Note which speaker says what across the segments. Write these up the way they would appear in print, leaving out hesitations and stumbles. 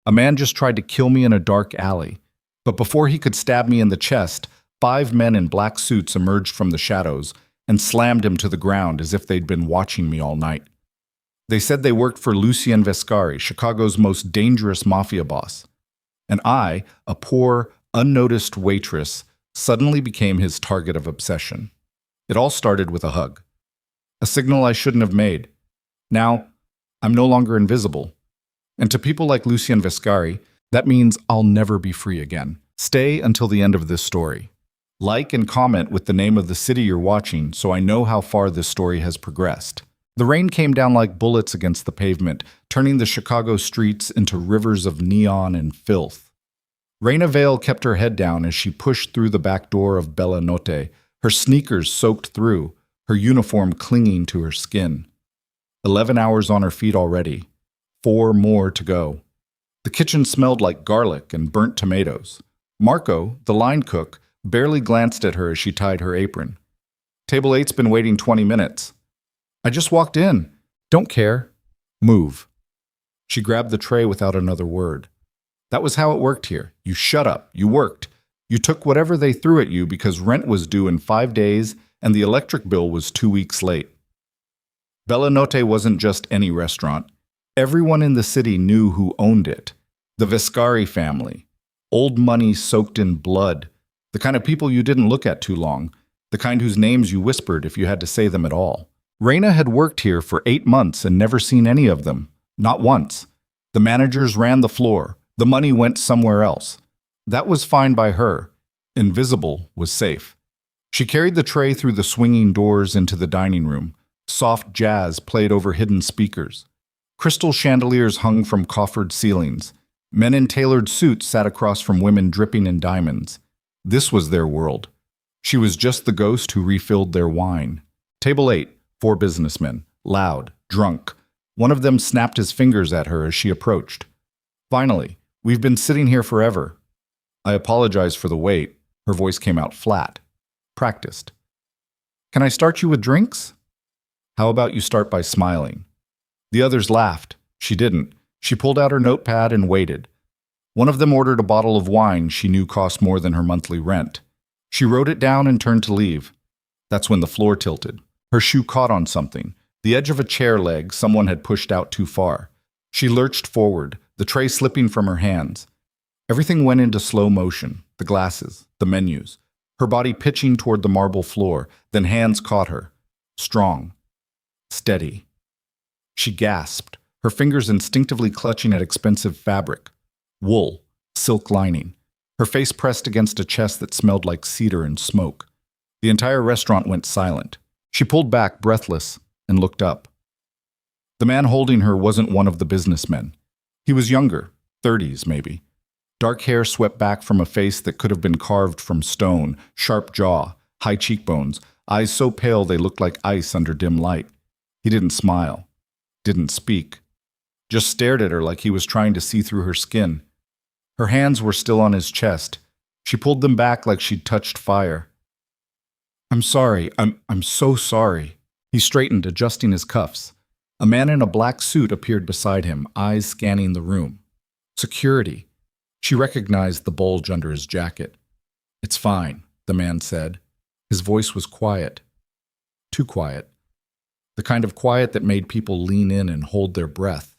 Speaker 1: A man just tried to kill me in a dark alley. But before he could stab me in the chest, 5 men in black suits emerged from the shadows and slammed him to the ground as if they'd been watching me all night. They said they worked for Lucien Vescari, Chicago's most dangerous mafia boss. And I, a poor, unnoticed waitress, suddenly became his target of obsession. It all started with a hug. A signal I shouldn't have made. Now, I'm no longer invisible. And to people like Lucien Vescari, that means I'll never be free again. Stay until the end of this story. Like and comment with the name of the city you're watching so I know how far this story has progressed. The rain came down like bullets against the pavement, turning the Chicago streets into rivers of neon and filth. Raina Vale kept her head down as she pushed through the back door of Bella Notte, her sneakers soaked through, her uniform clinging to her skin. 11 hours on her feet already. 4 more to go. The kitchen smelled like garlic and burnt tomatoes. Marco, the line cook, barely glanced at her as she tied her apron. Table 8's been waiting 20 minutes. I just walked in. Don't care. Move. She grabbed the tray without another word. That was how it worked here. You shut up. You worked. You took whatever they threw at you because rent was due in 5 days and the electric bill was 2 weeks late. Bella Notte wasn't just any restaurant. Everyone in the city knew who owned it. The Vescari family. Old money soaked in blood. The kind of people you didn't look at too long. The kind whose names you whispered if you had to say them at all. Raina had worked here for 8 months and never seen any of them. Not once. The managers ran the floor. The money went somewhere else. That was fine by her. Invisible was safe. She carried the tray through the swinging doors into the dining room. Soft jazz played over hidden speakers. Crystal chandeliers hung from coffered ceilings. Men in tailored suits sat across from women dripping in diamonds. This was their world. She was just the ghost who refilled their wine. Table 8, 4 businessmen, loud, drunk. One of them snapped his fingers at her as she approached. Finally, we've been sitting here forever. I apologize for the wait. Her voice came out flat. Practiced. Can I start you with drinks? How about you start by smiling? The others laughed. She didn't. She pulled out her notepad and waited. One of them ordered a bottle of wine she knew cost more than her monthly rent. She wrote it down and turned to leave. That's when the floor tilted. Her shoe caught on something, the edge of a chair leg someone had pushed out too far. She lurched forward, the tray slipping from her hands. Everything went into slow motion, the glasses, the menus, her body pitching toward the marble floor, then hands caught her. Strong. Steady. She gasped, her fingers instinctively clutching at expensive fabric. Wool, silk lining. Her face pressed against a chest that smelled like cedar and smoke. The entire restaurant went silent. She pulled back, breathless, and looked up. The man holding her wasn't one of the businessmen. He was younger, 30s maybe. Dark hair swept back from a face that could have been carved from stone, sharp jaw, high cheekbones, eyes so pale they looked like ice under dim light. He didn't smile, didn't speak, just stared at her like he was trying to see through her skin. Her hands were still on his chest. She pulled them back like she'd touched fire. I'm sorry. I'm so sorry. He straightened, adjusting his cuffs. A man in a black suit appeared beside him, eyes scanning the room. Security. She recognized the bulge under his jacket. It's fine, the man said. His voice was quiet. Too quiet. The kind of quiet that made people lean in and hold their breath.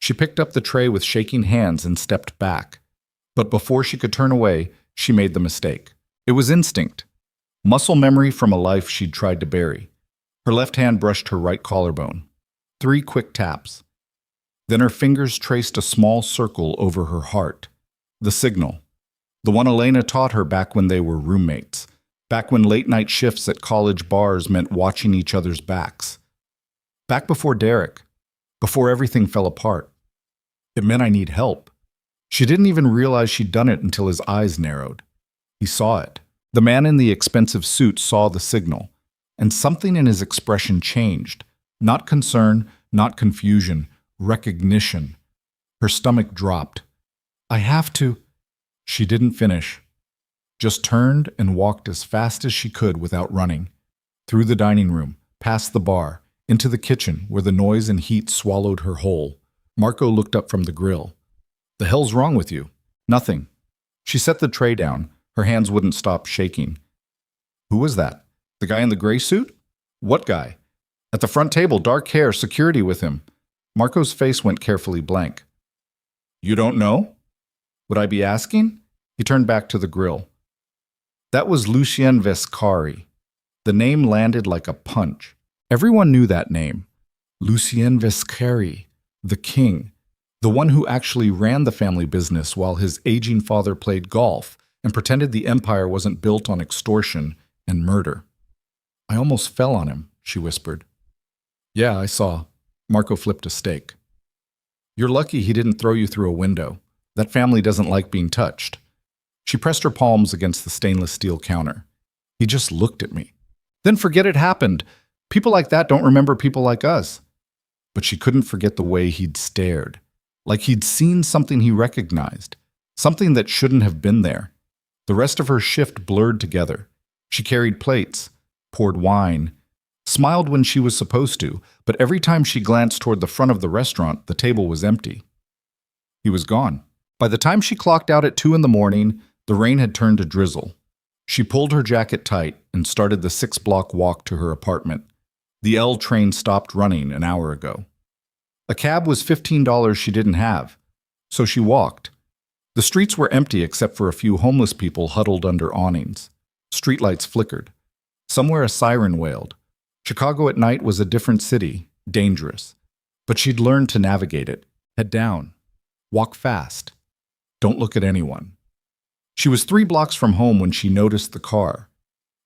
Speaker 1: She picked up the tray with shaking hands and stepped back. But before she could turn away, she made the mistake. It was instinct. Muscle memory from a life she'd tried to bury. Her left hand brushed her right collarbone. 3 quick taps. Then her fingers traced a small circle over her heart. The signal. The one Elena taught her back when they were roommates. Back when late-night shifts at college bars meant watching each other's backs. Back before Derek. Before everything fell apart. It meant I need help. She didn't even realize she'd done it until his eyes narrowed. He saw it. The man in the expensive suit saw the signal, and something in his expression changed. Not concern, not confusion, recognition. Her stomach dropped. I have to. She didn't finish. Just turned and walked as fast as she could without running. Through the dining room, past the bar, into the kitchen where the noise and heat swallowed her whole. Marco looked up from the grill. The hell's wrong with you? Nothing. She set the tray down. Her hands wouldn't stop shaking. Who was that? The guy in the gray suit? What guy? At the front table, dark hair, security with him. Marco's face went carefully blank. You don't know? Would I be asking? He turned back to the grill. That was Lucien Vescari. The name landed like a punch. Everyone knew that name. Lucien Vescari, the king. The one who actually ran the family business while his aging father played golf and pretended the empire wasn't built on extortion and murder. I almost fell on him, she whispered. Yeah, I saw. Marco flipped a steak. You're lucky he didn't throw you through a window. That family doesn't like being touched. She pressed her palms against the stainless steel counter. He just looked at me. Then forget it happened. People like that don't remember people like us. But she couldn't forget the way he'd stared. Like he'd seen something he recognized. Something that shouldn't have been there. The rest of her shift blurred together. She carried plates, poured wine, smiled when she was supposed to, but every time she glanced toward the front of the restaurant, the table was empty. He was gone. By the time she clocked out at 2 a.m, the rain had turned to drizzle. She pulled her jacket tight and started the 6-block walk to her apartment. The L train stopped running an hour ago. A cab was $15 she didn't have, so she walked. The streets were empty except for a few homeless people huddled under awnings. Streetlights flickered. Somewhere a siren wailed. Chicago at night was a different city, dangerous. But she'd learned to navigate it. Head down. Walk fast. Don't look at anyone. She was 3 blocks from home when she noticed the car.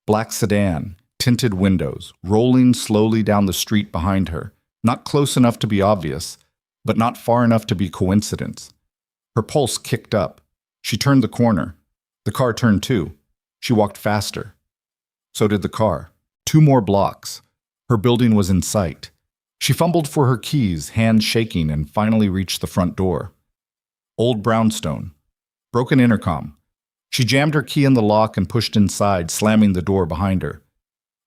Speaker 1: Black sedan, tinted windows, rolling slowly down the street behind her. Not close enough to be obvious, but not far enough to be coincidence. Her pulse kicked up. She turned the corner. The car turned too. She walked faster. So did the car. 2 more blocks. Her building was in sight. She fumbled for her keys, hands shaking, and finally reached the front door. Old brownstone. Broken intercom. She jammed her key in the lock and pushed inside, slamming the door behind her.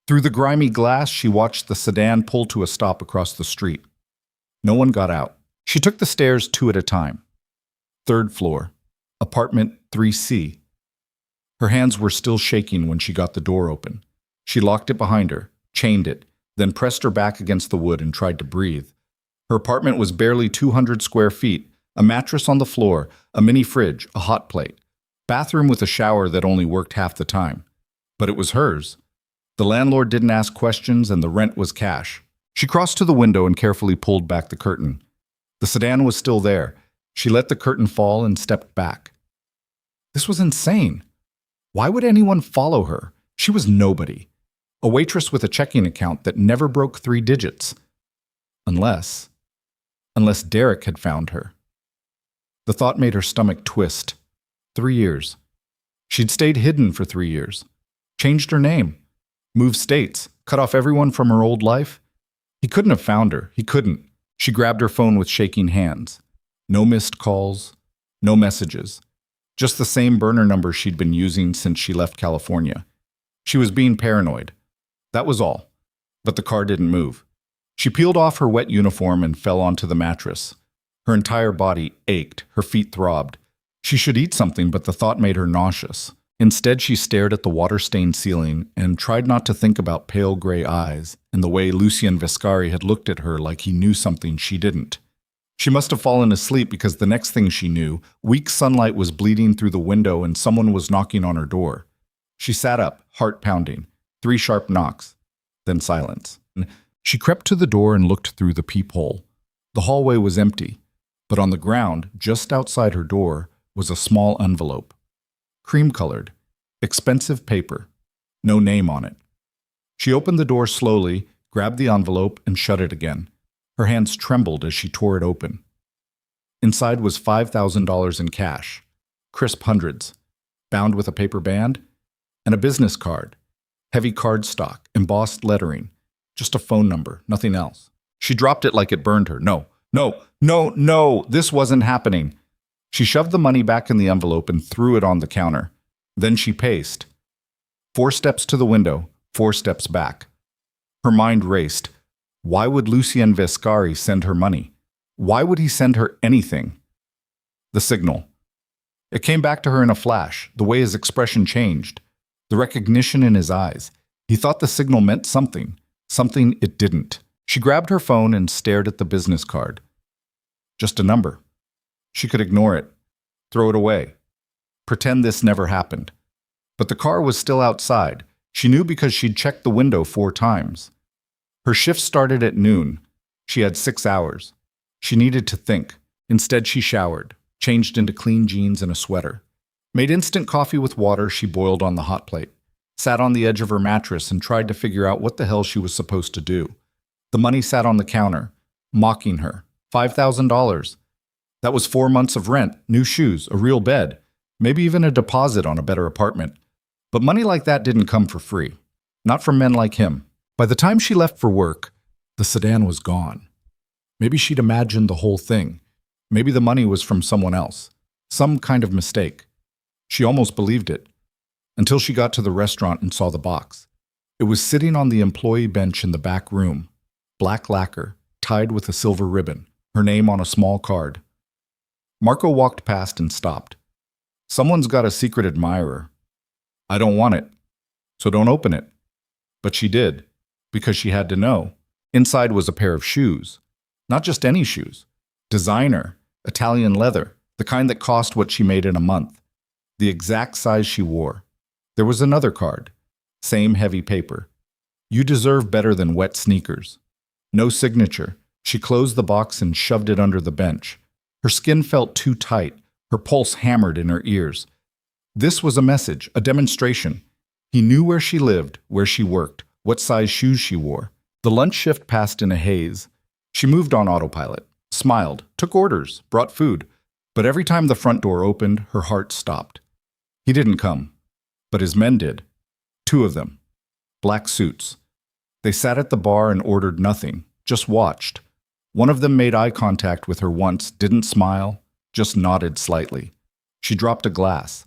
Speaker 1: Through the grimy glass, she watched the sedan pull to a stop across the street. No one got out. She took the stairs 2 at a time. 3rd floor. Apartment 3C. Her hands were still shaking when she got the door open. She locked it behind her, chained it, then pressed her back against the wood and tried to breathe. Her apartment was barely 200 square feet, a mattress on the floor, a mini fridge, a hot plate. Bathroom with a shower that only worked half the time. But it was hers. The landlord didn't ask questions and the rent was cash. She crossed to the window and carefully pulled back the curtain. The sedan was still there. She let the curtain fall and stepped back. This was insane. Why would anyone follow her? She was nobody. A waitress with a checking account that never broke 3 digits. Unless Derek had found her. The thought made her stomach twist. 3 years. She'd stayed hidden for 3 years. Changed her name. Moved states. Cut off everyone from her old life. He couldn't have found her. He couldn't. She grabbed her phone with shaking hands. No missed calls. No messages. Just the same burner number she'd been using since she left California. She was being paranoid. That was all. But the car didn't move. She peeled off her wet uniform and fell onto the mattress. Her entire body ached. Her feet throbbed. She should eat something, but the thought made her nauseous. Instead, she stared at the water-stained ceiling and tried not to think about pale gray eyes and the way Lucien Vescari had looked at her like he knew something she didn't. She must have fallen asleep because the next thing she knew, weak sunlight was bleeding through the window and someone was knocking on her door. She sat up, heart pounding. 3 sharp knocks. Then silence. She crept to the door and looked through the peephole. The hallway was empty, but on the ground, just outside her door, was a small envelope. Cream-colored, expensive paper, no name on it. She opened the door slowly, grabbed the envelope, and shut it again. Her hands trembled as she tore it open. Inside was $5,000 in cash, crisp hundreds, bound with a paper band, and a business card, heavy cardstock, embossed lettering, just a phone number, nothing else. She dropped it like it burned her. No, this wasn't happening. She shoved the money back in the envelope and threw it on the counter. Then she paced. 4 steps to the window, 4 steps back. Her mind raced. Why would Lucien Vescari send her money? Why would he send her anything? The signal. It came back to her in a flash, the way his expression changed, the recognition in his eyes. He thought the signal meant something it didn't. She grabbed her phone and stared at the business card. Just a number. She could ignore it, throw it away, pretend this never happened. But the car was still outside. She knew because she'd checked the window 4 times. Her shift started at noon. She had 6 hours. She needed to think. Instead, she showered, changed into clean jeans and a sweater, made instant coffee with water she boiled on the hot plate, sat on the edge of her mattress and tried to figure out what the hell she was supposed to do. The money sat on the counter, mocking her. $5,000. That was 4 months of rent, new shoes, a real bed, maybe even a deposit on a better apartment. But money like that didn't come for free. Not from men like him. By the time she left for work, the sedan was gone. Maybe she'd imagined the whole thing. Maybe the money was from someone else. Some kind of mistake. She almost believed it. Until she got to the restaurant and saw the box. It was sitting on the employee bench in the back room. Black lacquer, tied with a silver ribbon. Her name on a small card. Marco walked past and stopped. Someone's got a secret admirer. I don't want it, so don't open it. But she did, because she had to know. Inside was a pair of shoes. Not just any shoes. Designer, Italian leather, the kind that cost what she made in a month. The exact size she wore. There was another card. Same heavy paper. You deserve better than wet sneakers. No signature. She closed the box and shoved it under the bench. Her skin felt too tight. Her pulse hammered in her ears. This was a message, a demonstration. He knew where she lived, where she worked, what size shoes she wore. The lunch shift passed in a haze. She moved on autopilot, smiled, took orders, brought food. But every time the front door opened, her heart stopped. He didn't come, but his men did. 2 of them. Black suits. They sat at the bar and ordered nothing, just watched. One of them made eye contact with her once, didn't smile, just nodded slightly. She dropped a glass.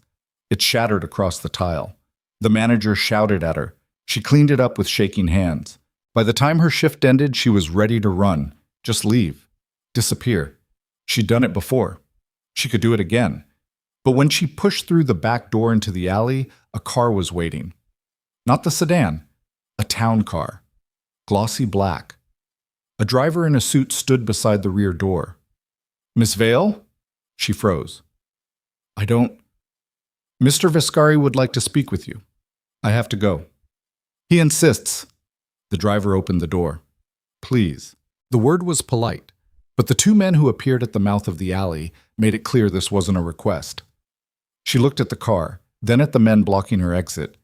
Speaker 1: It shattered across the tile. The manager shouted at her. She cleaned it up with shaking hands. By the time her shift ended, she was ready to run. Just leave. Disappear. She'd done it before. She could do it again. But when she pushed through the back door into the alley, a car was waiting. Not the sedan. A town car. Glossy black. A driver in a suit stood beside the rear door. Miss Vale? She froze. I don't... Mr. Vescari would like to speak with you. I have to go. He insists. The driver opened the door. Please. The word was polite, but the 2 men who appeared at the mouth of the alley made it clear this wasn't a request. She looked at the car, then at the men blocking her exit.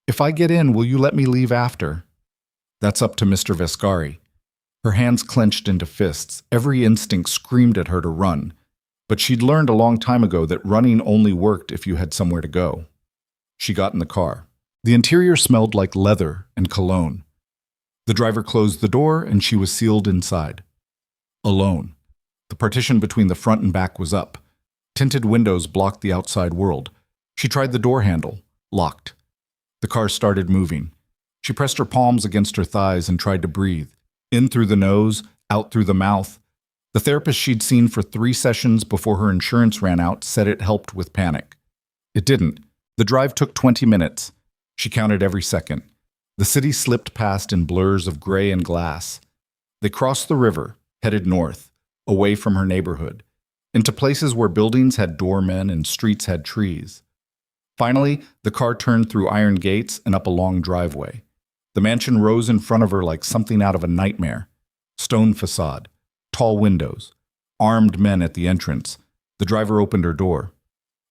Speaker 1: If I get in, will you let me leave after? That's up to Mr. Vescari. Her hands clenched into fists. Every instinct screamed at her to run. But she'd learned a long time ago that running only worked if you had somewhere to go. She got in the car. The interior smelled like leather and cologne. The driver closed the door and she was sealed inside. Alone. The partition between the front and back was up. Tinted windows blocked the outside world. She tried the door handle. Locked. The car started moving. She pressed her palms against her thighs and tried to breathe. In through the nose, out through the mouth. The therapist she'd seen for 3 sessions before her insurance ran out said it helped with panic. It didn't. The drive took 20 minutes. She counted every second. The city slipped past in blurs of gray and glass. They crossed the river, headed north, away from her neighborhood, into places where buildings had doormen and streets had trees. Finally, the car turned through iron gates and up a long driveway. The mansion rose in front of her like something out of a nightmare. Stone facade. Tall windows, armed men at the entrance. The driver opened her door.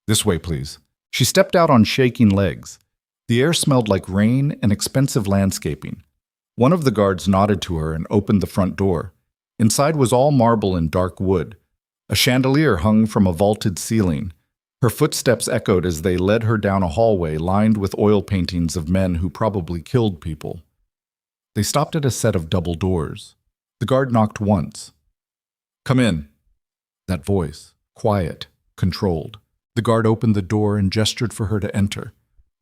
Speaker 1: This way, please. She stepped out on shaking legs. The air smelled like rain and expensive landscaping. One of the guards nodded to her and opened the front door. Inside was all marble and dark wood. A chandelier hung from a vaulted ceiling. Her footsteps echoed as they led her down a hallway lined with oil paintings of men who probably killed people. They stopped at a set of double doors. The guard knocked once. Come in. That voice, quiet, controlled. The guard opened the door and gestured for her to enter.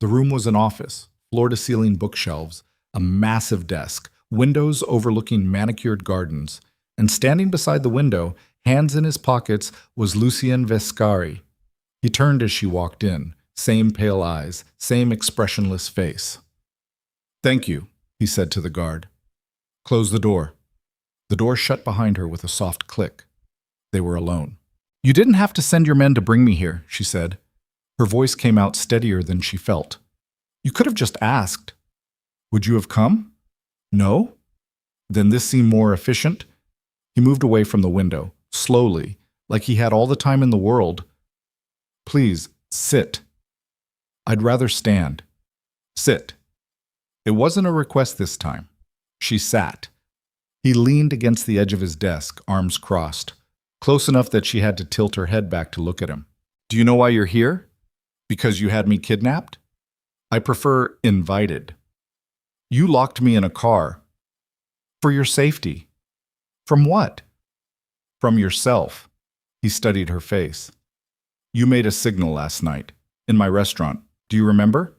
Speaker 1: The room was an office, floor-to-ceiling bookshelves, a massive desk, windows overlooking manicured gardens, and standing beside the window, Hands in his pockets was Lucien Vescari. He turned as she walked in, same pale eyes, same expressionless face. "Thank you," he said to the guard. "Close the door." The door shut behind her with a soft click. They were alone. "You didn't have to send your men to bring me here," she said. Her voice came out steadier than she felt. "You could have just asked." "Would you have come?" "No?" Then this seemed more efficient. He moved away from the window, slowly, like he had all the time in the world. "Please, sit." "I'd rather stand." "Sit." It wasn't a request this time. She sat. He leaned against the edge of his desk, arms crossed, close enough that she had to tilt her head back to look at him. "Do you know why you're here? Because you had me kidnapped?" "I prefer invited." "You locked me in a car." "For your safety." "From what?" "From yourself." He studied her face. "You made a signal last night, in my restaurant. Do you remember?"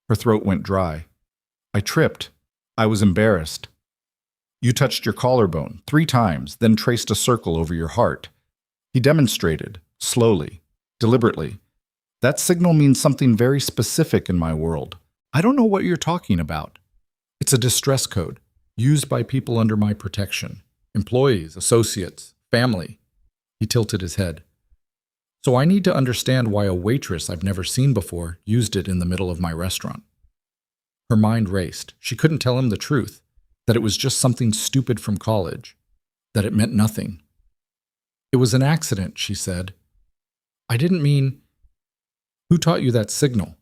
Speaker 1: Her throat went dry. "I tripped. I was embarrassed." "You touched your collarbone 3 times, then traced a circle over your heart." He demonstrated, slowly, deliberately. "That signal means something very specific in my world. I don't know what you're talking about. It's a distress code, used by people under my protection. Employees, associates, family." He tilted his head. "So I need to understand why a waitress I've never seen before used it in the middle of my restaurant." Her mind raced. She couldn't tell him the truth, that it was just something stupid from college, that it meant nothing. "It was an accident," she said. "I didn't mean—" "Who taught you that signal?"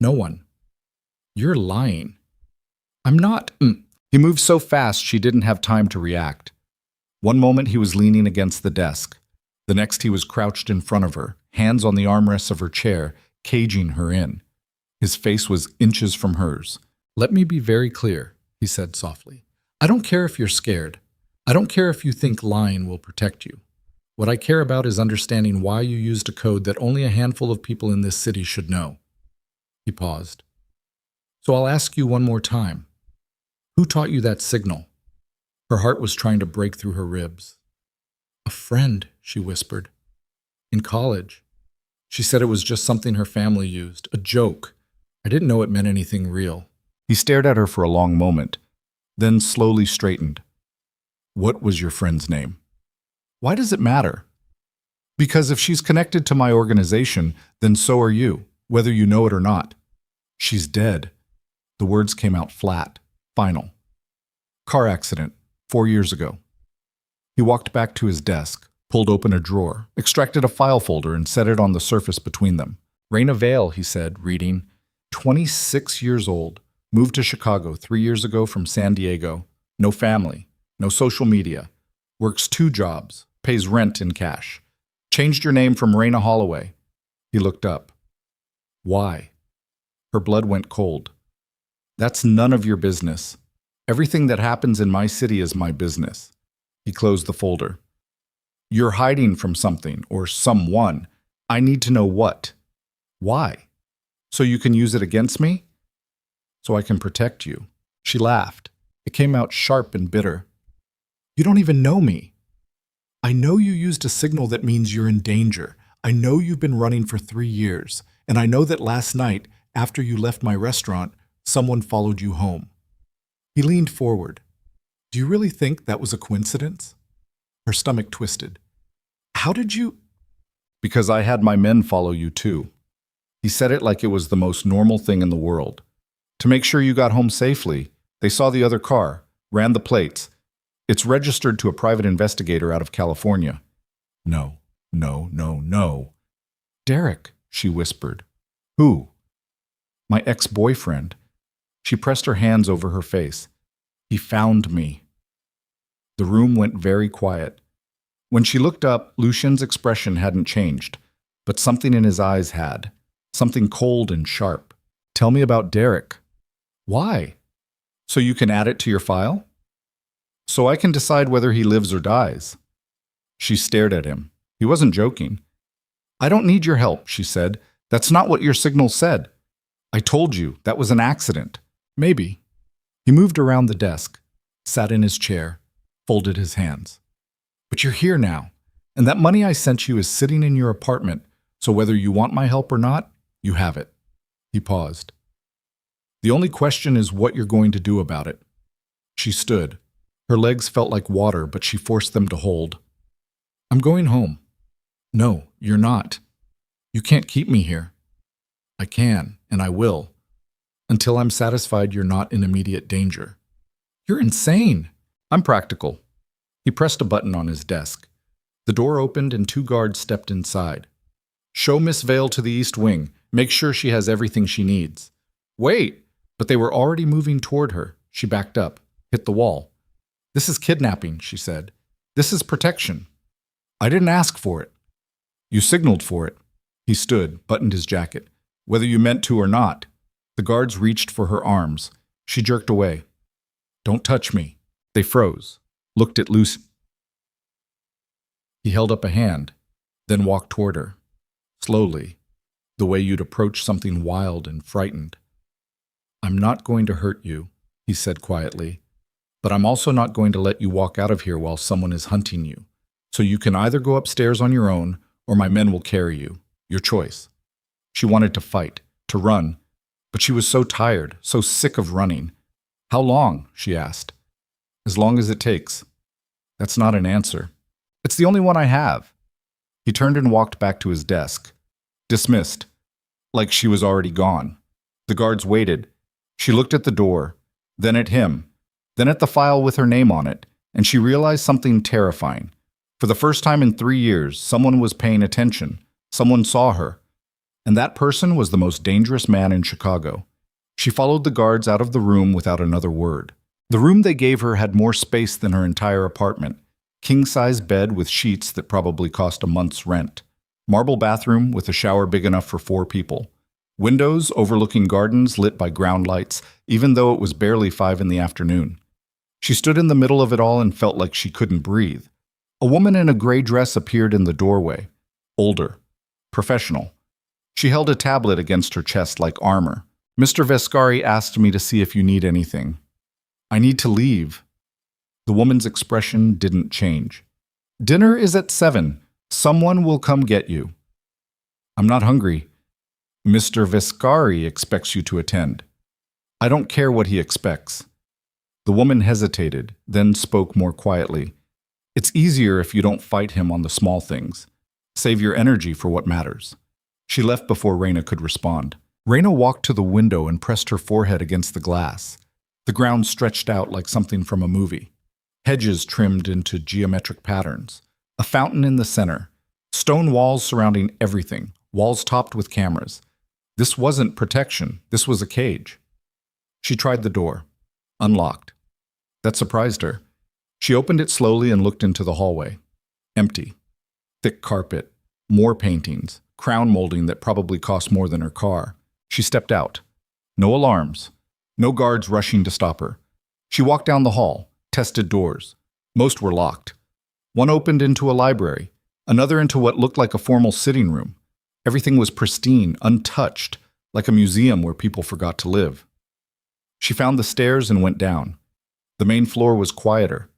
Speaker 1: "No one." "You're lying." "I'm not." He moved so fast she didn't have time to react. One moment he was leaning against the desk. The next he was crouched in front of her, hands on the armrests of her chair, caging her in. His face was inches from hers. "Let me be very clear," he said softly. "I don't care if you're scared. I don't care if you think lying will protect you. What I care about is understanding why you used a code that only a handful of people in this city should know." He paused. "So I'll ask you one more time. Who taught you that signal?" Her heart was trying to break through her ribs. "A friend," she whispered. "In college." She said it was just something her family used, a joke. I didn't know it meant anything real. He stared at her for a long moment, then slowly straightened. "What was your friend's name?" "Why does it matter?" "Because if she's connected to my organization, then so are you, whether you know it or not." "She's dead." The words came out flat, final. "Car accident, 4 years ago." He walked back to his desk, pulled open a drawer, extracted a file folder, and set it on the surface between them. "Raina Vale," he said, reading. 26 years old, moved to Chicago 3 years ago from San Diego. No family, no social media. Works 2 jobs, pays rent in cash. Changed your name from Raina Holloway." He looked up. "Why?" Her blood went cold. "That's none of your business. Everything that happens in my city is my business." He closed the folder. "You're hiding from something or someone. I need to know what. Why? So you can use it against me? So I can protect you." She laughed. It came out sharp and bitter. "You don't even know me. I know you used a signal that means you're in danger. I know you've been running for 3 years. And I know that last night, after you left my restaurant, someone followed you home." He leaned forward. "Do you really think that was a coincidence?" Her stomach twisted. "How did you—" "Because I had my men follow you too." He said it like it was the most normal thing in the world. "To make sure you got home safely, they saw the other car, ran the plates. It's registered to a private investigator out of California." "No, no, no, no." "Derek," she whispered. "Who?" "My ex-boyfriend." She pressed her hands over her face. "He found me." The room went very quiet. When she looked up, Lucien's expression hadn't changed, but something in his eyes had. Something cold and sharp. "Tell me about Derek." "Why?" "So you can add it to your file?" "So I can decide whether he lives or dies." She stared at him. He wasn't joking. "I don't need your help," she said. "That's not what your signal said. I told you that was an accident." "Maybe." He moved around the desk, sat in his chair, folded his hands. But you're here now, and that money I sent you is sitting in your apartment, so whether you want my help or not, you have it. He paused. The only question is what you're going to do about it. She stood. Her legs felt like water, but she forced them to hold. I'm going home. No, you're not. You can't keep me here. I can, and I will, until I'm satisfied you're not in immediate danger. You're insane. I'm practical. He pressed a button on his desk. The door opened and 2 guards stepped inside. Show Miss Vale to the East Wing. Make sure she has everything she needs. Wait! But they were already moving toward her. She backed up, hit the wall. This is kidnapping, she said. This is protection. I didn't ask for it. You signaled for it. He stood, buttoned his jacket. Whether you meant to or not. The guards reached for her arms. She jerked away. Don't touch me. They froze, looked at Lucien. He held up a hand, then walked toward her. Slowly, the way you'd approach something wild and frightened. I'm not going to hurt you, he said quietly, but I'm also not going to let you walk out of here while someone is hunting you. So you can either go upstairs on your own, or my men will carry you. Your choice. She wanted to fight, to run, but she was so tired, so sick of running. How long? She asked. As long as it takes. That's not an answer. It's the only one I have. He turned and walked back to his desk. Dismissed. Like she was already gone. The guards waited. She looked at the door, then at him, then at the file with her name on it, and she realized something terrifying. For the first time in 3 years, someone was paying attention. Someone saw her. And that person was the most dangerous man in Chicago. She followed the guards out of the room without another word. The room they gave her had more space than her entire apartment. King-size bed with sheets that probably cost a month's rent. Marble bathroom with a shower big enough for 4 people. Windows overlooking gardens lit by ground lights, even though it was barely 5 in the afternoon. She stood in the middle of it all and felt like she couldn't breathe. A woman in a gray dress appeared in the doorway. Older. Professional. She held a tablet against her chest like armor. Mr. Vescari asked me to see if you need anything. I need to leave. The woman's expression didn't change. Dinner is at 7. Someone will come get you. I'm not hungry. Mr. Vescari expects you to attend. I don't care what he expects. The woman hesitated, then spoke more quietly. It's easier if you don't fight him on the small things. Save your energy for what matters. She left before Raina could respond. Raina walked to the window and pressed her forehead against the glass. The ground stretched out like something from a movie. Hedges trimmed into geometric patterns. A fountain in the center. Stone walls surrounding everything. Walls topped with cameras. This wasn't protection. This was a cage. She tried the door. Unlocked. That surprised her. She opened it slowly and looked into the hallway. Empty. Thick carpet. More paintings. Crown molding that probably cost more than her car. She stepped out. No alarms. No guards rushing to stop her. She walked down the hall, tested doors. Most were locked. One opened into a library, another into what looked like a formal sitting room. Everything was pristine, untouched, like a museum where people forgot to live. She found the stairs and went down. The main floor was quieter.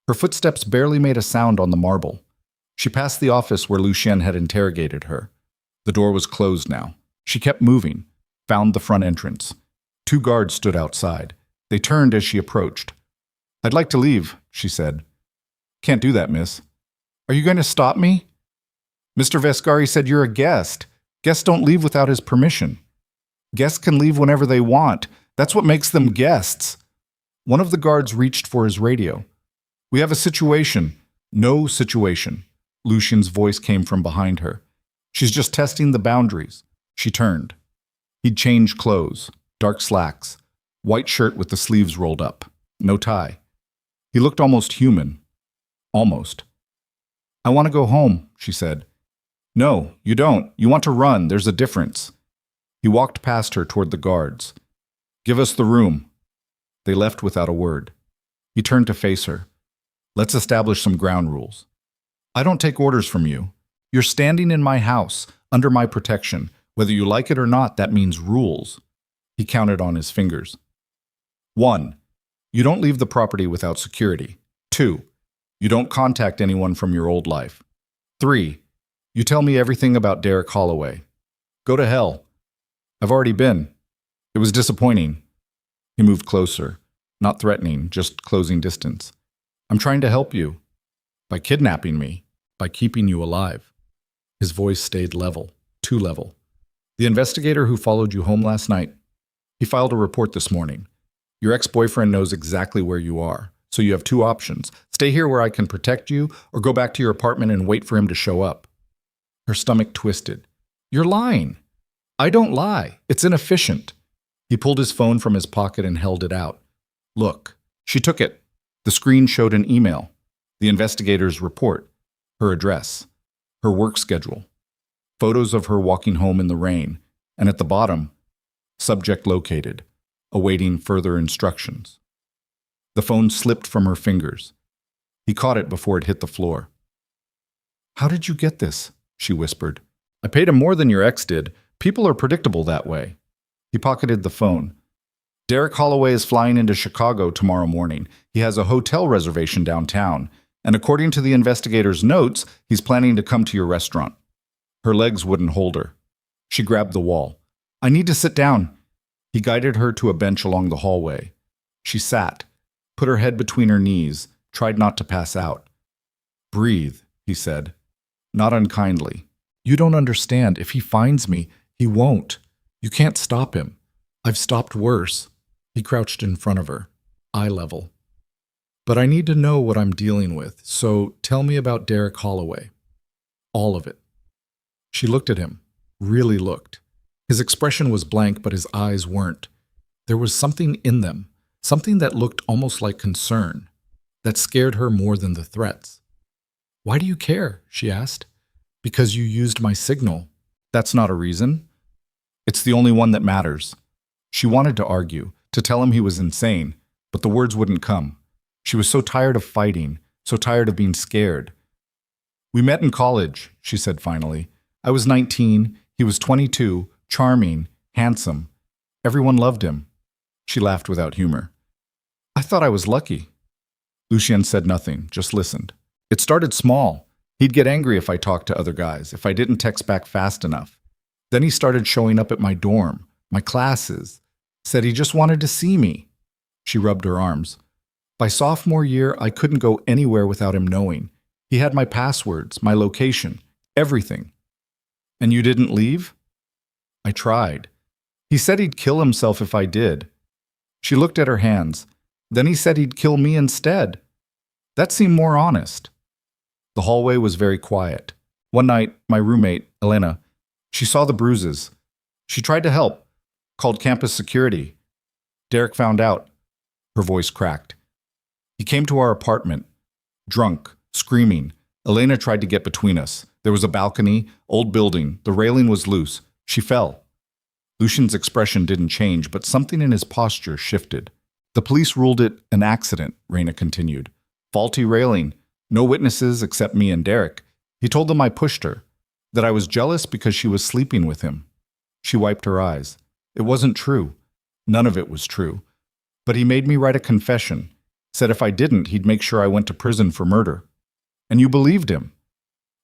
Speaker 1: Her footsteps barely made a sound on the marble. She passed the office where Lucien had interrogated her. The door was closed now. She kept moving, found the front entrance. 2 guards stood outside. They turned as she approached. I'd like to leave, she said. Can't do that, miss. Are you going to stop me? Mr. Vescari said you're a guest. Guests don't leave without his permission. Guests can leave whenever they want. That's what makes them guests. One of the guards reached for his radio. We have a situation. No situation. Lucien's voice came from behind her. She's just testing the boundaries. She turned. He'd changed clothes. Dark slacks. White shirt with the sleeves rolled up. No tie. He looked almost human. Almost. I want to go home, she said. No, you don't. You want to run. There's a difference. He walked past her toward the guards. Give us the room. They left without a word. He turned to face her. Let's establish some ground rules. I don't take orders from you. You're standing in my house, under my protection. Whether you like it or not, that means rules. He counted on his fingers. 1. You don't leave the property without security. 2. You don't contact anyone from your old life. 3. You tell me everything about Derek Holloway. Go to hell. I've already been. It was disappointing. He moved closer, not threatening, just closing distance. I'm trying to help you. By kidnapping me, by keeping you alive. His voice stayed level, too level. The investigator who followed you home last night, he filed a report this morning. Your ex-boyfriend knows exactly where you are, so you have 2 options. Stay here where I can protect you, or go back to your apartment and wait for him to show up. Her stomach twisted. You're lying. I don't lie. It's inefficient. He pulled his phone from his pocket and held it out. Look. She took it. The screen showed an email, the investigator's report, her address, her work schedule, photos of her walking home in the rain, and at the bottom, subject located, awaiting further instructions. The phone slipped from her fingers. He caught it before it hit the floor. How did you get this? She whispered. I paid him more than your ex did. People are predictable that way. He pocketed the phone. Derek Holloway is flying into Chicago tomorrow morning. He has a hotel reservation downtown, and according to the investigator's notes, he's planning to come to your restaurant. Her legs wouldn't hold her. She grabbed the wall. I need to sit down. He guided her to a bench along the hallway. She sat, put her head between her knees, tried not to pass out. Breathe, he said, not unkindly. You don't understand. If he finds me, he won't. You can't stop him. I've stopped worse. He crouched in front of her, eye level. But I need to know what I'm dealing with, so tell me about Derek Holloway. All of it. She looked at him, really looked. His expression was blank, but his eyes weren't. There was something in them, something that looked almost like concern, that scared her more than the threats. Why do you care? She asked. Because you used my signal. That's not a reason. It's the only one that matters. She wanted to argue, to tell him he was insane, but the words wouldn't come. She was so tired of fighting, so tired of being scared. We met in college, she said finally. I was 19, he was 22, charming, handsome. Everyone loved him. She laughed without humor. I thought I was lucky. Lucien said nothing, just listened. It started small. He'd get angry if I talked to other guys, if I didn't text back fast enough. Then he started showing up at my dorm, my classes, said he just wanted to see me. She rubbed her arms. By sophomore year, I couldn't go anywhere without him knowing. He had my passwords, my location, everything. And you didn't leave? I tried. He said he'd kill himself if I did. She looked at her hands. Then he said he'd kill me instead. That seemed more honest. The hallway was very quiet. One night, my roommate, Elena, she saw the bruises. She tried to help, called campus security. Derek found out. Her voice cracked. He came to our apartment, drunk, screaming. Elena tried to get between us. There was a balcony, old building. The railing was loose. She fell. Lucien's expression didn't change, but something in his posture shifted. The police ruled it an accident, Raina continued. Faulty railing. No witnesses except me and Derek. He told them I pushed her, that I was jealous because she was sleeping with him. She wiped her eyes. It wasn't true. None of it was true. But he made me write a confession. Said if I didn't, he'd make sure I went to prison for murder. And you believed him.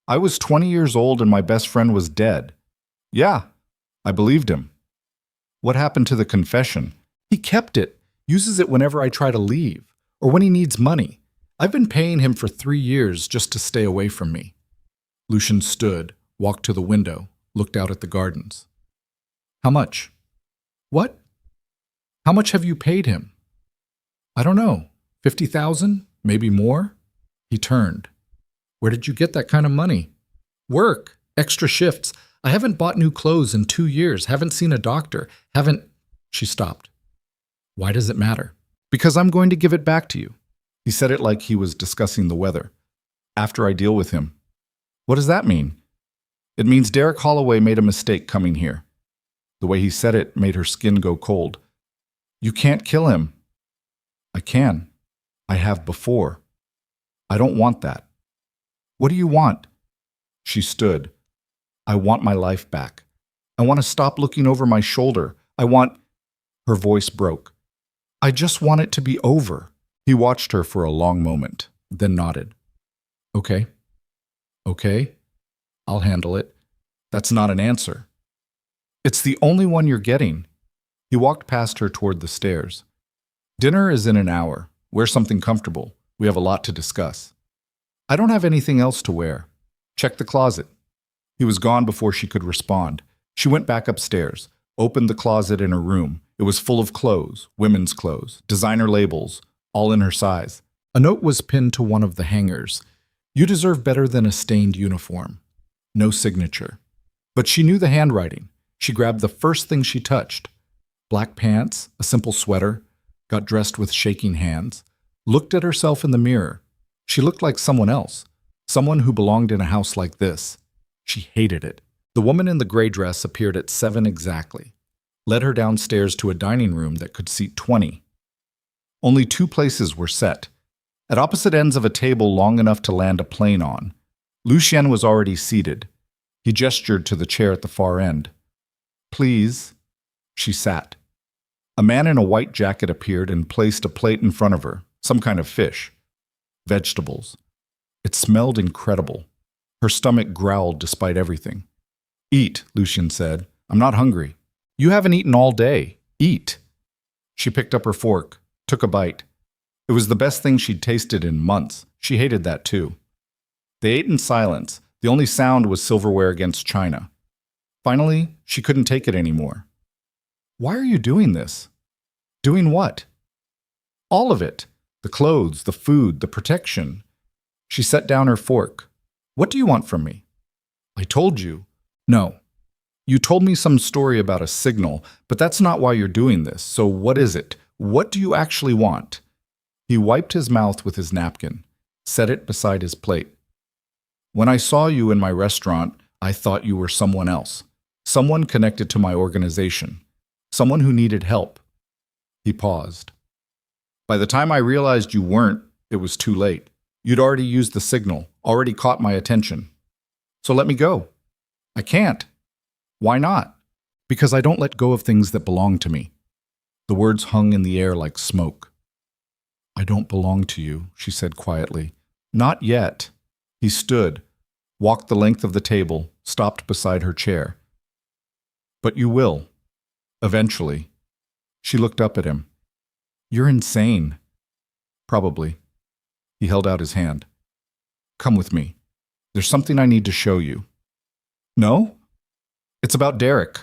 Speaker 1: I was 20 years old and my best friend was dead. Yeah, I believed him. What happened to the confession? He kept it, uses it whenever I try to leave, or when he needs money. I've been paying him for 3 years just to stay away from me. Lucien stood, walked to the window, looked out at the gardens. How much? What? How much have you paid him? I don't know. 50,000? Maybe more? He turned. Where did you get that kind of money? Work. Extra shifts. I haven't bought new clothes in 2 years. Haven't seen a doctor. She stopped. Why does it matter? Because I'm going to give it back to you. He said it like he was discussing the weather. After I deal with him. What does that mean? It means Derek Holloway made a mistake coming here. The way he said it made her skin go cold. You can't kill him. I can. I have before. I don't want that. What do you want? She stood. I want my life back. I want to stop looking over my shoulder. Her voice broke. I just want it to be over. He watched her for a long moment, then nodded. Okay, okay, I'll handle it. That's not an answer. It's the only one you're getting. He walked past her toward the stairs. Dinner is in an hour. Wear something comfortable. We have a lot to discuss. I don't have anything else to wear. Check the closet. He was gone before she could respond. She went back upstairs, opened the closet in her room. It was full of clothes, women's clothes, designer labels, all in her size. A note was pinned to one of the hangers. You deserve better than a stained uniform. No signature. But she knew the handwriting. She grabbed the first thing she touched. Black pants, a simple sweater, got dressed with shaking hands, looked at herself in the mirror. She looked like someone else, someone who belonged in a house like this. She hated it. The woman in the gray dress appeared at 7 exactly, led her downstairs to a dining room that could seat 20. Only 2 places were set. At opposite ends of a table long enough to land a plane on. Lucien was already seated. He gestured to the chair at the far end. Please. She sat. A man in a white jacket appeared and placed a plate in front of her, some kind of fish. Vegetables. It smelled incredible. Her stomach growled despite everything. Eat, Lucien said. I'm not hungry. You haven't eaten all day. Eat. She picked up her fork, took a bite. It was the best thing she'd tasted in months. She hated that too. They ate in silence. The only sound was silverware against china. Finally, she couldn't take it anymore. Why are you doing this? Doing what? All of it. The clothes, the food, the protection. She set down her fork. What do you want from me? I told you. No. You told me some story about a signal, but that's not why you're doing this. So what is it? What do you actually want? He wiped his mouth with his napkin, set it beside his plate. When I saw you in my restaurant, I thought you were someone else. Someone connected to my organization. Someone who needed help. He paused. By the time I realized you weren't, it was too late. You'd already used the signal, already caught my attention. So let me go. I can't. Why not? Because I don't let go of things that belong to me. The words hung in the air like smoke. I don't belong to you, she said quietly. Not yet. He stood, walked the length of the table, stopped beside her chair. But you will. Eventually. She looked up at him. You're insane. Probably. He held out his hand. Come with me. There's something I need to show you. No? It's about Derek.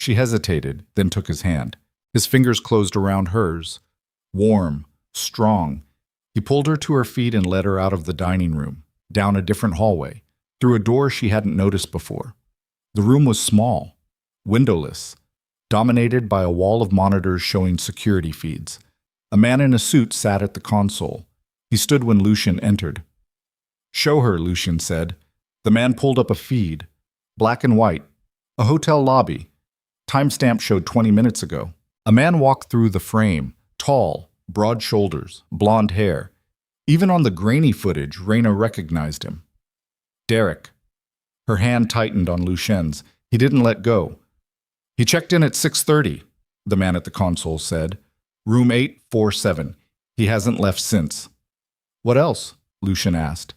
Speaker 1: She hesitated, then took his hand. His fingers closed around hers. Warm, strong. He pulled her to her feet and led her out of the dining room, down a different hallway, through a door she hadn't noticed before. The room was small, windowless, dominated by a wall of monitors showing security feeds. A man in a suit sat at the console. He stood when Lucien entered. Show her, Lucien said. The man pulled up a feed, black and white, a hotel lobby. Timestamp showed 20 minutes ago. A man walked through the frame, tall, broad shoulders, blonde hair. Even on the grainy footage, Raina recognized him. Derek. Her hand tightened on Lucien's. He didn't let go. He checked in at 6:30, the man at the console said. Room 847. He hasn't left since. What else? Lucien asked.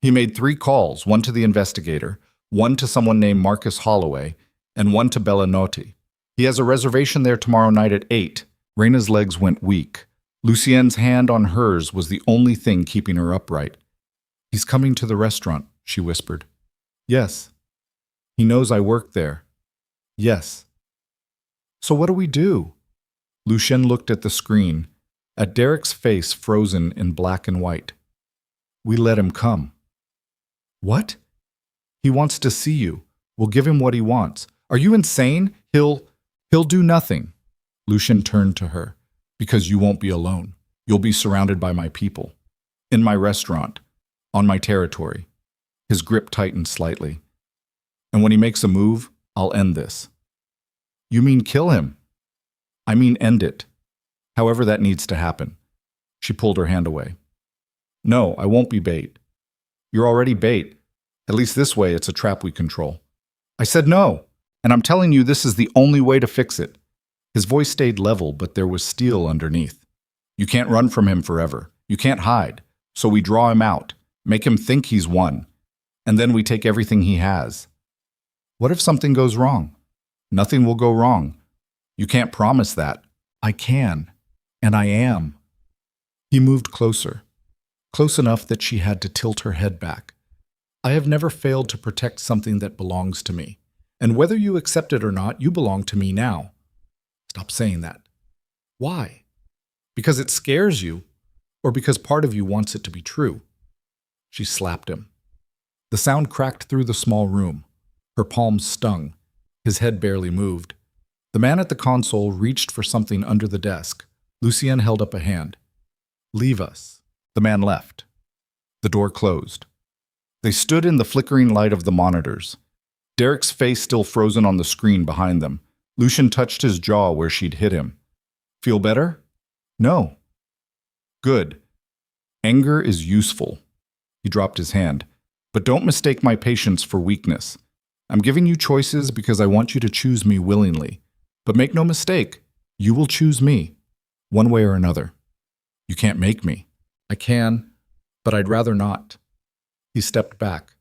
Speaker 1: He made 3 calls, one to the investigator, one to someone named Marcus Holloway, and one to Bellanotti. He has a reservation there tomorrow night at 8. Raina's legs went weak. Lucien's hand on hers was the only thing keeping her upright. He's coming to the restaurant, she whispered. Yes. He knows I work there. Yes. So what do we do? Lucien looked at the screen, at Derek's face frozen in black and white. We let him come. What? He wants to see you. We'll give him what he wants. Are you insane? He'll do nothing. Lucien turned to her. Because you won't be alone. You'll be surrounded by my people. In my restaurant. On my territory. His grip tightened slightly. And when he makes a move, I'll end this. You mean kill him? I mean end it. However that needs to happen. She pulled her hand away. No, I won't be bait. You're already bait. At least this way it's a trap we control. I said no, and I'm telling you this is the only way to fix it. His voice stayed level, but there was steel underneath. You can't run from him forever. You can't hide. So we draw him out, Make him think he's won. And then we take everything he has. What if something goes wrong? Nothing will go wrong. You can't promise that. I can. And I am. He moved closer. Close enough that she had to tilt her head back. I have never failed to protect something that belongs to me. And whether you accept it or not, you belong to me now. Stop saying that. Why? Because it scares you, or because part of you wants it to be true? She slapped him. The sound cracked through the small room. Her palms stung. His head barely moved. The man at the console reached for something under the desk. Lucien held up a hand. Leave us. The man left. The door closed. They stood in the flickering light of the monitors. Derek's face still frozen on the screen behind them. Lucien touched his jaw where she'd hit him. Feel better? No. Good. Anger is useful. He dropped his hand. But don't mistake my patience for weakness. I'm giving you choices because I want you to choose me willingly. But make no mistake, you will choose me, one way or another. You can't make me. I can, but I'd rather not. He stepped back.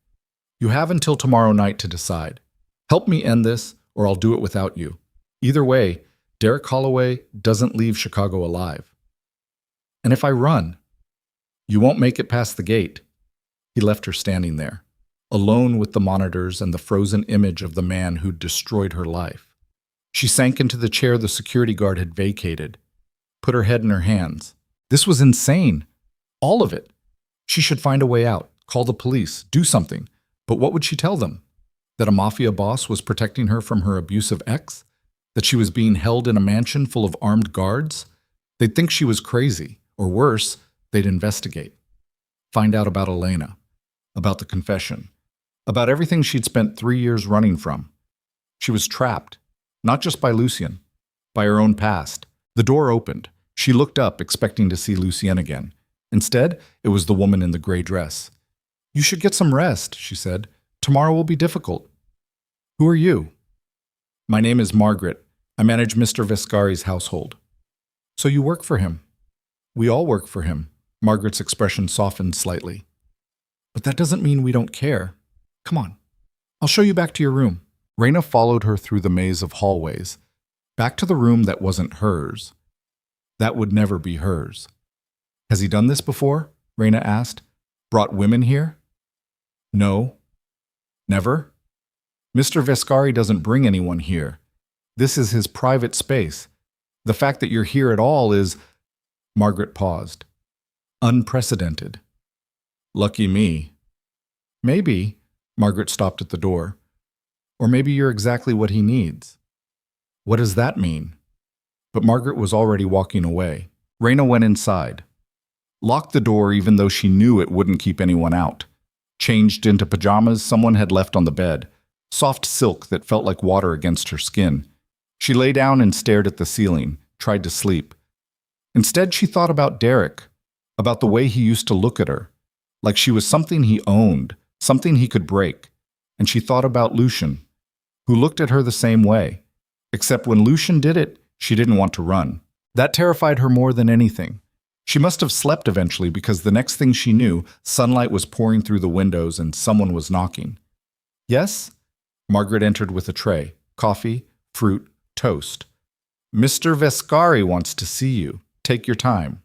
Speaker 1: You have until tomorrow night to decide. Help me end this, or I'll do it without you. Either way, Derek Holloway doesn't leave Chicago alive. And if I run, you won't make it past the gate. He left her standing there, alone with the monitors and the frozen image of the man who'd destroyed her life. She sank into the chair the security guard had vacated, put her head in her hands. This was insane. All of it. She should find a way out, call the police, do something. But what would she tell them? That a mafia boss was protecting her from her abusive ex? That she was being held in a mansion full of armed guards? They'd think she was crazy, or worse, they'd investigate. Find out about Elena, about the confession, about everything she'd spent 3 years running from. She was trapped, not just by Lucien, by her own past. The door opened. She looked up, expecting to see Lucien again. Instead, it was the woman in the gray dress. You should get some rest, she said. Tomorrow will be difficult. Who are you? My name is Margaret. I manage Mr. Vescari's household. So you work for him? We all work for him. Margaret's expression softened slightly. But that doesn't mean we don't care. Come on. I'll show you back to your room. Raina followed her through the maze of hallways, back to the room that wasn't hers. That would never be hers. Has he done this before? Raina asked. Brought women here? No. Never? Mr. Vescari doesn't bring anyone here. This is his private space. The fact that you're here at all is... Margaret paused. Unprecedented. Lucky me. Maybe, Margaret stopped at the door. Or maybe you're exactly what he needs. What does that mean? But Margaret was already walking away. Raina went inside. Locked the door even though she knew it wouldn't keep anyone out. Changed into pajamas someone had left on the bed. Soft silk that felt like water against her skin. She lay down and stared at the ceiling, tried to sleep. Instead, she thought about Derek, about the way he used to look at her, like she was something he owned, something he could break. And she thought about Lucien, who looked at her the same way. Except when Lucien did it, she didn't want to run. That terrified her more than anything. She must have slept eventually because the next thing she knew, sunlight was pouring through the windows and someone was knocking. Yes? Margaret entered with a tray, coffee, fruit, toast. Mr. Vescari wants to see you. Take your time.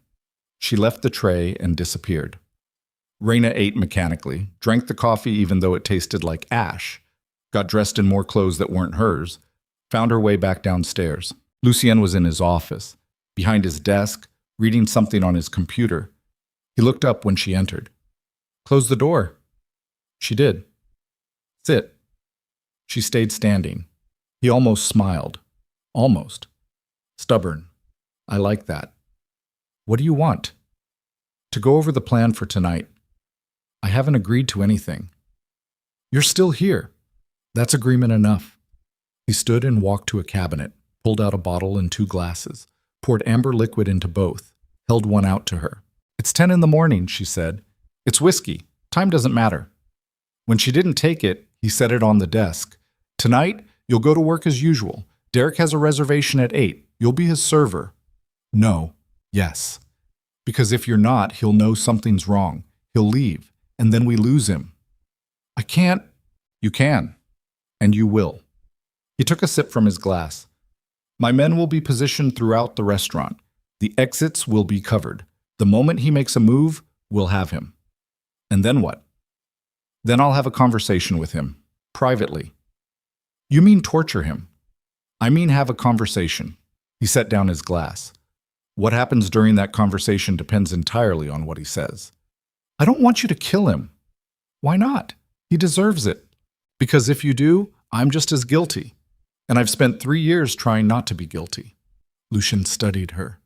Speaker 1: She left the tray and disappeared. Raina ate mechanically, drank the coffee even though it tasted like ash, got dressed in more clothes that weren't hers, found her way back downstairs. Lucien was in his office, behind his desk, reading something on his computer. He looked up when she entered. Close the door. She did. Sit. She stayed standing. He almost smiled. Almost. Stubborn. I like that. What do you want? To go over the plan for tonight. I haven't agreed to anything. You're still here. That's agreement enough. He stood and walked to a cabinet, pulled out a bottle and 2 glasses, poured amber liquid into both, held one out to her. It's 10 in the morning, she said. It's whiskey. Time doesn't matter. When she didn't take it, he set it on the desk. Tonight, you'll go to work as usual. Derek has a reservation at 8. You'll be his server. No. Yes. Because if you're not, he'll know something's wrong. He'll leave. and then we lose him. I can't. You can, and you will. He took a sip from his glass. My men will be positioned throughout the restaurant. The exits will be covered. The moment he makes a move, we'll have him. And then what? Then I'll have a conversation with him, privately. You mean torture him? I mean have a conversation. He set down his glass. What happens during that conversation depends entirely on what he says. I don't want you to kill him. Why not? He deserves it. Because if you do, I'm just as guilty. And I've spent 3 years trying not to be guilty. Lucien studied her.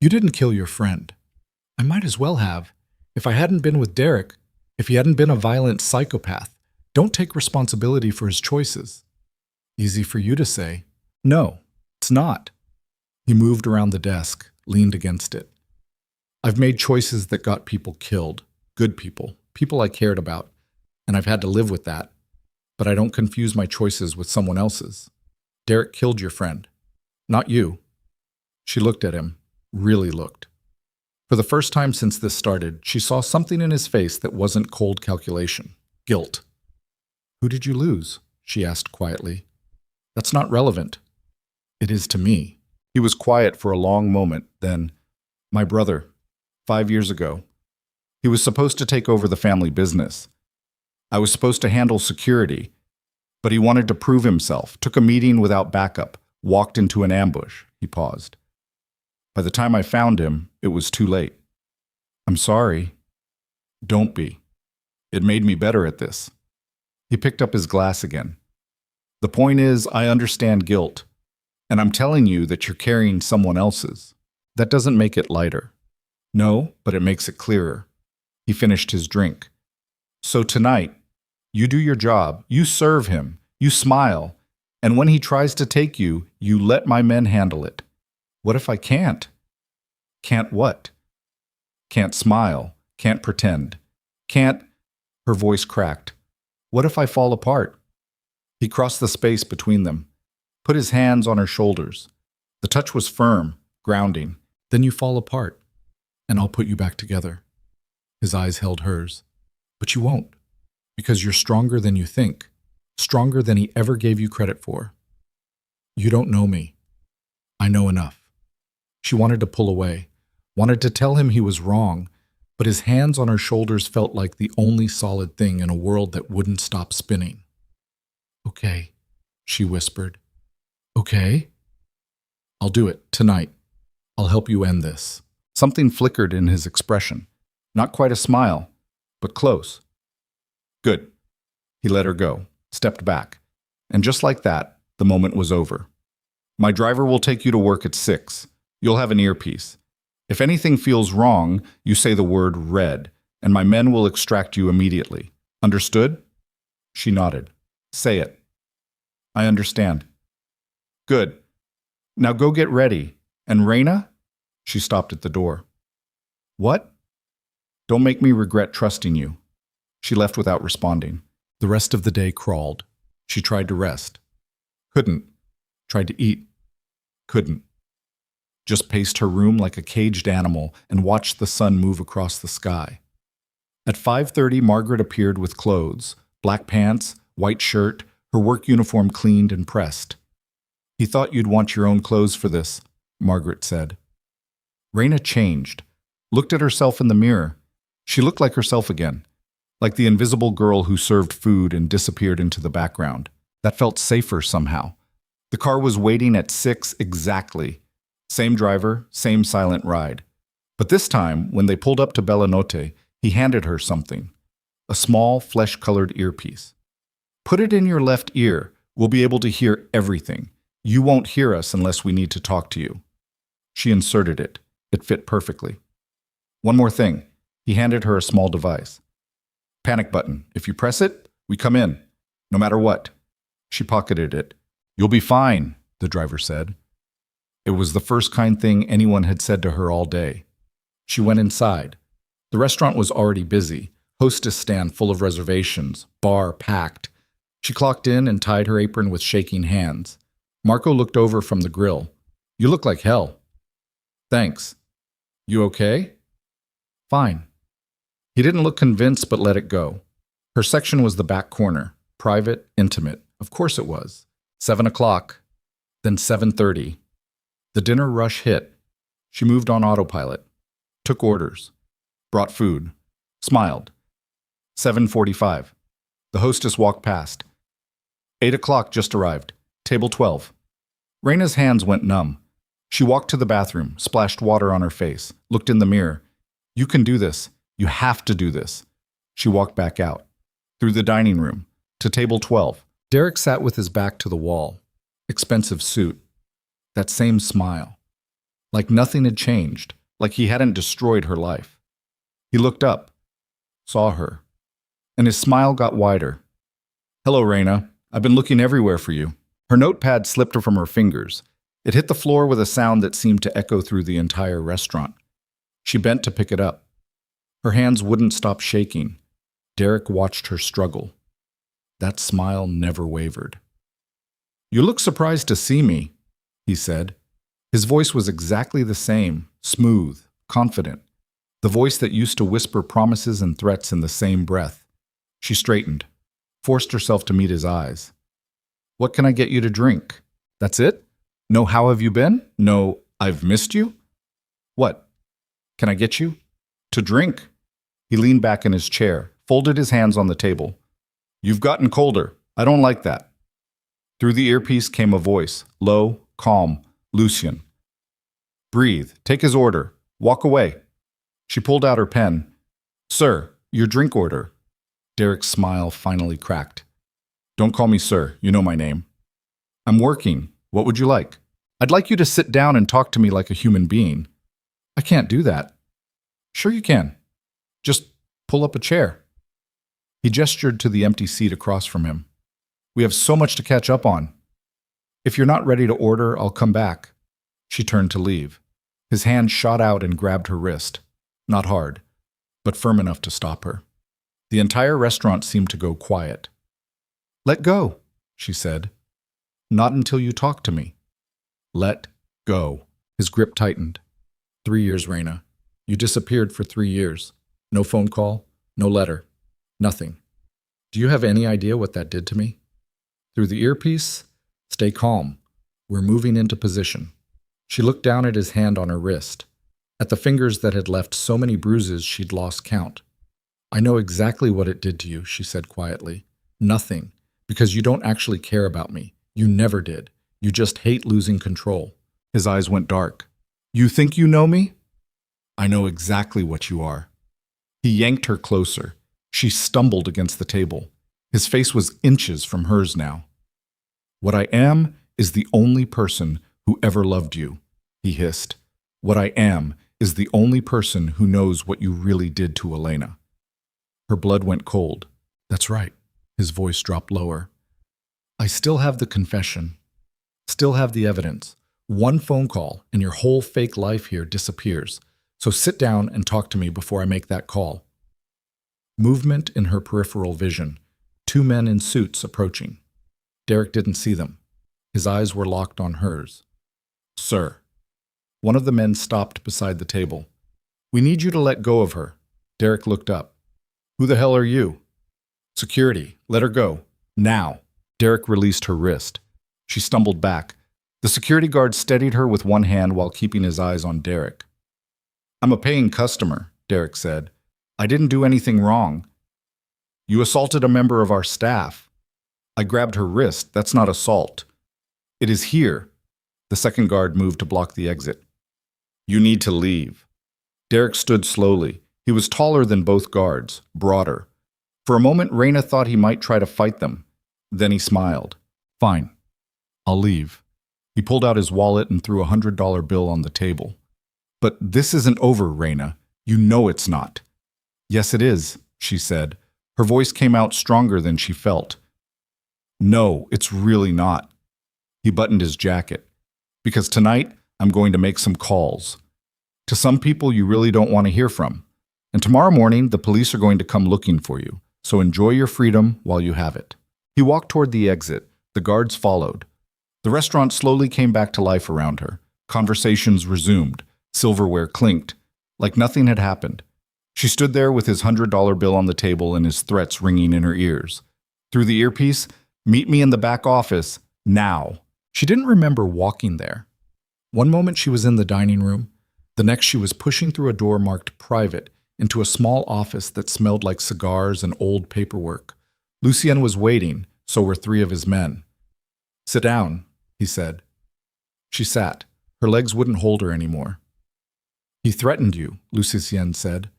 Speaker 1: You didn't kill your friend. I might as well have. If I hadn't been with Derek, if he hadn't been a violent psychopath, don't take responsibility for his choices. Easy for you to say. No, it's not. He moved around the desk, leaned against it. I've made choices that got people killed, good people, people I cared about, and I've had to live with that. But I don't confuse my choices with someone else's. Derek killed your friend, not you. She looked at him, really looked. For the first time since this started, she saw something in his face that wasn't cold calculation, guilt. Who did you lose? She asked quietly. That's not relevant. It is to me. He was quiet for a long moment, then, my brother, 5 years ago. He was supposed to take over the family business. I was supposed to handle security, but he wanted to prove himself, took a meeting without backup, walked into an ambush. He paused. By the time I found him, it was too late. I'm sorry. Don't be. It made me better at this. He picked up his glass again. The point is, I understand guilt, and I'm telling you that you're carrying someone else's. That doesn't make it lighter. No, but it makes it clearer. He finished his drink. So tonight, you do your job, you serve him, you smile, and when he tries to take you, you let my men handle it. What if I can't? Can't what? Can't smile, can't pretend, can't... Her voice cracked. What if I fall apart? He crossed the space between them, put his hands on her shoulders. The touch was firm, grounding. Then you fall apart, and I'll put you back together. His eyes held hers. But you won't, because you're stronger than you think, stronger than he ever gave you credit for. You don't know me. I know enough. She wanted to pull away, wanted to tell him he was wrong, but his hands on her shoulders felt like the only solid thing in a world that wouldn't stop spinning. Okay, she whispered. Okay? I'll do it, tonight. I'll help you end this. Something flickered in his expression. Not quite a smile, but close. Good. He let her go, stepped back. And just like that, the moment was over. My driver will take you to work at 6. You'll have an earpiece. If anything feels wrong, you say the word red, and my men will extract you immediately. Understood? She nodded. Say it. I understand. Good. Now go get ready. And Raina? She stopped at the door. What? Don't make me regret trusting you. She left without responding. The rest of the day crawled. She tried to rest. Couldn't. Tried to eat. Couldn't. Just paced her room like a caged animal and watched the sun move across the sky. At 5:30, Margaret appeared with clothes, black pants, white shirt, her work uniform cleaned and pressed. He thought you'd want your own clothes for this, Margaret said. Raina changed, looked at herself in the mirror. She looked like herself again, like the invisible girl who served food and disappeared into the background. That felt safer somehow. The car was waiting at 6 exactly. Same driver, same silent ride. But this time, when they pulled up to Bellanotte, he handed her something. A small, flesh-colored earpiece. Put it in your left ear. We'll be able to hear everything. You won't hear us unless we need to talk to you. She inserted it. It fit perfectly. One more thing. He handed her a small device. Panic button. If you press it, we come in. No matter what. She pocketed it. You'll be fine, the driver said. It was the first kind thing anyone had said to her all day. She went inside. The restaurant was already busy. Hostess stand full of reservations. Bar packed. She clocked in and tied her apron with shaking hands. Marco looked over from the grill. You look like hell. Thanks. You okay? Fine. He didn't look convinced but let it go. Her section was the back corner. Private, intimate. Of course it was. 7 o'clock. Then 7:30. The dinner rush hit. She moved on autopilot. Took orders. Brought food. Smiled. 7:45. The hostess walked past. 8 o'clock just arrived. Table 12. Raina's hands went numb. She walked to the bathroom, splashed water on her face, looked in the mirror. You can do this. You have to do this. She walked back out. Through the dining room. To table 12. Derek sat with his back to the wall. Expensive suit. That same smile. Like nothing had changed. Like he hadn't destroyed her life. He looked up. Saw her. And his smile got wider. Hello, Raina. I've been looking everywhere for you. Her notepad slipped from her fingers. It hit the floor with a sound that seemed to echo through the entire restaurant. She bent to pick it up. Her hands wouldn't stop shaking. Derek watched her struggle. That smile never wavered. You look surprised to see me, he said. His voice was exactly the same, smooth, confident. The voice that used to whisper promises and threats in the same breath. She straightened, forced herself to meet his eyes. What can I get you to drink? That's it? No, how have you been? No, I've missed you? What? Can I get you? To drink. He leaned back in his chair, folded his hands on the table. You've gotten colder. I don't like that. Through the earpiece came a voice, low, calm, Lucien. Breathe. Take his order. Walk away. She pulled out her pen. Sir, your drink order. Derek's smile finally cracked. Don't call me sir. You know my name. I'm working. What would you like? I'd like you to sit down and talk to me like a human being. I can't do that. Sure you can. Just pull up a chair. He gestured to the empty seat across from him. We have so much to catch up on. If you're not ready to order, I'll come back. She turned to leave. His hand shot out and grabbed her wrist. Not hard, but firm enough to stop her. The entire restaurant seemed to go quiet. Let go, she said. Not until you talk to me. Let go. His grip tightened. 3 years, Raina. You disappeared for 3 years. No phone call, no letter, nothing. Do you have any idea what that did to me? Through the earpiece, stay calm. We're moving into position. She looked down at his hand on her wrist, at the fingers that had left so many bruises she'd lost count. I know exactly what it did to you, she said quietly. Nothing, because you don't actually care about me. You never did. You just hate losing control. His eyes went dark. You think you know me? I know exactly what you are. He yanked her closer. She stumbled against the table. His face was inches from hers now. What I am is the only person who ever loved you, he hissed. What I am is the only person who knows what you really did to Elena. Her blood went cold. That's right. His voice dropped lower. I still have the confession. Still have the evidence. One phone call and your whole fake life here disappears. So sit down and talk to me before I make that call. Movement in her peripheral vision. 2 men in suits approaching. Derek didn't see them. His eyes were locked on hers. Sir. One of the men stopped beside the table. We need you to let go of her. Derek looked up. Who the hell are you? Security. Let her go. Now. Derek released her wrist. She stumbled back. The security guard steadied her with one hand while keeping his eyes on Derek. I'm a paying customer, Derek said. I didn't do anything wrong. You assaulted a member of our staff. I grabbed her wrist. That's not assault. It is here. The second guard moved to block the exit. You need to leave. Derek stood slowly. He was taller than both guards, broader. For a moment, Raina thought he might try to fight them. Then he smiled. Fine. I'll leave. He pulled out his wallet and threw a $100 bill on the table. But this isn't over, Raina. You know it's not. Yes, it is, she said. Her voice came out stronger than she felt. No, it's really not. He buttoned his jacket. Because tonight, I'm going to make some calls. To some people you really don't want to hear from. And tomorrow morning, the police are going to come looking for you. So enjoy your freedom while you have it. He walked toward the exit. The guards followed. The restaurant slowly came back to life around her. Conversations resumed. Silverware clinked. Like nothing had happened. She stood there with his $100 bill on the table and his threats ringing in her ears. Through the earpiece, "Meet me in the back office, now." She didn't remember walking there. One moment she was in the dining room, the next she was pushing through a door marked private into a small office that smelled like cigars and old paperwork. Lucien was waiting, so were three of his men. "Sit down," he said. She sat. Her legs wouldn't hold her anymore. "He threatened you," Lucien said.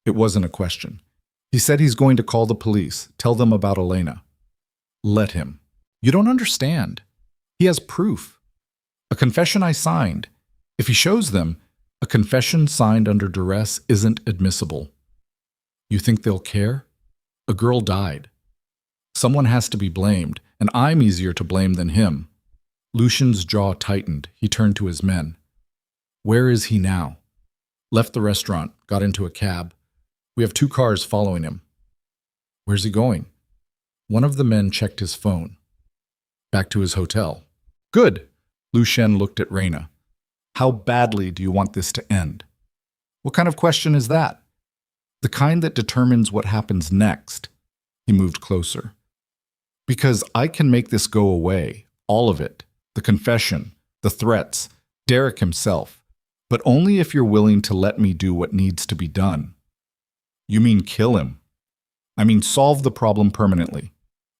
Speaker 1: It wasn't a question. "He said he's going to call the police, tell them about Elena." "Let him. You don't understand. He has proof. A confession I signed. If he shows them, a confession signed under duress isn't admissible. You think they'll care? A girl died. Someone has to be blamed, and I'm easier to blame than him." Lucien's jaw tightened. He turned to his men. "Where is he now?" "Left the restaurant, got into a cab. We have 2 cars following him." "Where's he going?" One of the men checked his phone. "Back to his hotel." "Good." Lucien looked at Reina. "How badly do you want this to end?" "What kind of question is that?" "The kind that determines what happens next." He moved closer. "Because I can make this go away, all of it, the confession, the threats, Derek himself, but only if you're willing to let me do what needs to be done." "You mean kill him?" "I mean solve the problem permanently."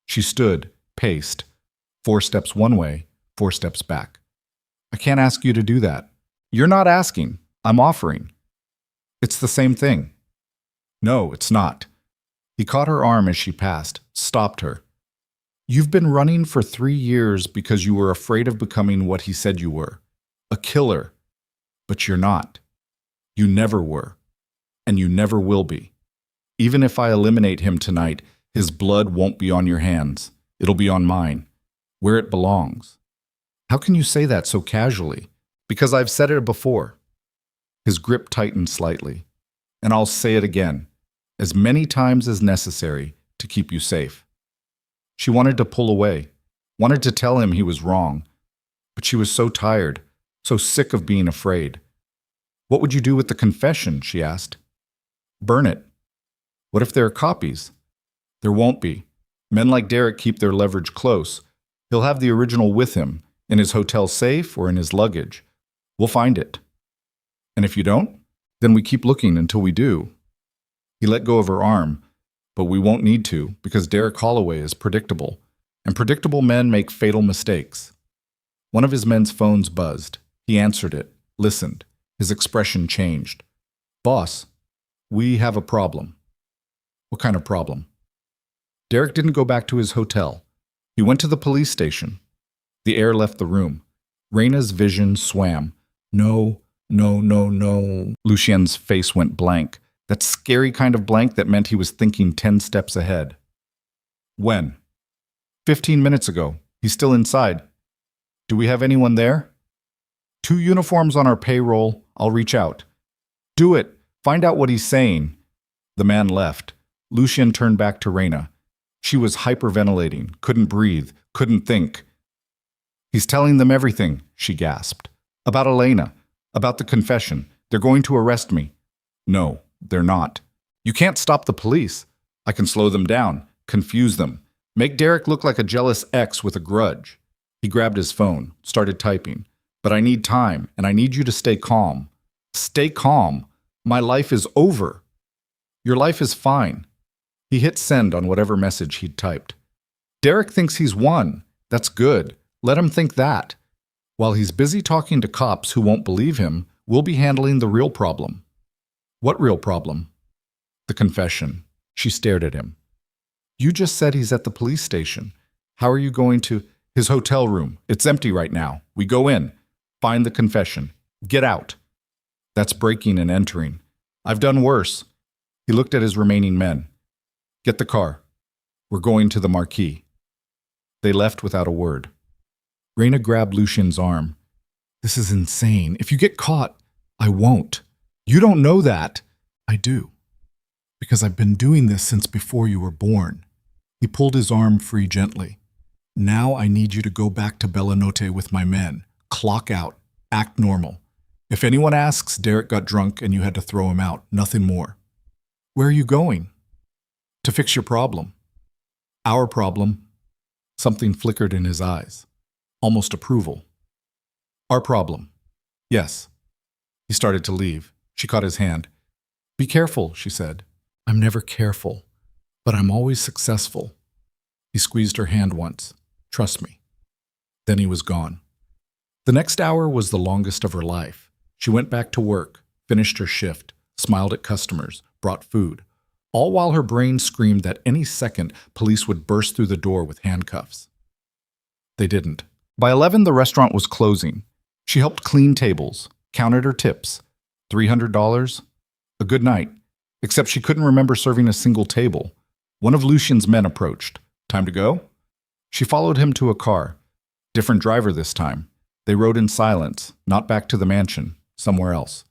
Speaker 1: She stood, paced, 4 steps one way, 4 steps back. "I can't ask you to do that." "You're not asking. I'm offering." "It's the same thing." "No, it's not." He caught her arm as she passed, stopped her. "You've been running for 3 years because you were afraid of becoming what he said you were, a killer. But you're not. You never were. And you never will be. Even if I eliminate him tonight, his blood won't be on your hands. It'll be on mine, where it belongs." "How can you say that so casually?" "Because I've said it before." His grip tightened slightly. "And I'll say it again, as many times as necessary to keep you safe." She wanted to pull away, wanted to tell him he was wrong, but she was so tired, so sick of being afraid. "What would you do with the confession?" she asked. "Burn it." "What if there are copies?" "There won't be. Men like Derek keep their leverage close. He'll have the original with him, in his hotel safe or in his luggage. We'll find it." "And if you don't, then we keep looking until we do." He let go of her arm, but we won't need to because Derek Holloway is predictable, and predictable men make fatal mistakes. One of his men's phones buzzed. He answered it, listened. His expression changed. "Boss, we have a problem." "What kind of problem?" Derek didn't go back to his hotel. He went to the police station. The air left the room. Reina's vision swam. "No, no, no, no." Lucien's face went blank. That scary kind of blank that meant he was thinking 10 steps ahead. "When?" 15 minutes ago. He's still inside." "Do we have anyone there?" 2 uniforms on our payroll. I'll reach out." "Do it. Find out what he's saying." The man left. Lucien turned back to Reina. She was hyperventilating, couldn't breathe, couldn't think. "He's telling them everything," she gasped. "About Elena, about the confession. They're going to arrest me." "No, they're not." "You can't stop the police." "I can slow them down, confuse them, make Derek look like a jealous ex with a grudge." He grabbed his phone, started typing. "But I need time, and I need you to stay calm." "Stay calm? My life is over." "Your life is fine." He hit send on whatever message he'd typed. "Derek thinks he's won. That's good. Let him think that. While he's busy talking to cops who won't believe him, we'll be handling the real problem." "What real problem?" "The confession." She stared at him. "You just said he's at the police station. How are you going to—" "His hotel room. It's empty right now. We go in. Find the confession. Get out." "That's breaking and entering. I've done worse." He looked at his remaining men. "Get the car. We're going to the marquee." They left without a word. Reina grabbed Lucien's arm. "This is insane. If you get caught, I won't." "You don't know that." "I do. Because I've been doing this since before you were born." He pulled his arm free gently. "Now I need you to go back to Bellanote with my men. Clock out. Act normal. If anyone asks, Derek got drunk and you had to throw him out. Nothing more." Where are you going? To fix your problem. Our problem. Something flickered in his eyes. Almost approval. Our problem. Yes. He started to leave. She caught his hand. Be careful, she said. I'm never careful, but I'm always successful. He squeezed her hand once. Trust me. Then he was gone. The next hour was the longest of her life. She went back to work, finished her shift, smiled at customers, brought food, all while her brain screamed that any second police would burst through the door with handcuffs. They didn't. By 11, the restaurant was closing. She helped clean tables, counted her tips. $300? A good night, except she couldn't remember serving a single table. One of Lucien's men approached. Time to go? She followed him to a car. Different driver this time. They rode in silence, not back to the mansion, somewhere else.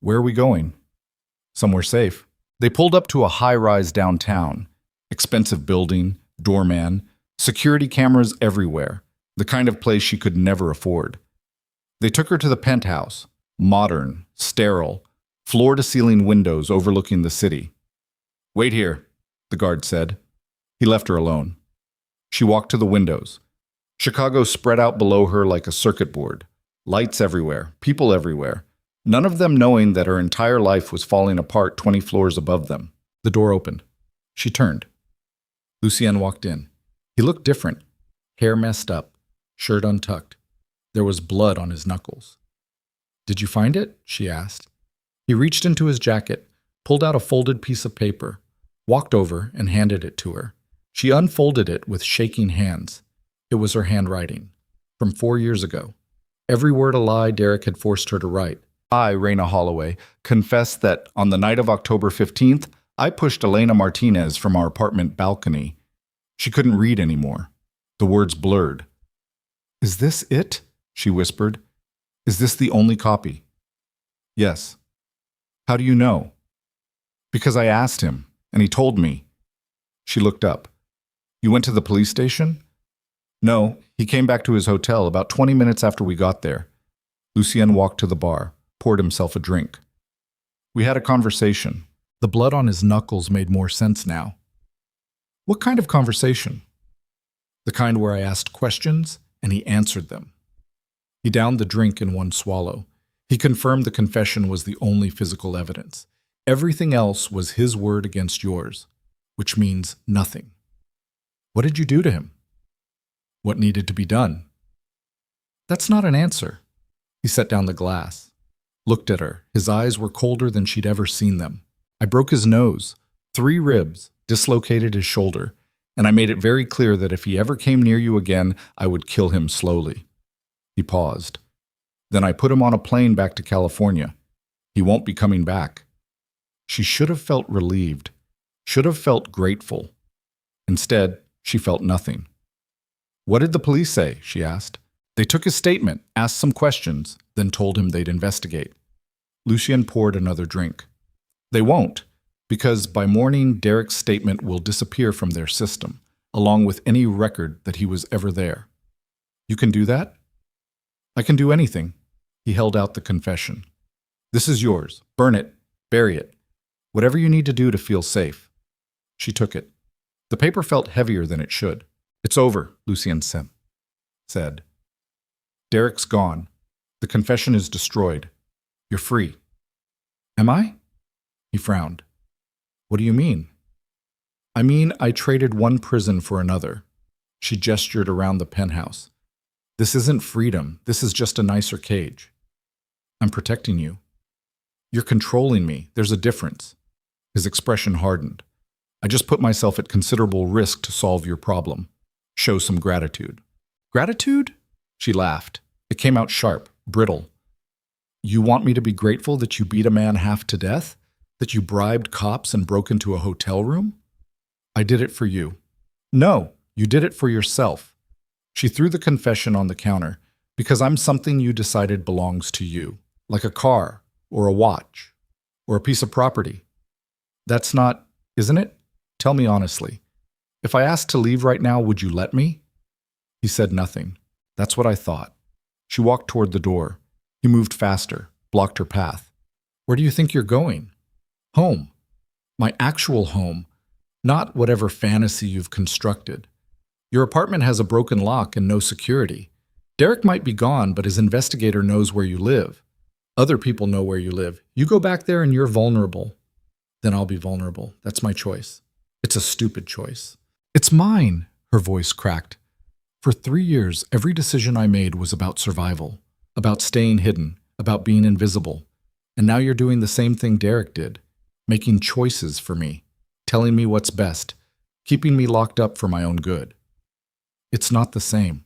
Speaker 1: Where are we going? Somewhere safe. They pulled up to a high-rise downtown. Expensive building, doorman, security cameras everywhere, the kind of place she could never afford. They took her to the penthouse, modern, sterile, floor-to-ceiling windows overlooking the city. Wait here, the guard said. He left her alone. She walked to the windows. Chicago spread out below her like a circuit board. Lights everywhere, people everywhere, none of them knowing that her entire life was falling apart 20 floors above them. The door opened. She turned. Lucien walked in. He looked different. Hair messed up, shirt untucked. There was blood on his knuckles. Did you find it? She asked. He reached into his jacket, pulled out a folded piece of paper, walked over and handed it to her. She unfolded it with shaking hands. It was her handwriting, from 4 years ago. Every word a lie Derek had forced her to write. I, Raina Holloway, confess that on the night of October 15th, I pushed Elena Martinez from our apartment balcony. She couldn't read anymore. The words blurred. Is this it? She whispered. Is this the only copy? Yes. How do you know? Because I asked him, and he told me. She looked up. You went to the police station? No, he came back to his hotel about 20 minutes after we got there. Lucien walked to the bar, poured himself a drink. We had a conversation. The blood on his knuckles made more sense now. What kind of conversation? The kind where I asked questions and he answered them. He downed the drink in one swallow. He confirmed the confession was the only physical evidence. Everything else was his word against yours, which means nothing. What did you do to him? What needed to be done? That's not an answer. He set down the glass, looked at her. His eyes were colder than she'd ever seen them. I broke his nose, 3 ribs, dislocated his shoulder, and I made it very clear that if he ever came near you again, I would kill him slowly. He paused. Then I put him on a plane back to California. He won't be coming back. She should have felt relieved, should have felt grateful. Instead, she felt nothing. What did the police say? She asked. They took his statement, asked some questions, then told him they'd investigate. Lucien poured another drink. They won't, because by morning, Derek's statement will disappear from their system, along with any record that he was ever there. You can do that? I can do anything. He held out the confession. This is yours. Burn it. Bury it. Whatever you need to do to feel safe. She took it. The paper felt heavier than it should. It's over, Lucien said. Derek's gone. The confession is destroyed. You're free. Am I? He frowned. What do you mean? I mean, I traded one prison for another. She gestured around the penthouse. This isn't freedom. This is just a nicer cage. I'm protecting you. You're controlling me. There's a difference. His expression hardened. I just put myself at considerable risk to solve your problem. Show some gratitude. Gratitude? She laughed. It came out sharp, brittle. You want me to be grateful that you beat a man half to death? That you bribed cops and broke into a hotel room? I did it for you. No, you did it for yourself. She threw the confession on the counter. Because I'm something you decided belongs to you. Like a car, or a watch, or a piece of property. That's not, isn't it? Tell me honestly. If I asked to leave right now, would you let me? He said nothing. That's what I thought. She walked toward the door. He moved faster, blocked her path. Where do you think you're going? Home. My actual home, not whatever fantasy you've constructed. Your apartment has a broken lock and no security. Derek might be gone, but his investigator knows where you live. Other people know where you live. You go back there and you're vulnerable. Then I'll be vulnerable. That's my choice. It's a stupid choice. It's mine, her voice cracked. For 3 years, every decision I made was about survival, about staying hidden, about being invisible. And now you're doing the same thing Derek did, making choices for me, telling me what's best, keeping me locked up for my own good. It's not the same.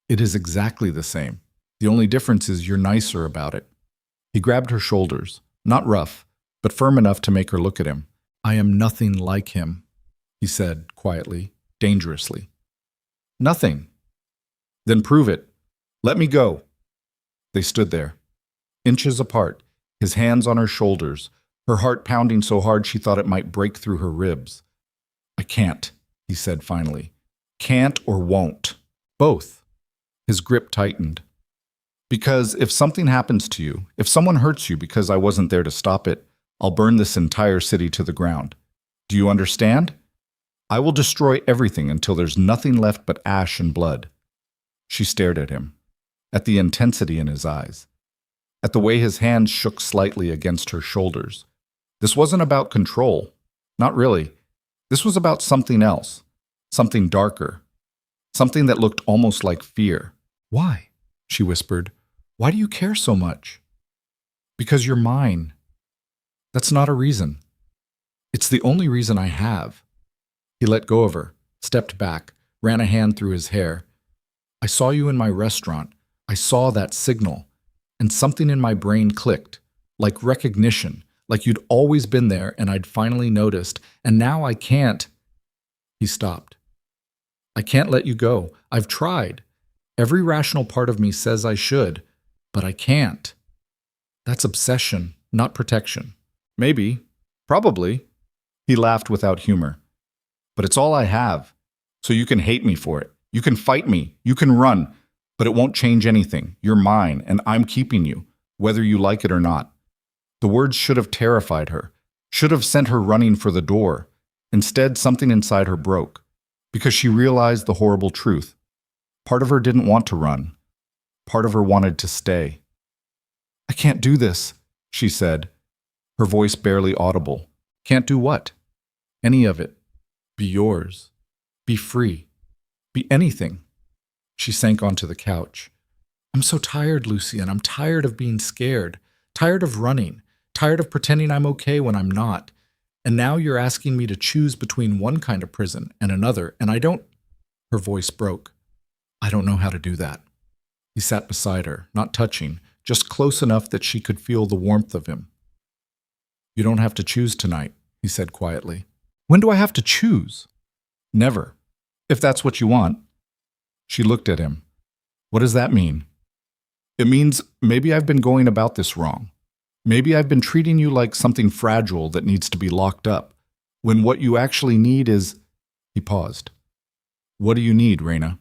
Speaker 1: It is exactly the same. The only difference is you're nicer about it. He grabbed her shoulders, not rough, but firm enough to make her look at him. I am nothing like him, he said quietly, dangerously. Nothing. Then prove it. Let me go. They stood there, inches apart, his hands on her shoulders, her heart pounding so hard she thought it might break through her ribs. I can't, he said finally. Can't or won't. Both. His grip tightened. Because if something happens to you, if someone hurts you because I wasn't there to stop it, I'll burn this entire city to the ground. Do you understand? I will destroy everything until there's nothing left but ash and blood. She stared at him, at the intensity in his eyes, at the way his hands shook slightly against her shoulders. This wasn't about control. Not really. This was about something else, something darker, something that looked almost like fear. Why? She whispered. Why do you care so much? Because you're mine. That's not a reason. It's the only reason I have. He let go of her, stepped back, ran a hand through his hair. I saw you in my restaurant. I saw that signal. And something in my brain clicked, like recognition, like you'd always been there and I'd finally noticed. And now I can't. He stopped. I can't let you go. I've tried. Every rational part of me says I should, but I can't. That's obsession, not protection. Maybe. Probably. He laughed without humor. But it's all I have. So you can hate me for it. You can fight me. You can run. But it won't change anything. You're mine, and I'm keeping you, whether you like it or not. The words should have terrified her, should have sent her running for the door. Instead, something inside her broke, because she realized the horrible truth. Part of her didn't want to run. Part of her wanted to stay. I can't do this, she said, her voice barely audible. Can't do what? Any of it. Be yours. Be free. Be anything. She sank onto the couch. I'm so tired, Lucien. I'm tired of being scared, tired of running, tired of pretending I'm okay when I'm not. And now you're asking me to choose between one kind of prison and another, and I don't... Her voice broke. I don't know how to do that. He sat beside her, not touching, just close enough that she could feel the warmth of him. You don't have to choose tonight, he said quietly. When do I have to choose? Never, if that's what you want. She looked at him. What does that mean? It means maybe I've been going about this wrong. Maybe I've been treating you like something fragile that needs to be locked up, when what you actually need is... He paused. What do you need, Reina?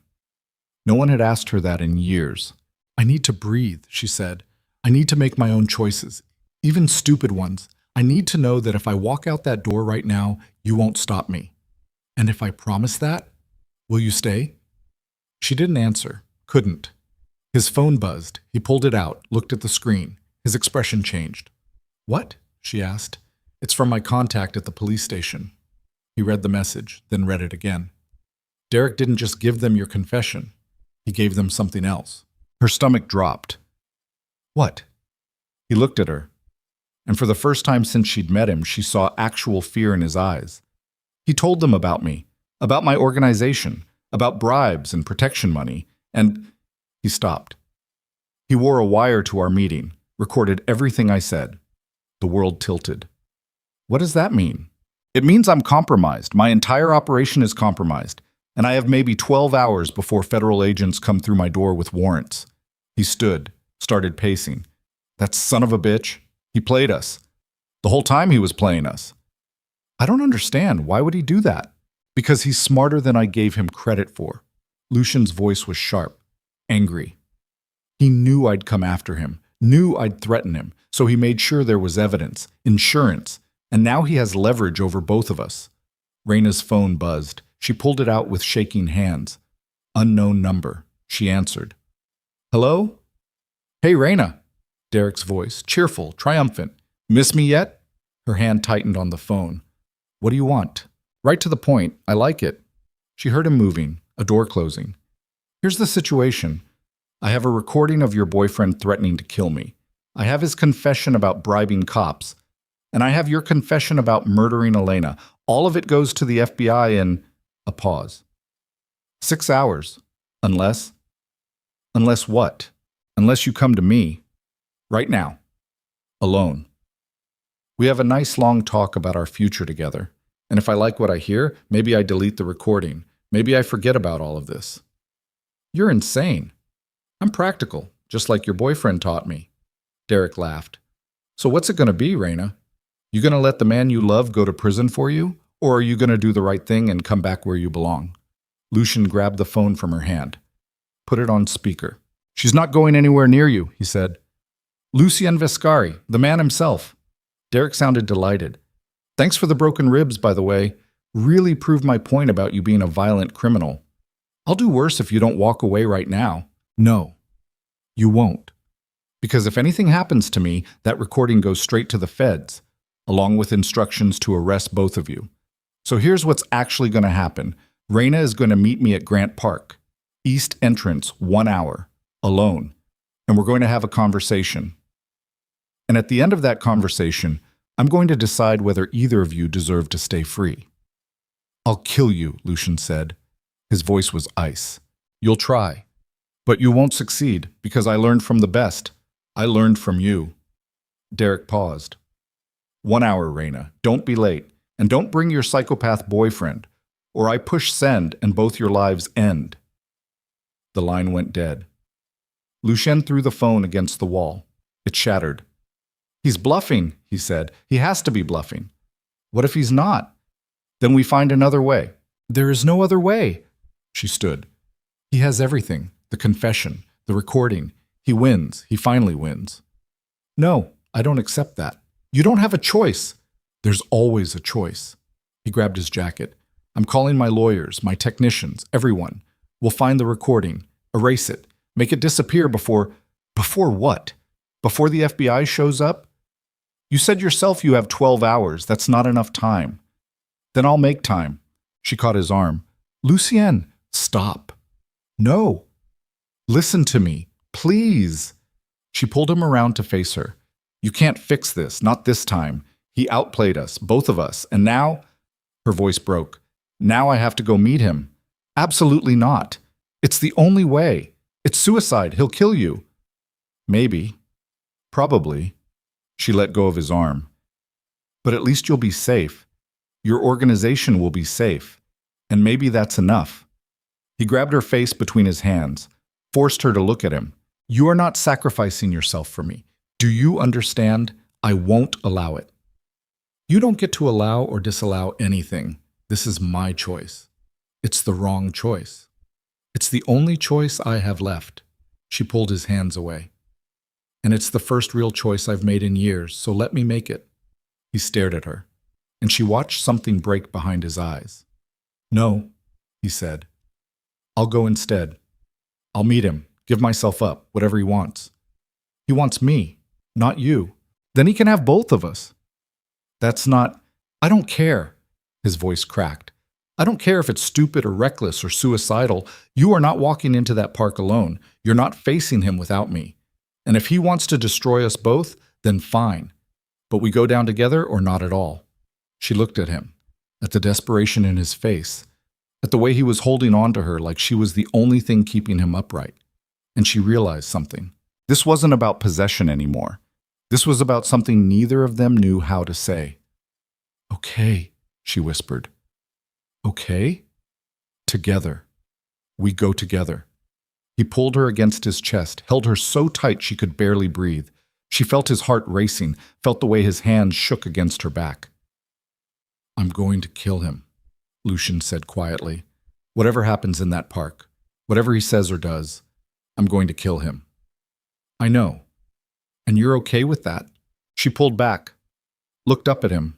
Speaker 1: No one had asked her that in years. I need to breathe, she said. I need to make my own choices, even stupid ones. I need to know that if I walk out that door right now, you won't stop me. And if I promise that, will you stay? She didn't answer, couldn't. His phone buzzed. He pulled it out, looked at the screen. His expression changed. What? She asked. It's from my contact at the police station. He read the message, then read it again. Derek didn't just give them your confession. He gave them something else. Her stomach dropped. What? He looked at her. And for the first time since she'd met him, she saw actual fear in his eyes. He told them about me, about my organization, about bribes and protection money, and he stopped. He wore a wire to our meeting, recorded everything I said. The world tilted. What does that mean? It means I'm compromised. My entire operation is compromised, and I have maybe 12 hours before federal agents come through my door with warrants. He stood, started pacing. That son of a bitch, he played us. The whole time he was playing us. I don't understand. Why would he do that? Because he's smarter than I gave him credit for. Lucien's voice was sharp, angry. He knew I'd come after him, knew I'd threaten him, so he made sure there was evidence, insurance. And now he has leverage over both of us. Raina's phone buzzed. She pulled it out with shaking hands. Unknown number. She answered. Hello? Hey, Raina. Derek's voice, cheerful, triumphant. Miss me yet? Her hand tightened on the phone. What do you want? Right to the point. I like it. She heard him moving, a door closing. Here's the situation. I have a recording of your boyfriend threatening to kill me. I have his confession about bribing cops. And I have your confession about murdering Elena. All of it goes to the FBI in a pause. 6 hours. Unless what? Unless you come to me. Right now. Alone. We have a nice long talk about our future together. And if I like what I hear, maybe I delete the recording. Maybe I forget about all of this. You're insane. I'm practical, just like your boyfriend taught me. Derek laughed. So what's it going to be, Raina? You going to let the man you love go to prison for you? Or are you going to do the right thing and come back where you belong? Lucien grabbed the phone from her hand. Put it on speaker. She's not going anywhere near you, he said. Lucien Vescari, the man himself. Derek sounded delighted. Thanks for the broken ribs, by the way. Really proved my point about you being a violent criminal. I'll do worse if you don't walk away right now. No, you won't. Because if anything happens to me, that recording goes straight to the feds, along with instructions to arrest both of you. So here's what's actually going to happen. Raina is going to meet me at Grant Park. East entrance, 1 hour. Alone. And we're going to have a conversation. And at the end of that conversation, I'm going to decide whether either of you deserve to stay free. I'll kill you, Lucien said. His voice was ice. You'll try. But you won't succeed, because I learned from the best. I learned from you. Derek paused. 1 hour, Raina. Don't be late. And don't bring your psychopath boyfriend, or I push send and both your lives end. The line went dead. Lucien threw the phone against the wall. It shattered. He's bluffing, he said. He has to be bluffing. What if he's not? Then we find another way. There is no other way. She stood. He has everything. The confession, the recording. He wins. He finally wins. No, I don't accept that. You don't have a choice. There's always a choice. He grabbed his jacket. I'm calling my lawyers, my technicians, everyone. We'll find the recording, erase it, make it disappear before what? Before the FBI shows up? You said yourself you have 12 hours. That's not enough time. Then I'll make time. She caught his arm. Lucien, stop. No. Listen to me, please. She pulled him around to face her. You can't fix this, not this time. He outplayed us, both of us, and now... Her voice broke. Now I have to go meet him. Absolutely not. It's the only way. It's suicide. He'll kill you. Maybe. Probably. She let go of his arm. But at least you'll be safe. Your organization will be safe. And maybe that's enough. He grabbed her face between his hands, forced her to look at him. You are not sacrificing yourself for me. Do you understand? I won't allow it. You don't get to allow or disallow anything. This is my choice. It's the wrong choice. It's the only choice I have left. She pulled his hands away. And it's the first real choice I've made in years, so let me make it. He stared at her, and she watched something break behind his eyes. No, he said. I'll go instead. I'll meet him, give myself up, whatever he wants. He wants me, not you. Then he can have both of us. That's not... I don't care. His voice cracked. I don't care if it's stupid or reckless or suicidal. You are not walking into that park alone. You're not facing him without me. And if he wants to destroy us both, then fine. But we go down together or not at all. She looked at him, at the desperation in his face, at the way he was holding on to her like she was the only thing keeping him upright. And she realized something. This wasn't about possession anymore. This was about something neither of them knew how to say. Okay, she whispered. Okay? Together. We go together. He pulled her against his chest, held her so tight she could barely breathe. She felt his heart racing, felt the way his hands shook against her back. I'm going to kill him, Lucien said quietly. Whatever happens in that park, whatever he says or does, I'm going to kill him. I know. And you're okay with that? She pulled back, looked up at him.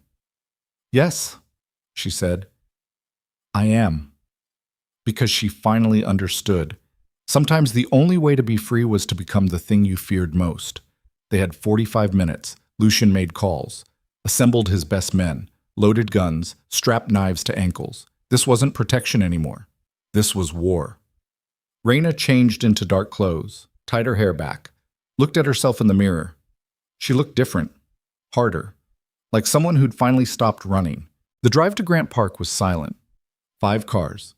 Speaker 1: Yes, she said. I am. Because she finally understood. Sometimes the only way to be free was to become the thing you feared most. They had 45 minutes. Lucien made calls, assembled his best men, loaded guns, strapped knives to ankles. This wasn't protection anymore. This was war. Raina changed into dark clothes, tied her hair back, looked at herself in the mirror. She looked different, harder, like someone who'd finally stopped running. The drive to Grant Park was silent. 5 cars,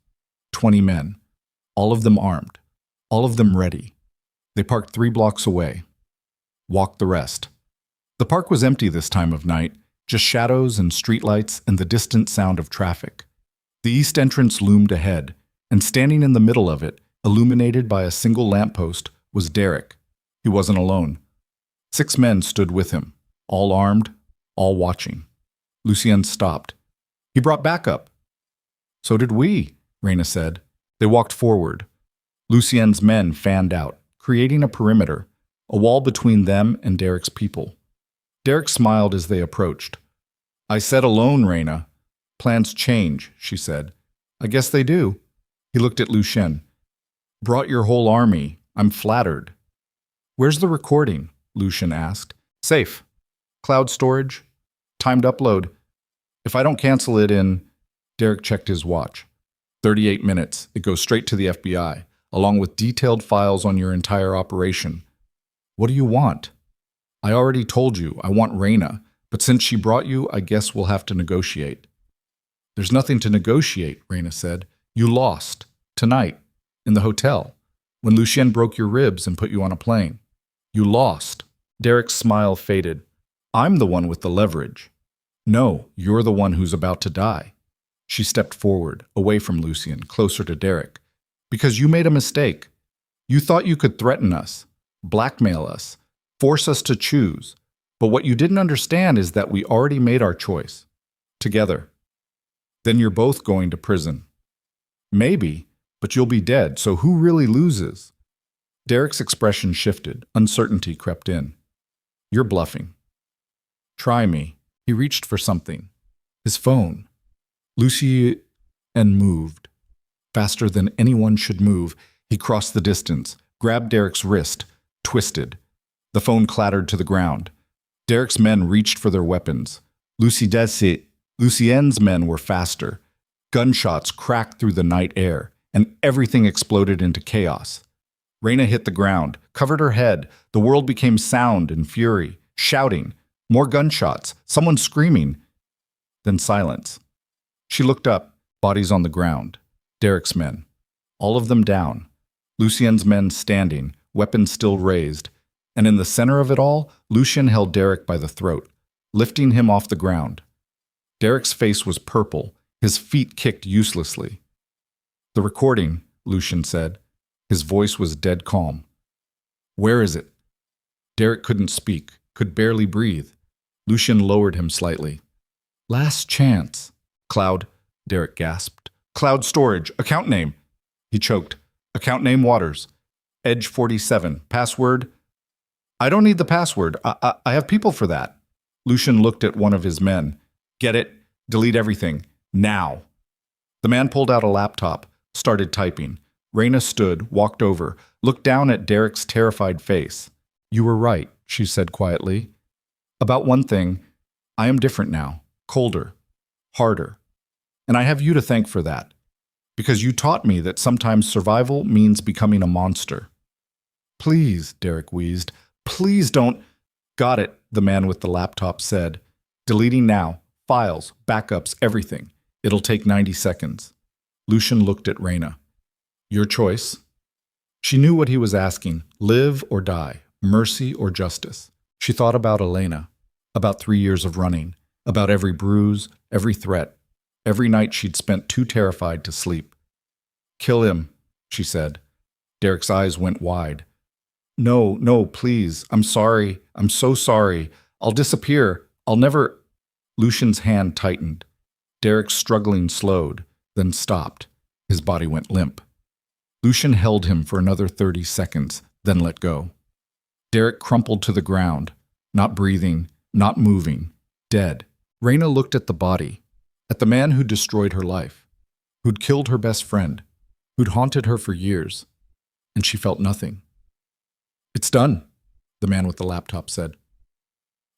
Speaker 1: 20 men, all of them armed, all of them ready. They parked 3 blocks away. Walked the rest. The park was empty this time of night, just shadows and streetlights and the distant sound of traffic. The east entrance loomed ahead, and standing in the middle of it, illuminated by a single lamppost, was Derek. He wasn't alone. 6 men stood with him, all armed, all watching. Lucien stopped. He brought backup. So did we, Raina said. They walked forward. Lucien's men fanned out, creating a perimeter, a wall between them and Derek's people. Derek smiled as they approached. I said alone, Raina. Plans change, she said. I guess they do. He looked at Lucien. Brought your whole army. I'm flattered. Where's the recording? Lucien asked. Safe. Cloud storage. Timed upload. If I don't cancel it in... Derek checked his watch. 38 minutes. It goes straight to the FBI, along with detailed files on your entire operation. What do you want? I already told you, I want Raina, but since she brought you, I guess we'll have to negotiate. There's nothing to negotiate, Raina said. You lost. Tonight. In the hotel. When Lucien broke your ribs and put you on a plane. You lost. Derek's smile faded. I'm the one with the leverage. No, you're the one who's about to die. She stepped forward, away from Lucien, closer to Derek. Because you made a mistake. You thought you could threaten us, blackmail us, force us to choose. But what you didn't understand is that we already made our choice. Together. Then you're both going to prison. Maybe, but you'll be dead, so who really loses? Derek's expression shifted. Uncertainty crept in. You're bluffing. Try me. He reached for something. His phone. Lucien moved. Faster than anyone should move, he crossed the distance, grabbed Derek's wrist, twisted. The phone clattered to the ground. Derek's men reached for their weapons. Lucien's men were faster. Gunshots cracked through the night air, and everything exploded into chaos. Raina hit the ground, covered her head. The world became sound and fury, shouting. More gunshots, someone screaming. Then silence. She looked up, bodies on the ground. Derek's men. All of them down. Lucien's men standing, weapons still raised. And in the center of it all, Lucien held Derek by the throat, lifting him off the ground. Derek's face was purple, his feet kicked uselessly. The recording, Lucien said. His voice was dead calm. Where is it? Derek couldn't speak, could barely breathe. Lucien lowered him slightly. Last chance. Cloud, Derek gasped. Cloud storage, account name. He choked. Account name Waters. Edge 47. Password. I don't need the password. I have people for that. Lucien looked at one of his men. Get it? Delete everything. Now. The man pulled out a laptop, started typing. Raina stood, walked over, looked down at Derek's terrified face. You were right, she said quietly. About one thing, I am different now. Colder. Harder. And I have you to thank for that. Because you taught me that sometimes survival means becoming a monster. Please, Derek wheezed. Please don't... Got it, the man with the laptop said. Deleting now. Files, backups, everything. It'll take 90 seconds. Lucien looked at Raina. Your choice. She knew what he was asking. Live or die. Mercy or justice. She thought about Elena. About 3 years of running. About every bruise, every threat. Every night she'd spent too terrified to sleep. Kill him, she said. Derek's eyes went wide. No, please. I'm sorry. I'm so sorry. I'll disappear. I'll never... Lucien's hand tightened. Derek's struggling slowed, then stopped. His body went limp. Lucien held him for another 30 seconds, then let go. Derek crumpled to the ground, not breathing, not moving, dead. Raina looked at the body. At the man who'd destroyed her life, who'd killed her best friend, who'd haunted her for years, and she felt nothing. "It's done," the man with the laptop said.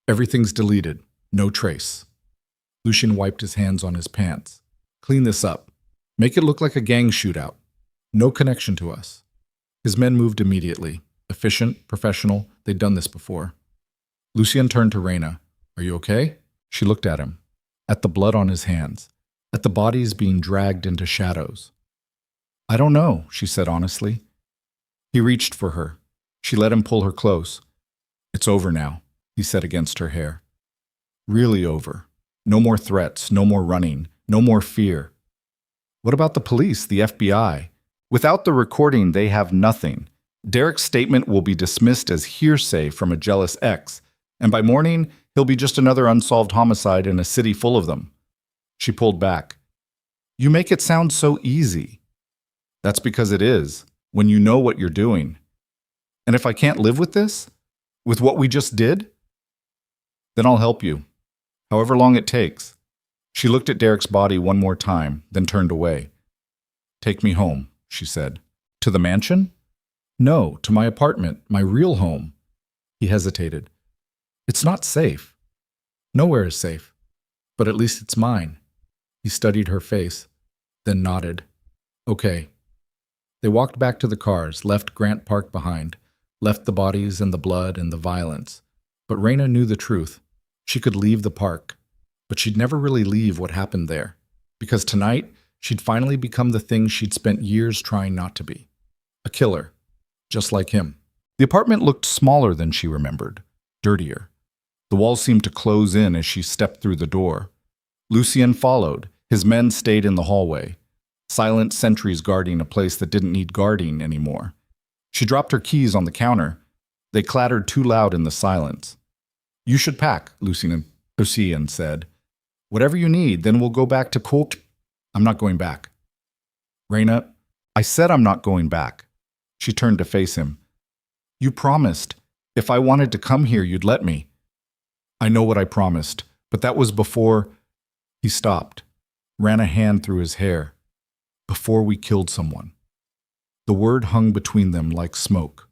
Speaker 1: "Everything's deleted, no trace." Lucien wiped his hands on his pants. "Clean this up. Make it look like a gang shootout. No connection to us." His men moved immediately. Efficient, professional, they'd done this before. Lucien turned to Reina. "Are you okay?" She looked at him, at the blood on his hands, at the bodies being dragged into shadows. "I don't know," she said honestly. He reached for her. She let him pull her close. "It's over now," he said against her hair. "Really over. No more threats, no more running, no more fear." "What about the police, the FBI? Without the recording, they have nothing. Derek's statement will be dismissed as hearsay from a jealous ex, and by morning, he'll be just another unsolved homicide in a city full of them." She pulled back. "You make it sound so easy." "That's because it is, when you know what you're doing. And if I can't live with this, with what we just did, then I'll help you, however long it takes." She looked at Derek's body one more time, then turned away. "Take me home," she said. "To the mansion?" "No, to my apartment, my real home." He hesitated. "It's not safe." "Nowhere is safe. But at least it's mine." He studied her face, then nodded. "Okay." They walked back to the cars, left Grant Park behind, left the bodies and the blood and the violence. But Reina knew the truth. She could leave the park, but she'd never really leave what happened there, because tonight she'd finally become the thing she'd spent years trying not to be. A killer, just like him. The apartment looked smaller than she remembered, dirtier. The walls seemed to close in as she stepped through the door. Lucien followed. His men stayed in the hallway. Silent sentries guarding a place that didn't need guarding anymore. She dropped her keys on the counter. They clattered too loud in the silence. "You should pack," Lucien said. "Whatever you need, then we'll go back to Colt." "I'm not going back." "Reina, I said I'm not going back." She turned to face him. "You promised. If I wanted to come here, you'd let me." "I know what I promised, but that was before—" He stopped, ran a hand through his hair. "Before we killed someone." The word hung between them like smoke.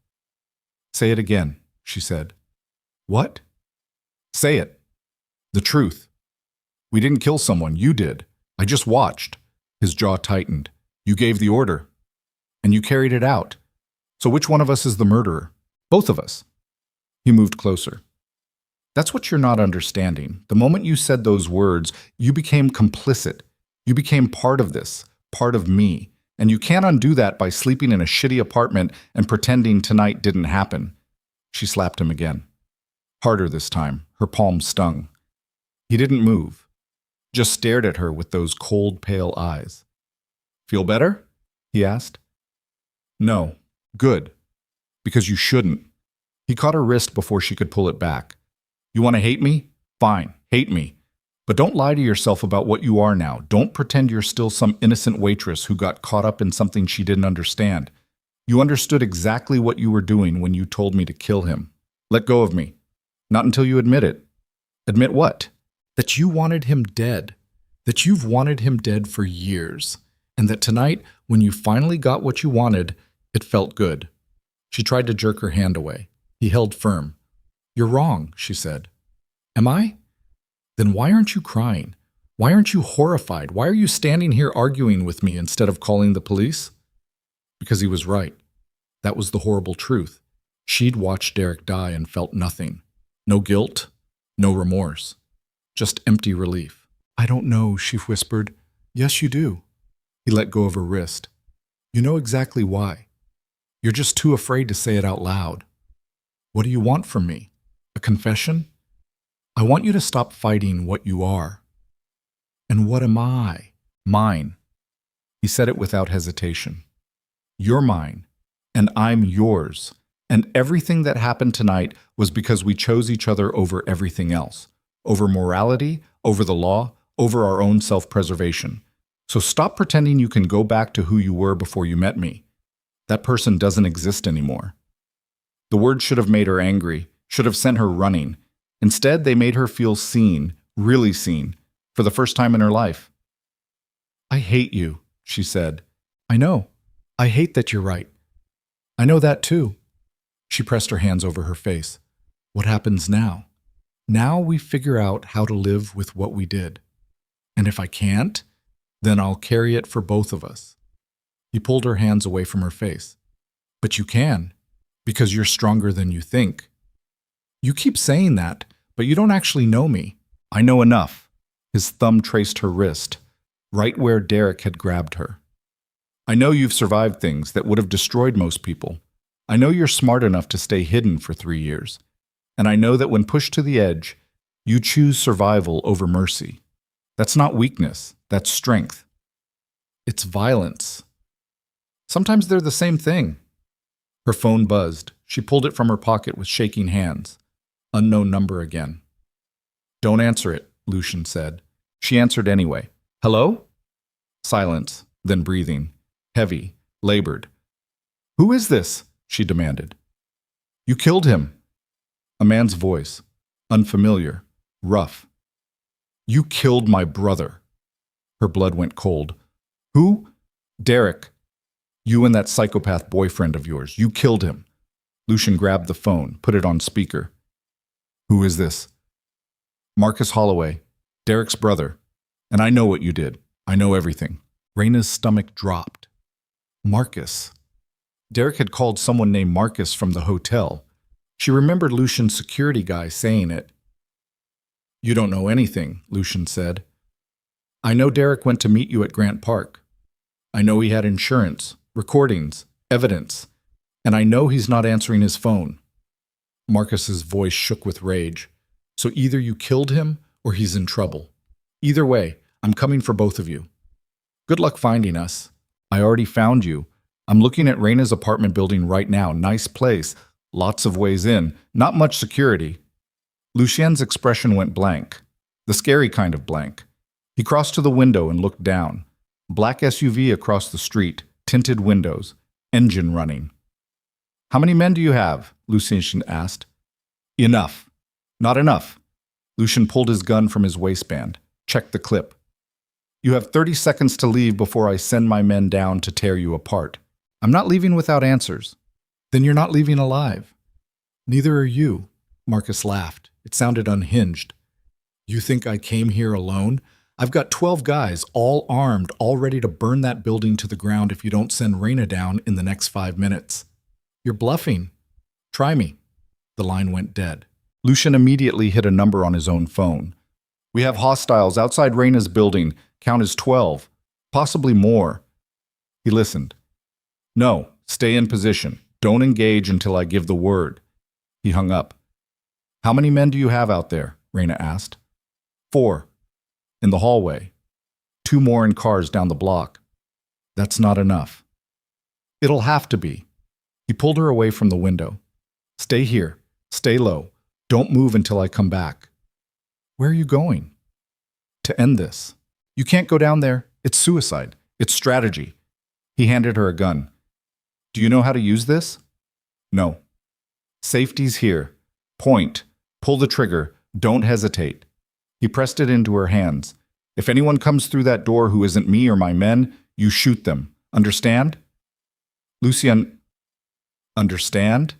Speaker 1: "Say it again," she said. "What?" "Say it. The truth. We didn't kill someone, you did. I just watched." His jaw tightened. "You gave the order. And you carried it out. So which one of us is the murderer? Both of us." He moved closer. "That's what you're not understanding. The moment you said those words, you became complicit. You became part of this, part of me. And you can't undo that by sleeping in a shitty apartment and pretending tonight didn't happen." She slapped him again. Harder this time. Her palm stung. He didn't move, just stared at her with those cold, pale eyes. "Feel better?" he asked. "No. Good. Because you shouldn't." He caught her wrist before she could pull it back. "You want to hate me? Fine, hate me. But don't lie to yourself about what you are now. Don't pretend you're still some innocent waitress who got caught up in something she didn't understand. You understood exactly what you were doing when you told me to kill him. Let go of me. Not until you admit it." "Admit what?" "That you wanted him dead. That you've wanted him dead for years. And that tonight, when you finally got what you wanted, it felt good." She tried to jerk her hand away. He held firm. "You're wrong," she said. "Am I? Then why aren't you crying? Why aren't you horrified? Why are you standing here arguing with me instead of calling the police?" Because he was right. That was the horrible truth. She'd watched Derek die and felt nothing. No guilt, no remorse. Just empty relief. "I don't know," she whispered. "Yes, you do." He let go of her wrist. "You know exactly why. You're just too afraid to say it out loud. What do you want from me? A confession? I want you to stop fighting what you are." "And what am I?" "Mine." He said it without hesitation. "You're mine, and I'm yours. And everything that happened tonight was because we chose each other over everything else. Over morality, over the law, over our own self-preservation. So stop pretending you can go back to who you were before you met me. That person doesn't exist anymore." The words should have made her angry, should have sent her running. Instead, they made her feel seen, really seen. for the first time in her life. "I hate you," she said. "I know. I hate that you're right. I know that too." She pressed her hands over her face. "What happens now? Now we figure out how to live with what we did. And if I can't, then I'll carry it for both of us." He pulled her hands away from her face. "But you can, because you're stronger than you think." "You keep saying that, but you don't actually know me." "I know enough." His thumb traced her wrist, right where Derek had grabbed her. "I know you've survived things that would have destroyed most people. I know you're smart enough to stay hidden for 3 years. And I know that when pushed to the edge, you choose survival over mercy. That's not weakness, that's strength. It's violence. Sometimes they're the same thing." Her phone buzzed. She pulled it from her pocket with shaking hands. Unknown number again. "Don't answer it," Lucien said. She answered anyway. "Hello?" Silence, then breathing. Heavy, labored. "Who is this?" she demanded. "You killed him." A man's voice, unfamiliar, rough. "You killed my brother." Her blood went cold. "Who?" "Derek. You and that psychopath boyfriend of yours. You killed him." Lucien grabbed the phone, put it on speaker. "Who is this?" "Marcus Holloway, Derek's brother. And I know what you did. I know everything." Raina's stomach dropped. Marcus. Derek had called someone named Marcus from the hotel. She remembered Lucien's security guy saying it. "You don't know anything," Lucien said. "I know Derek went to meet you at Grant Park. I know he had insurance, recordings, evidence, and I know he's not answering his phone." Marcus's voice shook with rage. "So either you killed him or he's in trouble. Either way, I'm coming for both of you. Good luck finding us. I already found you. I'm looking at Raina's apartment building right now. Nice place. Lots of ways in. Not much security." Lucien's expression went blank. The scary kind of blank. He crossed to the window and looked down. Black SUV across the street, tinted windows, engine running. "How many men do you have?" Lucien asked. "Enough." "Not enough." Lucien pulled his gun from his waistband, checked the clip. "You have 30 seconds to leave before I send my men down to tear you apart. I'm not leaving without answers." "Then you're not leaving alive." "Neither are you." Marcus laughed. It sounded unhinged. "You think I came here alone? I've got 12 guys, all armed, all ready to burn that building to the ground if you don't send Raina down in the next 5 minutes. You're bluffing. Try me." The line went dead. Lucien immediately hit a number on his own phone. "We have hostiles outside Raina's building. Count as 12. Possibly more." He listened. "No, stay in position. Don't engage until I give the word." He hung up. "How many men do you have out there?" Raina asked. 4. In the hallway. 2 more in cars down the block. That's not enough. It'll have to be. He pulled her away from the window. "Stay here. Stay low. Don't move until I come back." "Where are you going?" "To end this. You can't go down there. It's suicide. It's strategy." He handed her a gun. "Do you know how to use this?" "No." "Safety's here. Point. Pull the trigger. Don't hesitate." He pressed it into her hands. "If anyone comes through that door who isn't me or my men, you shoot them. Understand?" Lucien, "Understand?"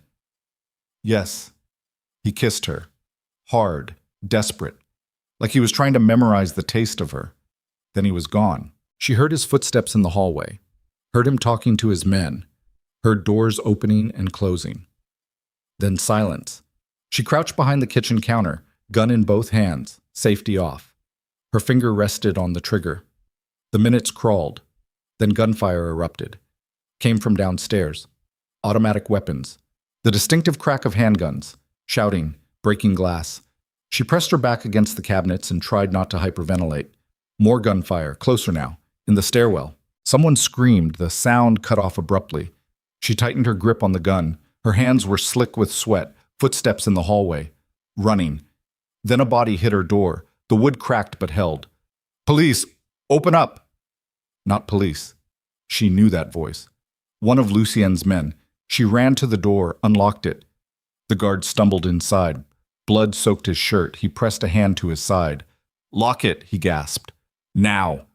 Speaker 1: "Yes." He kissed her. Hard, desperate, like he was trying to memorize the taste of her. Then he was gone. She heard his footsteps in the hallway, heard him talking to his men, heard doors opening and closing. Then silence. She crouched behind the kitchen counter, gun in both hands, safety off. Her finger rested on the trigger. The minutes crawled. Then gunfire erupted. Came from downstairs. Automatic weapons. The distinctive crack of handguns. Shouting, breaking glass. She pressed her back against the cabinets and tried not to hyperventilate. More gunfire, closer now, in the stairwell. Someone screamed, the sound cut off abruptly. She tightened her grip on the gun. Her hands were slick with sweat, footsteps in the hallway. Running. Then a body hit her door. The wood cracked but held. "Police! Open up!" Not police. She knew that voice. One of Lucien's men. She ran to the door, unlocked it. The guard stumbled inside. Blood soaked his shirt. He pressed a hand to his side. Lock it, he gasped. Now.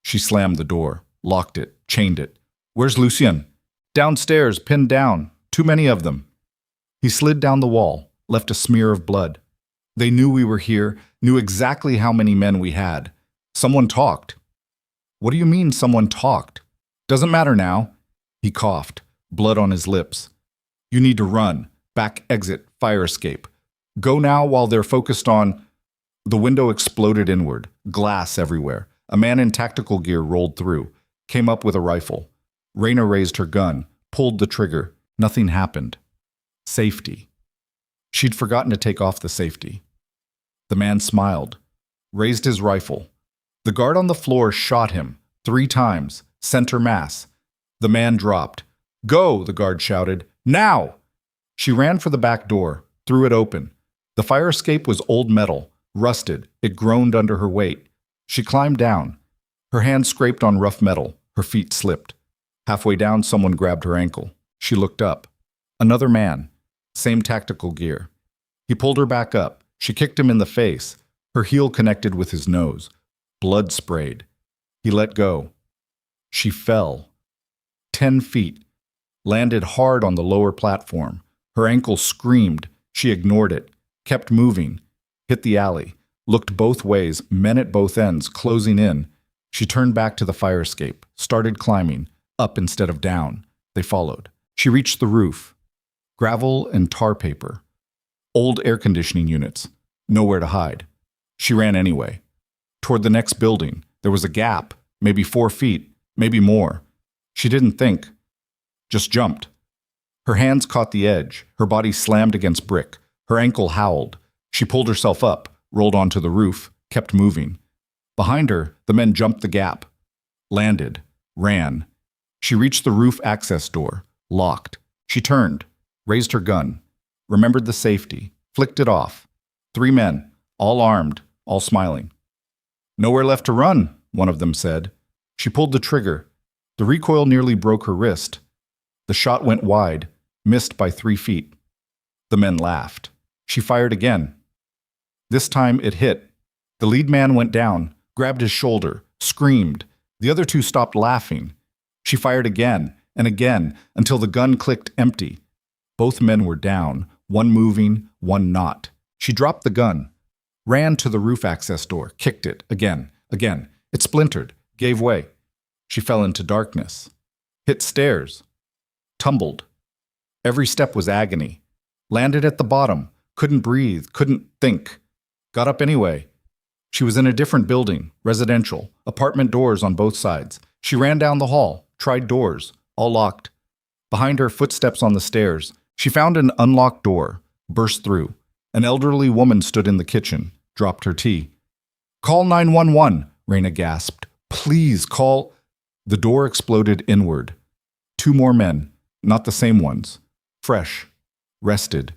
Speaker 1: She slammed the door, locked it, chained it. Where's Lucien? Downstairs, pinned down. Too many of them. He slid down the wall, left a smear of blood. They knew we were here, knew exactly how many men we had. Someone talked. What do you mean someone talked? Doesn't matter now. He coughed, blood on his lips. You need to run. Back exit, fire escape. Go now while they're focused on... The window exploded inward, glass everywhere. A man in tactical gear rolled through, came up with a rifle. Raina raised her gun, pulled the trigger. Nothing happened. Safety. She'd forgotten to take off the safety. The man smiled, raised his rifle. The guard on the floor shot him 3 times, center mass. The man dropped. Go, the guard shouted. Now! She ran for the back door, threw it open. The fire escape was old metal, rusted. It groaned under her weight. She climbed down. Her hand scraped on rough metal. Her feet slipped. Halfway down, someone grabbed her ankle. She looked up. Another man. Same tactical gear. He pulled her back up. She kicked him in the face. Her heel connected with his nose. Blood sprayed. He let go. She fell. 10 feet. Landed hard on the lower platform. Her ankle screamed. She ignored it. Kept moving. Hit the alley. Looked both ways, men at both ends, closing in. She turned back to the fire escape. Started climbing. Up instead of down. They followed. She reached the roof. Gravel and tar paper. Old air conditioning units. Nowhere to hide. She ran anyway. Toward the next building. There was a gap. Maybe 4 feet. Maybe more. She didn't think. Just jumped. Her hands caught the edge. Her body slammed against brick. Her ankle howled. She pulled herself up, rolled onto the roof, kept moving. Behind her, the men jumped the gap. Landed. Ran. She reached the roof access door. Locked. She turned. Raised her gun. Remembered the safety. Flicked it off. 3 men. All armed. All smiling. Nowhere left to run, one of them said. She pulled the trigger. The recoil nearly broke her wrist. The shot went wide, missed by 3 feet. The men laughed. She fired again. This time it hit. The lead man went down, grabbed his shoulder, screamed. The other 2 stopped laughing. She fired again and again until the gun clicked empty. Both men were down, one moving, one not. She dropped the gun, ran to the roof access door, kicked it again. It splintered, gave way. She fell into darkness. Hit stairs. Tumbled. Every step was agony. Landed at the bottom. Couldn't breathe. Couldn't think. Got up anyway. She was in a different building, residential, apartment doors on both sides. She ran down the hall, tried doors, all locked. Behind her, footsteps on the stairs. She found an unlocked door, burst through. An elderly woman stood in the kitchen, dropped her tea. Call 911, Raina gasped. Please call. The door exploded inward. 2 more men, not the same ones. Fresh, rested,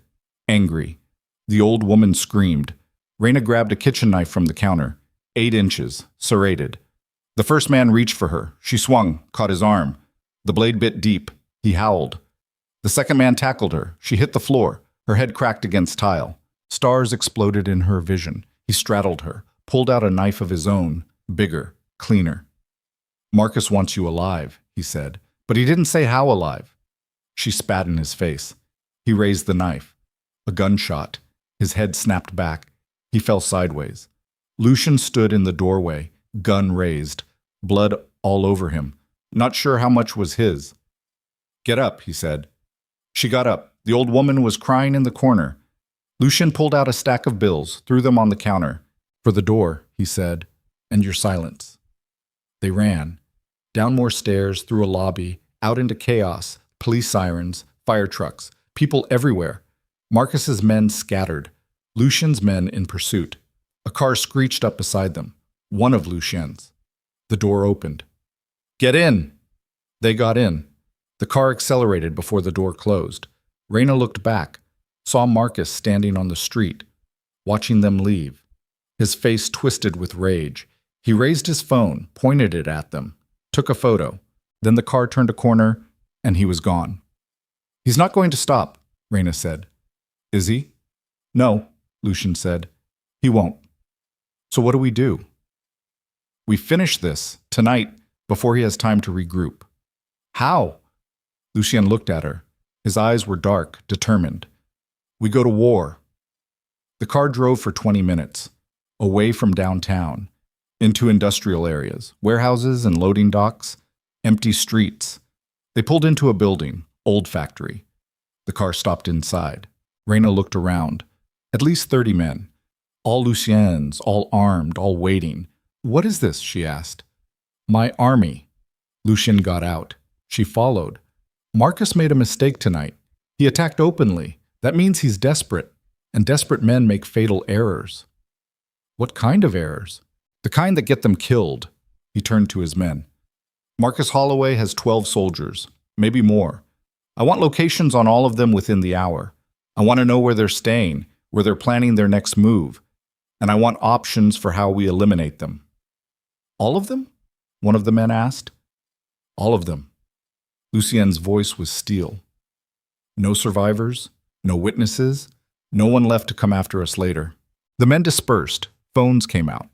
Speaker 1: angry. The old woman screamed. Raina grabbed a kitchen knife from the counter, 8 inches, serrated. The first man reached for her. She swung, caught his arm. The blade bit deep. He howled. The second man tackled her. She hit the floor. Her head cracked against tile. Stars exploded in her vision. He straddled her, pulled out a knife of his own, bigger, cleaner. Marcus wants you alive, he said, but he didn't say how alive. She spat in his face. He raised the knife. A gunshot. His head snapped back. He fell sideways. Lucien stood in the doorway, gun raised, blood all over him, not sure how much was his. Get up, he said. She got up. The old woman was crying in the corner. Lucien pulled out a stack of bills, threw them on the counter. For the door, he said, and your silence. They ran. Down more stairs, through a lobby, out into chaos, police sirens, fire trucks, people everywhere. Marcus's men scattered. Lucien's men in pursuit. A car screeched up beside them. One of Lucien's. The door opened. Get in! They got in. The car accelerated before the door closed. Raina looked back, saw Marcus standing on the street, watching them leave. His face twisted with rage. He raised his phone, pointed it at them, took a photo. Then the car turned a corner, and he was gone. He's not going to stop, Raina said. Is he? No, Lucien said. He won't. So what do we do? We finish this tonight before he has time to regroup. How? Lucien looked at her. His eyes were dark, determined. We go to war. The car drove for 20 minutes, away from downtown, into industrial areas, warehouses and loading docks, empty streets. They pulled into a building, old factory. The car stopped inside. Reina looked around. At least 30 men. All Luciens, all armed, all waiting. What is this? She asked. My army. Lucien got out. She followed. Marcus made a mistake tonight. He attacked openly. That means he's desperate. And desperate men make fatal errors. What kind of errors? The kind that get them killed. He turned to his men. Marcus Holloway has 12 soldiers, maybe more. I want locations on all of them within the hour. I want to know where they're staying, where they're planning their next move. And I want options for how we eliminate them. All of them? One of the men asked. All of them. Lucien's voice was steel. No survivors, no witnesses, no one left to come after us later. The men dispersed. Phones came out.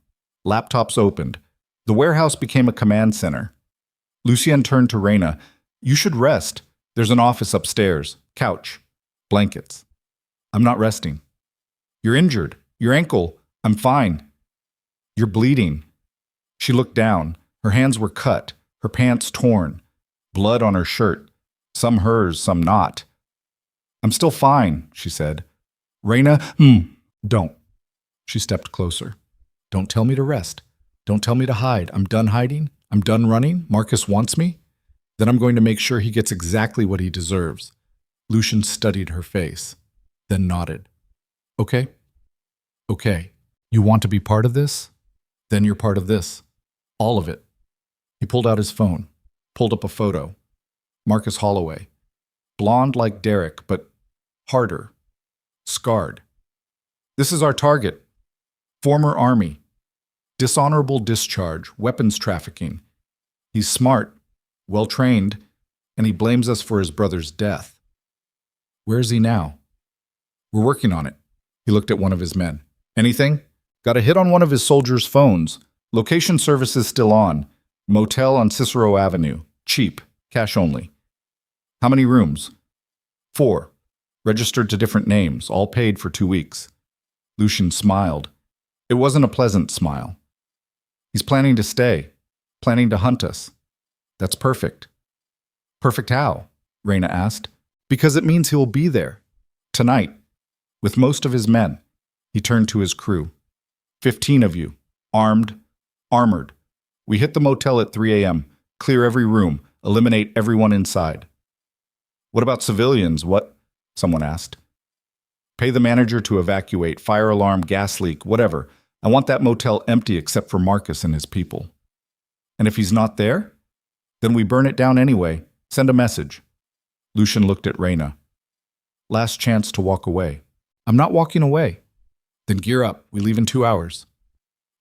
Speaker 1: Laptops opened. The warehouse became a command center. Lucien turned to Reina. You should rest. There's an office upstairs. Couch. Blankets. I'm not resting. You're injured. Your ankle. I'm fine. You're bleeding. She looked down. Her hands were cut. Her pants torn. Blood on her shirt. Some hers, some not. I'm still fine, she said. Reina, don't. She stepped closer. Don't tell me to rest. Don't tell me to hide. I'm done hiding. I'm done running. Marcus wants me. Then I'm going to make sure he gets exactly what he deserves. Lucien studied her face, then nodded. Okay? Okay. You want to be part of this? Then you're part of this. All of it. He pulled out his phone, pulled up a photo. Marcus Holloway. Blonde like Derek, but harder. Scarred. This is our target. Former Army. Dishonorable discharge, weapons trafficking. He's smart, well-trained, and he blames us for his brother's death. Where is he now? We're working on it. He looked at one of his men. Anything? Got a hit on one of his soldiers' phones. Location service is still on. Motel on Cicero Avenue. Cheap. Cash only. How many rooms? 4. Registered to different names, all paid for 2 weeks. Lucien smiled. It wasn't a pleasant smile. He's planning to stay. Planning to hunt us. That's perfect. Perfect how? Reina asked. Because it means he'll be there. Tonight. With most of his men. He turned to his crew. 15 of you. Armed. Armored. We hit the motel at 3 a.m. Clear every room. Eliminate everyone inside. What about civilians? What? Someone asked. Pay the manager to evacuate. Fire alarm, gas leak, whatever. I want that motel empty except for Marcus and his people. And if he's not there? Then we burn it down anyway. Send a message. Lucien looked at Reina. Last chance to walk away. I'm not walking away. Then gear up. We leave in 2 hours.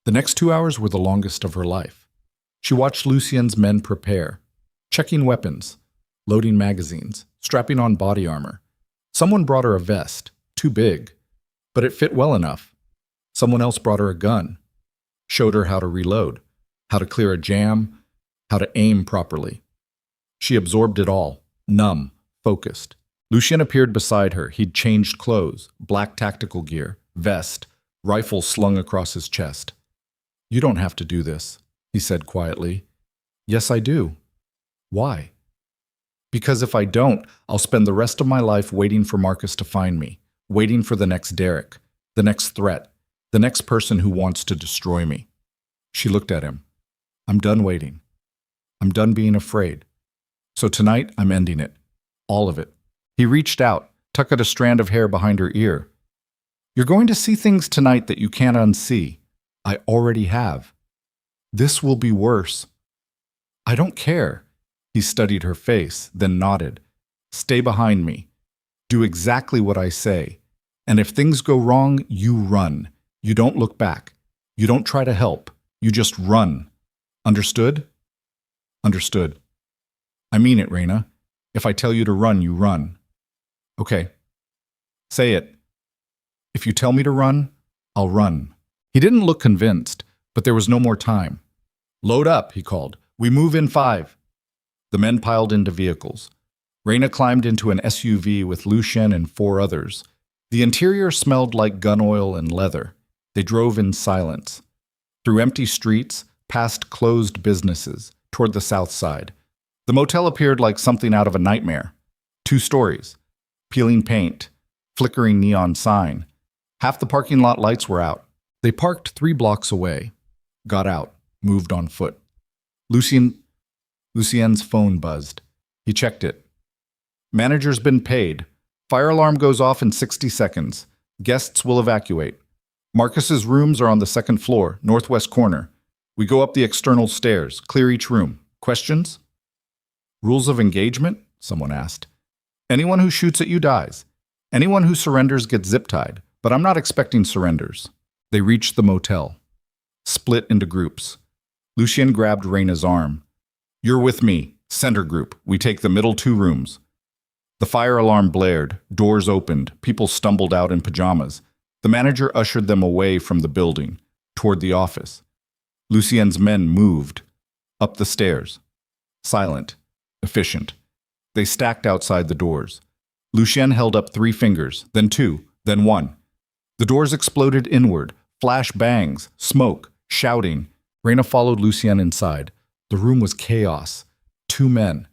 Speaker 1: The next 2 hours were the longest of her life. She watched Lucien's men prepare, checking weapons, loading magazines, strapping on body armor. Someone brought her a vest, too big, but it fit well enough. Someone else brought her a gun, showed her how to reload, how to clear a jam, how to aim properly. She absorbed it all, numb, focused. Lucien appeared beside her. He'd changed clothes, black tactical gear, vest, rifle slung across his chest. You don't have to do this, he said quietly. Yes, I do. Why? Because if I don't, I'll spend the rest of my life waiting for Marcus to find me, waiting for the next Derek, the next threat, the next person who wants to destroy me. She looked at him. I'm done waiting. I'm done being afraid. So tonight, I'm ending it. All of it. He reached out, tucked a strand of hair behind her ear. You're going to see things tonight that you can't unsee. I already have. This will be worse. I don't care. He studied her face, then nodded. Stay behind me. Do exactly what I say. And if things go wrong, you run. You don't look back. You don't try to help. You just run. Understood? Understood. I mean it, Reina. If I tell you to run, you run. Okay. Say it. If you tell me to run, I'll run. He didn't look convinced, but there was no more time. "Load up," he called. "We move in 5." The men piled into vehicles. Raina climbed into an SUV with Lucien and 4 others. The interior smelled like gun oil and leather. They drove in silence. Through empty streets, past closed businesses, toward the south side. The motel appeared like something out of a nightmare. 2 stories. Peeling paint. Flickering neon sign. Half the parking lot lights were out. They parked 3 blocks away. Got out. Moved on foot. Lucien's phone buzzed. He checked it. "Manager's been paid. Fire alarm goes off in 60 seconds. Guests will evacuate. Marcus's rooms are on the 2nd floor, northwest corner. We go up the external stairs. Clear each room. Questions?" "Rules of engagement?" someone asked. "Anyone who shoots at you dies. Anyone who surrenders gets zip-tied, but I'm not expecting surrenders." They reached the motel. Split into groups. Lucien grabbed Raina's arm. "You're with me. Center group. We take the middle 2 rooms." The fire alarm blared. Doors opened. People stumbled out in pajamas. The manager ushered them away from the building, toward the office. Lucien's men moved. Up the stairs. Silent. Efficient. They stacked outside the doors. Lucien held up 3 fingers, then 2, then 1. The doors exploded inward. Flash bangs, smoke, shouting. Raina followed Lucien inside. The room was chaos. 2 men,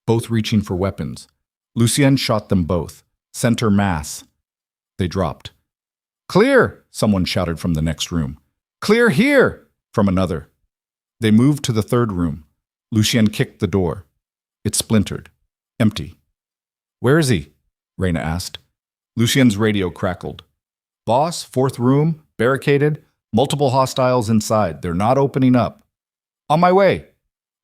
Speaker 1: both reaching for weapons. Lucien shot them both. Center mass. They dropped. "Clear!" someone shouted from the next room. "Clear here!" from another. They moved to the 3rd room. Lucien kicked the door. It splintered. Empty. "Where is he?" Raina asked. Lucien's radio crackled. "Boss, 4th room, barricaded, multiple hostiles inside. They're not opening up." "On my way."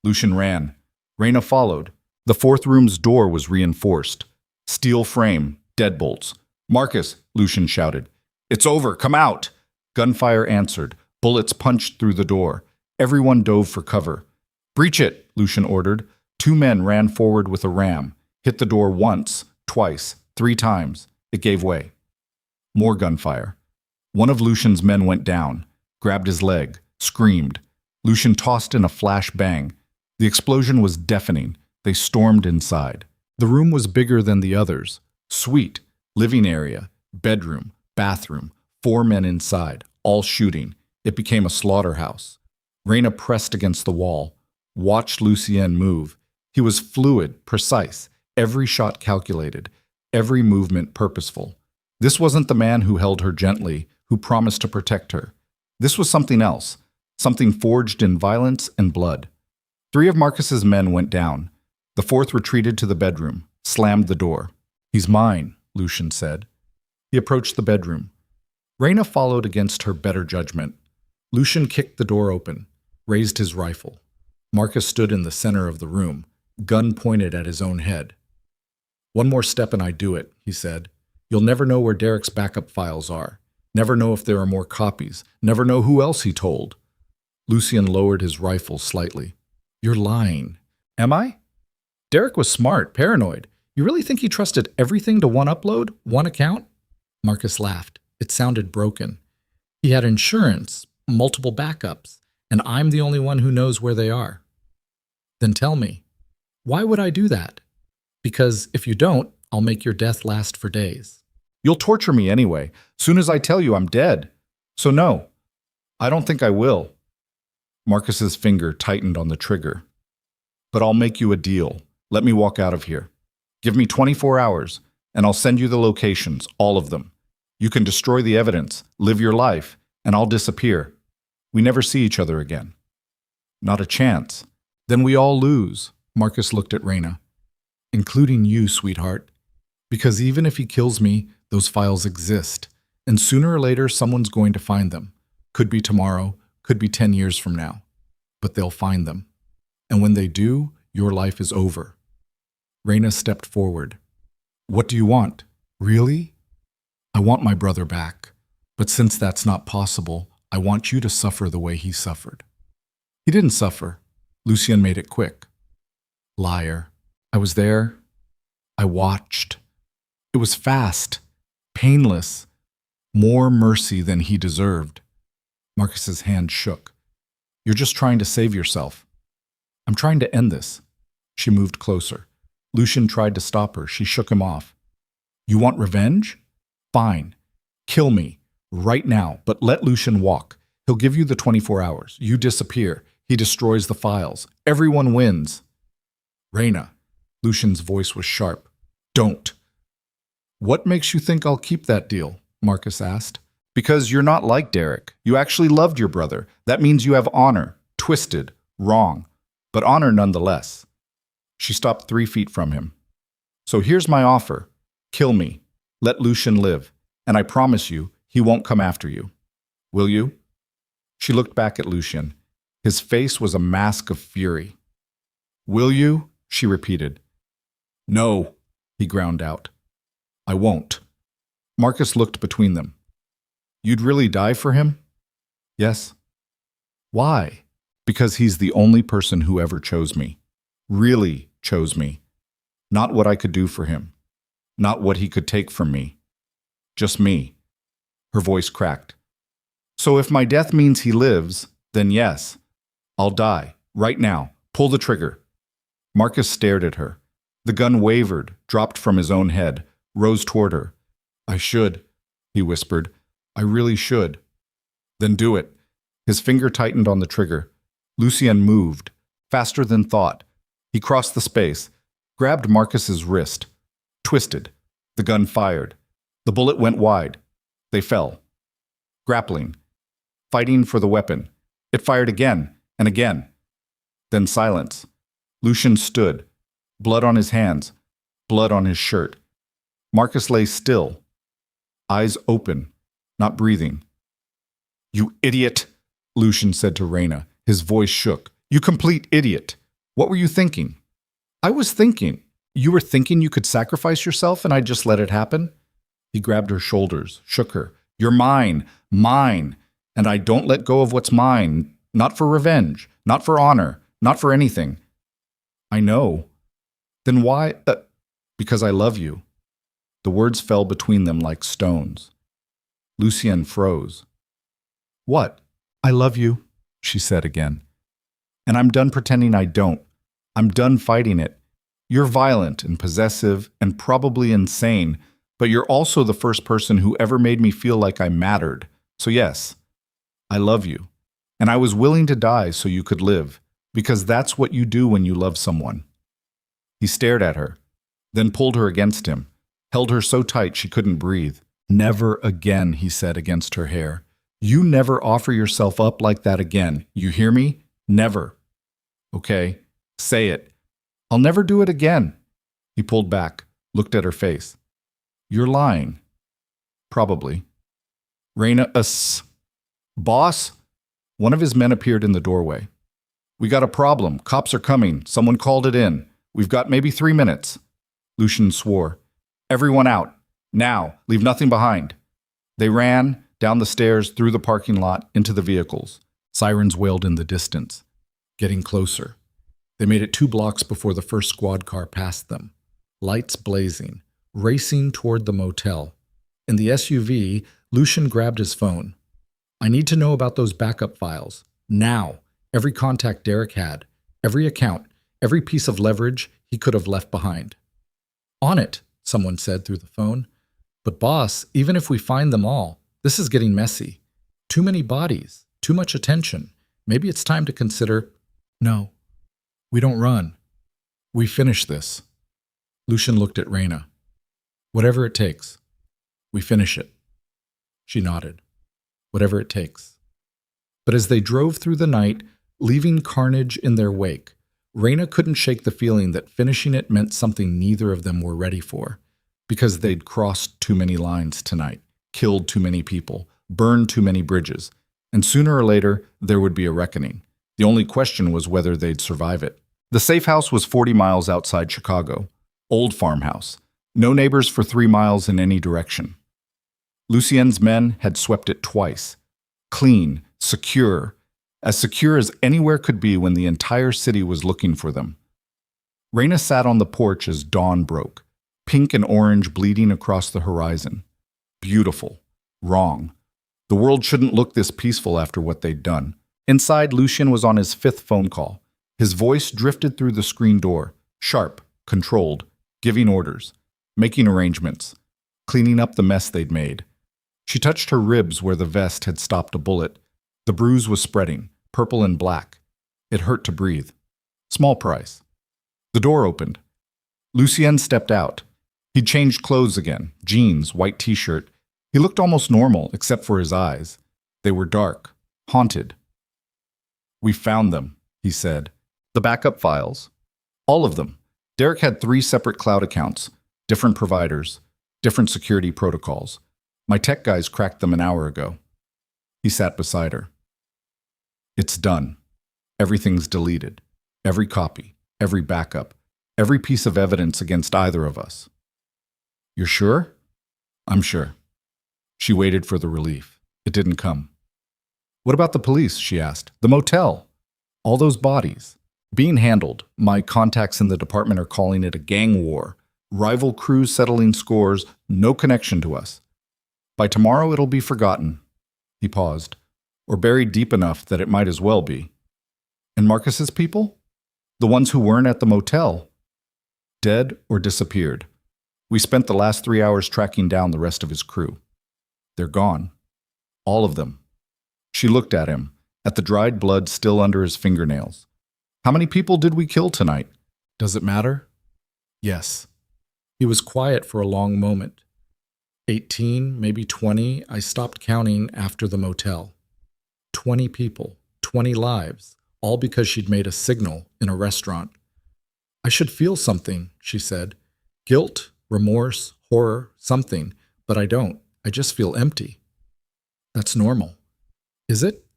Speaker 1: Lucien ran. Raina followed. The 4th room's door was reinforced. Steel frame, deadbolts. "Marcus," Lucien shouted. "It's over. Come out." Gunfire answered. Bullets punched through the door. Everyone dove for cover. "Breach it," Lucien ordered. 2 men ran forward with a ram. Hit the door once, twice, 3 times. It gave way. More gunfire. One of Lucien's men went down, grabbed his leg, screamed. Lucien tossed in a flash bang. The explosion was deafening. They stormed inside. The room was bigger than the others. Suite, living area, bedroom, bathroom, 4 men inside, all shooting. It became a slaughterhouse. Raina pressed against the wall, watched Lucien move. He was fluid, precise, every shot calculated, every movement purposeful. This wasn't the man who held her gently, who promised to protect her. This was something else, something forged in violence and blood. 3 of Marcus's men went down. The 4th retreated to the bedroom, slammed the door. "He's mine," Lucien said. He approached the bedroom. Raina followed against her better judgment. Lucien kicked the door open, raised his rifle. Marcus stood in the center of the room, gun pointed at his own head. "One more step and I do it," he said. "You'll never know where Derek's backup files are. Never know if there are more copies. Never know who else he told." Lucien lowered his rifle slightly. "You're lying." "Am I?" "Derek was smart, paranoid. You really think he trusted everything to one upload, one account?" Marcus laughed. It sounded broken. "He had insurance, multiple backups, and I'm the only one who knows where they are." "Then tell me, why would I do that?" "Because if you don't, I'll make your death last for days." "You'll torture me anyway. Soon as I tell you, I'm dead. So no, I don't think I will." Marcus's finger tightened on the trigger. "But I'll make you a deal. Let me walk out of here. Give me 24 hours, and I'll send you the locations, all of them. You can destroy the evidence, live your life, and I'll disappear. We never see each other again." "Not a chance. Then we all lose." Marcus looked at Raina. "Including you, sweetheart. Because even if he kills me, those files exist, and sooner or later someone's going to find them. Could be tomorrow, could be 10 years from now. But they'll find them. And when they do, your life is over." Raina stepped forward. "What do you want? Really?" "I want my brother back. But since that's not possible, I want you to suffer the way he suffered." "He didn't suffer." Lucien made it quick. "Liar. I was there. I watched. It was fast, painless, more mercy than he deserved. Marcus's hand shook. You're just trying to save yourself. I'm trying to end this. She moved closer. Lucien tried to stop her. She shook him off. You want revenge? Fine. Kill me. Right now. But let Lucien walk. He'll give you the 24 hours. You disappear. He destroys the files. Everyone wins. Reina. Lucien's voice was sharp. Don't. What makes you think I'll keep that deal? Marcus asked. Because you're not like Derek. You actually loved your brother. That means you have honor. Twisted. Wrong. But honor nonetheless. She stopped 3 feet from him. So here's my offer. Kill me. Let Lucien live. And I promise you, he won't come after you. Will you? She looked back at Lucien. His face was a mask of fury. Will you? She repeated. No, he ground out. I won't. Marcus looked between them. You'd really die for him? Yes. Why? Because he's the only person who ever chose me. Really chose me. Not what I could do for him. Not what he could take from me. Just me. Her voice cracked. So if my death means he lives, then yes. I'll die. Right now. Pull the trigger. Marcus stared at her. The gun wavered, dropped from his own head, rose toward her. I should, he whispered. I really should. Then do it. His finger tightened on the trigger. Lucien moved, faster than thought. He crossed the space, grabbed Marcus's wrist, twisted. The gun fired. The bullet went wide. They fell. Grappling. Fighting for the weapon. It fired again and again. Then silence. Lucien stood, blood on his hands, blood on his shirt. Marcus lay still, eyes open, not breathing. You idiot, Lucien said to Reina. His voice shook. You complete idiot. What were you thinking? I was thinking. You were thinking you could sacrifice yourself and I'd just let it happen? He grabbed her shoulders, shook her. You're mine, mine, and I don't let go of what's mine, not for revenge, not for honor, not for anything. I know. Then why? Because I love you. The words fell between them like stones. Lucien froze. What? I love you, she said again. And I'm done pretending I don't. I'm done fighting it. You're violent and possessive and probably insane, but you're also the first person who ever made me feel like I mattered. So yes, I love you. And I was willing to die so you could live, because that's what you do when you love someone. He stared at her, then pulled her against him, held her so tight she couldn't breathe. Never again, he said against her hair. You never offer yourself up like that again. You hear me? Never. Okay, say it. I'll never do it again. He pulled back, looked at her face. You're lying. Probably. Reina, Boss? One of his men appeared in the doorway. We got a problem. Cops are coming. Someone called it in. We've got maybe 3 minutes. Lucien swore. Everyone out. Now. Leave nothing behind. They ran down the stairs, through the parking lot, into the vehicles. Sirens wailed in the distance, getting closer. They made it 2 blocks before the first squad car passed them. Lights blazing, racing toward the motel. In the SUV, Lucien grabbed his phone. I need to know about those backup files. Now. Every contact Derek had. Every account. Every piece of leverage he could have left behind. On it, someone said through the phone. But boss, even if we find them all, this is getting messy. Too many bodies. Too much attention. Maybe it's time to consider... No. We don't run. We finish this. Lucien looked at Reina. Whatever it takes. We finish it. She nodded. Whatever it takes. But as they drove through the night, leaving carnage in their wake, Reina couldn't shake the feeling that finishing it meant something neither of them were ready for, because they'd crossed too many lines tonight, killed too many people, burned too many bridges, and sooner or later there would be a reckoning. The only question was whether they'd survive it. The safe house was 40 miles outside Chicago. Old farmhouse. No neighbors for 3 miles in any direction. Lucien's men had swept it twice. Clean, secure as anywhere could be when the entire city was looking for them. Reina sat on the porch as dawn broke, pink and orange bleeding across the horizon. Beautiful. Wrong. The world shouldn't look this peaceful after what they'd done. Inside, Lucien was on his 5th phone call. His voice drifted through the screen door, sharp, controlled, giving orders, making arrangements, cleaning up the mess they'd made. She touched her ribs where the vest had stopped a bullet. The bruise was spreading, purple and black. It hurt to breathe. Small price. The door opened. Lucien stepped out. He'd changed clothes again, jeans, white t-shirt. He looked almost normal, except for his eyes. They were dark, haunted. "We found them," he said. "The backup files. All of them." Derek had 3 separate cloud accounts, different providers, different security protocols. My tech guys cracked them an hour ago. He sat beside her. "It's done. Everything's deleted. Every copy, every backup, every piece of evidence against either of us." "You're sure?" "I'm sure." She waited for the relief. It didn't come. "What about the police?" she asked. "The motel? All those bodies?" "Being handled. My contacts in the department are calling it a gang war. Rival crews settling scores, no connection to us. By tomorrow it'll be forgotten." He paused. "Or buried deep enough that it might as well be." "And Marcus's people? The ones who weren't at the motel?" "Dead or disappeared. We spent the last 3 hours tracking down the rest of his crew. They're gone. All of them." She looked at him, at the dried blood still under his fingernails. "How many people did we kill tonight? Does it matter?" "Yes." He was quiet for a long moment. 18, maybe 20. I stopped counting after the motel. 20 people, 20 lives, all because she'd made a signal in a restaurant. "I should feel something," she said. "Guilt, remorse, horror, something, but I don't. I just feel empty." "That's normal." "Is it?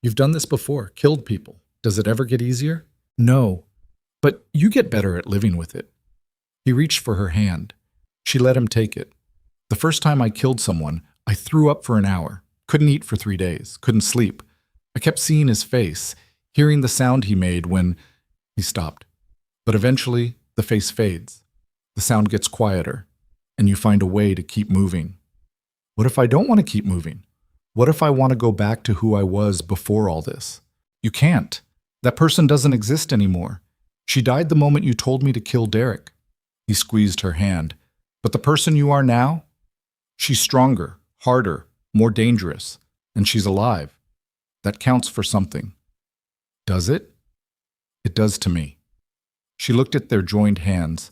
Speaker 1: You've done this before, killed people. Does it ever get easier?" "No, but you get better at living with it." He reached for her hand. She let him take it. "The first time I killed someone, I threw up for an hour. Couldn't eat for 3 days. Couldn't sleep. I kept seeing his face, hearing the sound he made when—" He stopped. "But eventually, the face fades. The sound gets quieter, and you find a way to keep moving." "What if I don't want to keep moving? What if I want to go back to who I was before all this?" "You can't. That person doesn't exist anymore. She died the moment you told me to kill Derek." He squeezed her hand. "But the person you are now? She's stronger, harder, more dangerous, and she's alive. That counts for something." "Does it?" "It does to me." She looked at their joined hands.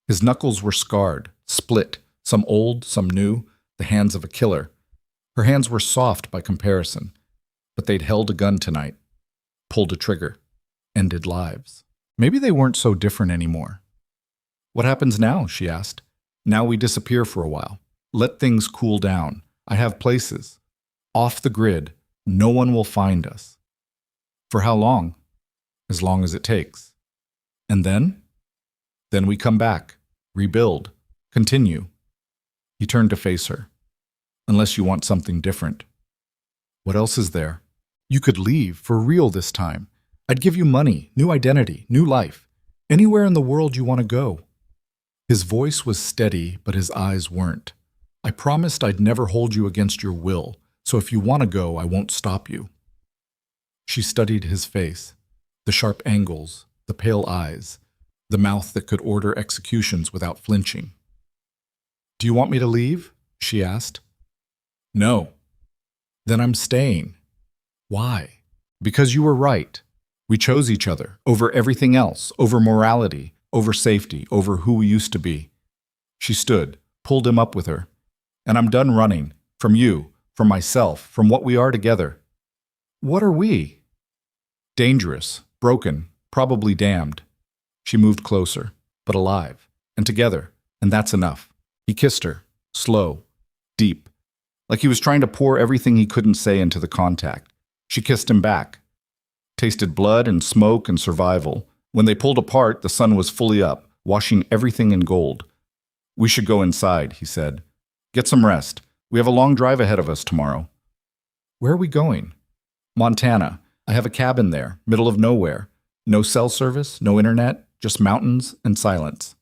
Speaker 1: His knuckles were scarred, split, some old, some new, the hands of a killer. Her hands were soft by comparison, but they'd held a gun tonight, pulled a trigger, ended lives. Maybe they weren't so different anymore. "What happens now?" she asked. "Now we disappear for a while. Let things cool down. I have places. Off the grid. No one will find us." "For how long?" "As long as it takes." "And then?" "Then we come back, rebuild, continue." He turned to face her. "Unless you want something different." "What else is there?" "You could leave, for real this time. I'd give you money, new identity, new life. Anywhere in the world you want to go." His voice was steady, but his eyes weren't. "I promised I'd never hold you against your will, so if you want to go, I won't stop you." She studied his face, the sharp angles, the pale eyes, the mouth that could order executions without flinching. "Do you want me to leave?" she asked. "No." "Then I'm staying." "Why?" "Because you were right. We chose each other, over everything else, over morality, over safety, over who we used to be." She stood, pulled him up with her. "And I'm done running, from you, from myself, from what we are together." "What are we?" "Dangerous, broken, probably damned." She moved closer, but alive, and together, and that's enough. He kissed her, slow, deep, like he was trying to pour everything he couldn't say into the contact. She kissed him back. Tasted blood and smoke and survival. When they pulled apart, the sun was fully up, washing everything in gold. "We should go inside," he said. "Get some rest. We have a long drive ahead of us tomorrow." "Where are we going?" "Montana. I have a cabin there, middle of nowhere. No cell service, no internet, just mountains and silence."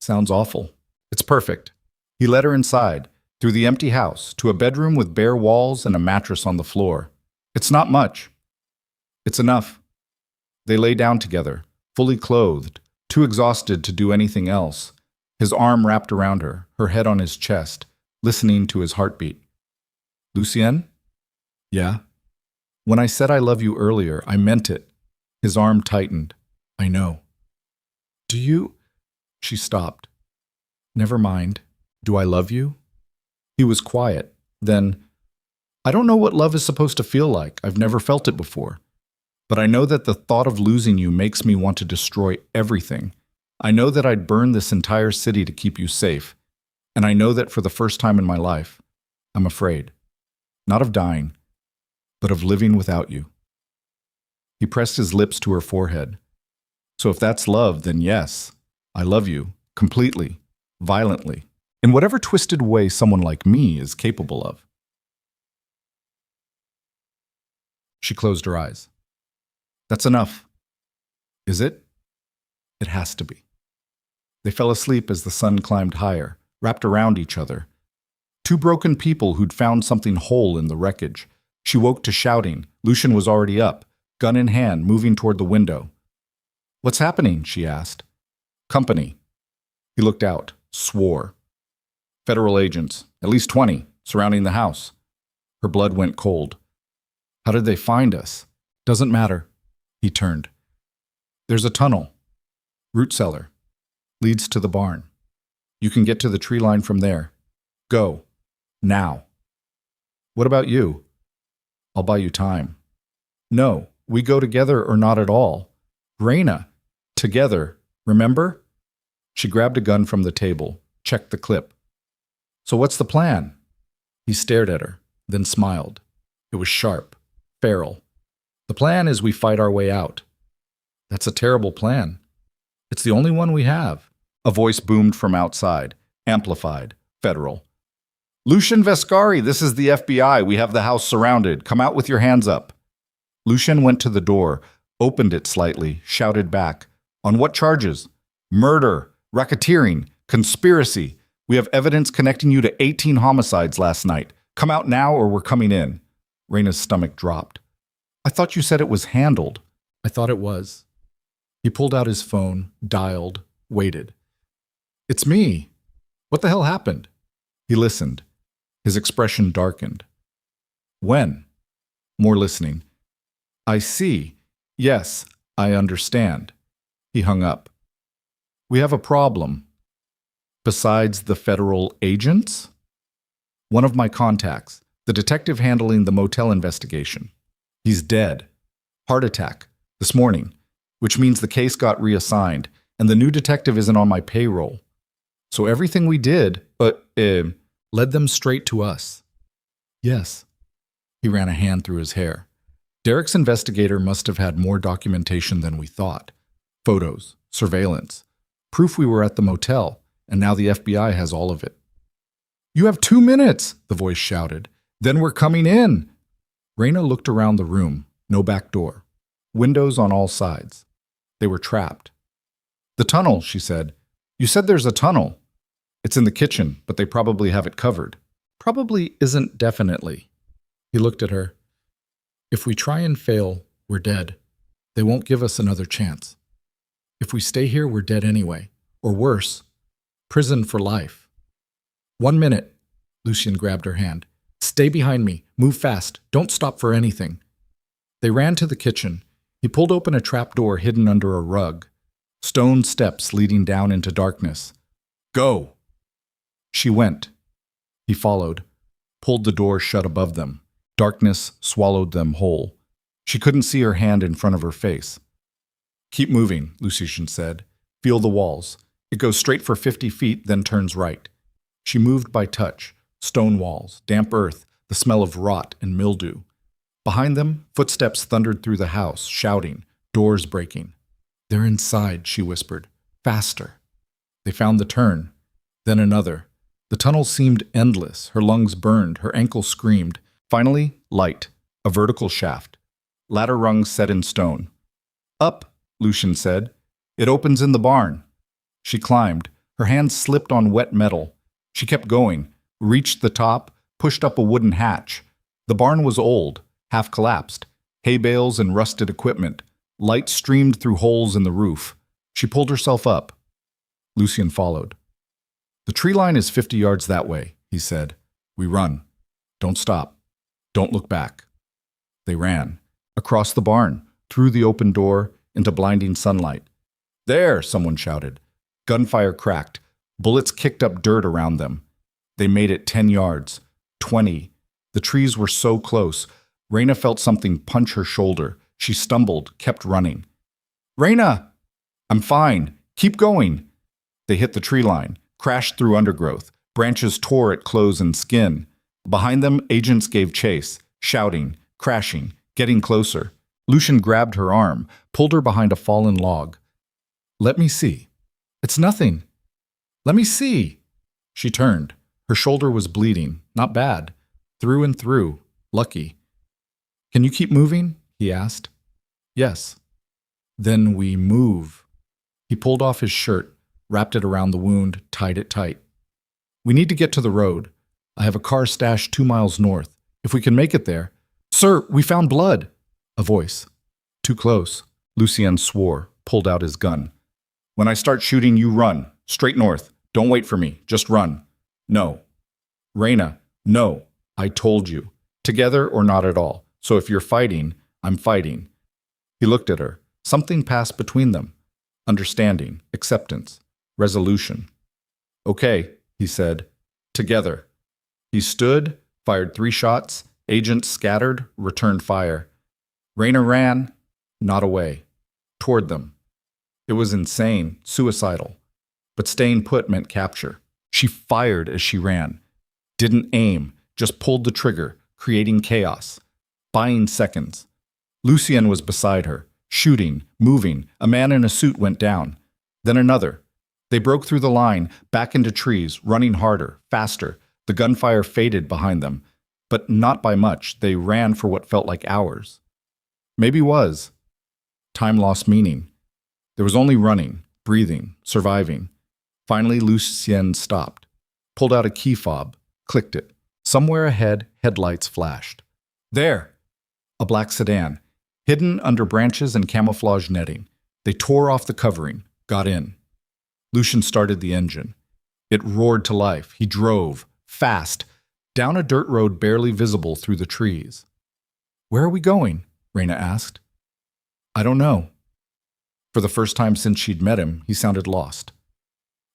Speaker 1: "Sounds awful." "It's perfect." He led her inside, through the empty house, to a bedroom with bare walls and a mattress on the floor. It's not much. It's enough. They lay down together, fully clothed, too exhausted to do anything else. His arm wrapped around her, her head on his chest, listening to his heartbeat. Lucien? Yeah? When I said I love you earlier, I meant it. His arm tightened. I know. Do you? She stopped. Never mind. Do I love you? He was quiet. Then, I don't know what love is supposed to feel like. I've never felt it before. But I know that the thought of losing you makes me want to destroy everything. I know that I'd burn this entire city to keep you safe. And I know that for the first time in my life, I'm afraid. Not of dying, but of living without you. He pressed his lips to her forehead. So if that's love, then yes, I love you, completely, violently, in whatever twisted way someone like me is capable of. She closed her eyes. That's enough. Is it? It has to be. They fell asleep as the sun climbed higher, wrapped around each other. Two broken people who'd found something whole in the wreckage. She woke to shouting. Lucien was already up, gun in hand, moving toward the window. What's happening? She asked. Company. He looked out, swore. Federal agents, at least 20, surrounding the house. Her blood went cold. How did they find us? Doesn't matter. He turned. There's a tunnel. Root cellar. Leads to the barn. You can get to the tree line from there. Go. Now. What about you? I'll buy you time. No, we go together or not at all. Raina. Together. Remember? She grabbed a gun from the table, checked the clip. So what's the plan? He stared at her, then smiled. It was sharp, feral. The plan is we fight our way out. That's a terrible plan. It's the only one we have. A voice boomed from outside, amplified, federal. Lucien Vescari, this is the FBI. We have the house surrounded. Come out with your hands up. Lucien went to the door, opened it slightly, shouted back. On what charges? Murder, racketeering, conspiracy. We have evidence connecting you to 18 homicides last night. Come out now or we're coming in. Raina's stomach dropped. I thought you said it was handled. I thought it was. He pulled out his phone, dialed, waited. It's me. What the hell happened? He listened. His expression darkened. When? More listening. I see. Yes, I understand. He hung up. We have a problem. Besides the federal agents? One of my contacts, the detective handling the motel investigation. He's dead. Heart attack. This morning. Which means the case got reassigned, and the new detective isn't on my payroll. So everything we did, led them straight to us. Yes. He ran a hand through his hair. Derek's investigator must have had more documentation than we thought. Photos, surveillance, proof we were at the motel, and now the FBI has all of it. You have 2 minutes, the voice shouted. Then we're coming in. Raina looked around the room. No back door. Windows on all sides. They were trapped. The tunnel, she said. You said there's a tunnel. It's in the kitchen, but they probably have it covered. Probably isn't definitely. He looked at her. If we try and fail, we're dead. They won't give us another chance. If we stay here, we're dead anyway. Or worse, prison for life. 1 minute. Lucien grabbed her hand. Stay behind me. Move fast. Don't stop for anything. They ran to the kitchen. He pulled open a trapdoor hidden under a rug. Stone steps leading down into darkness. Go! She went. He followed, pulled the door shut above them. Darkness swallowed them whole. She couldn't see her hand in front of her face. Keep moving, Lucien said. Feel the walls. It goes straight for 50 feet, then turns right. She moved by touch. Stone walls, damp earth, the smell of rot and mildew. Behind them, footsteps thundered through the house, shouting, doors breaking. They're inside, she whispered. Faster. They found the turn. Then another. The tunnel seemed endless. Her lungs burned. Her ankle screamed. Finally, light. A vertical shaft. Ladder rungs set in stone. Up, Lucien said. It opens in the barn. She climbed. Her hands slipped on wet metal. She kept going. reached the top, pushed up a wooden hatch. The barn was old, half collapsed. Hay bales and rusted equipment. Light streamed through holes in the roof. She pulled herself up. Lucien followed. "The tree line is 50 yards that way," he said. "We run. Don't stop. Don't look back." They ran. Across the barn, through the open door, into blinding sunlight. "There!" someone shouted. Gunfire cracked. Bullets kicked up dirt around them. They made it 10 yards. 20. The trees were so close. Raina felt something punch her shoulder. She stumbled, kept running. "Raina!" "I'm fine. Keep going." They hit the tree line, crashed through undergrowth. Branches tore at clothes and skin. Behind them, agents gave chase, shouting, crashing, getting closer. Lucien grabbed her arm, pulled her behind a fallen log. "Let me see." "It's nothing." "Let me see." She turned. Her shoulder was bleeding. Not bad. Through and through. Lucky. "Can you keep moving?" he asked. "Yes." "Then we move." He pulled off his shirt, wrapped it around the wound, tied it tight. "We need to get to the road. I have a car stashed 2 miles north. If we can make it there—" "Sir, we found blood!" A voice. "Too close." Lucien swore, pulled out his gun. "When I start shooting, you run. Straight north. Don't wait for me. Just run." "No." "Raina, no. I told you. Together or not at all. So if you're fighting, I'm fighting." He looked at her. Something passed between them. Understanding, acceptance, resolution. "Okay," he said. "Together." He stood, fired 3 shots. Agents scattered, returned fire. Raina ran, not away, toward them. It was insane, suicidal. But staying put meant capture. She fired as she ran. Didn't aim, just pulled the trigger, creating chaos. Buying seconds. Lucien was beside her, shooting, moving. A man in a suit went down. Then another. They broke through the line, back into trees, running harder, faster. The gunfire faded behind them. But not by much. They ran for what felt like hours. Maybe was. Time lost meaning. There was only running, breathing, surviving. Finally, Lucien stopped, pulled out a key fob, clicked it. Somewhere ahead, headlights flashed. There! A black sedan, hidden under branches and camouflage netting. They tore off the covering, got in. Lucien started the engine. It roared to life. He drove, fast, down a dirt road barely visible through the trees. "Where are we going?" Raina asked. "I don't know." For the first time since she'd met him, he sounded lost.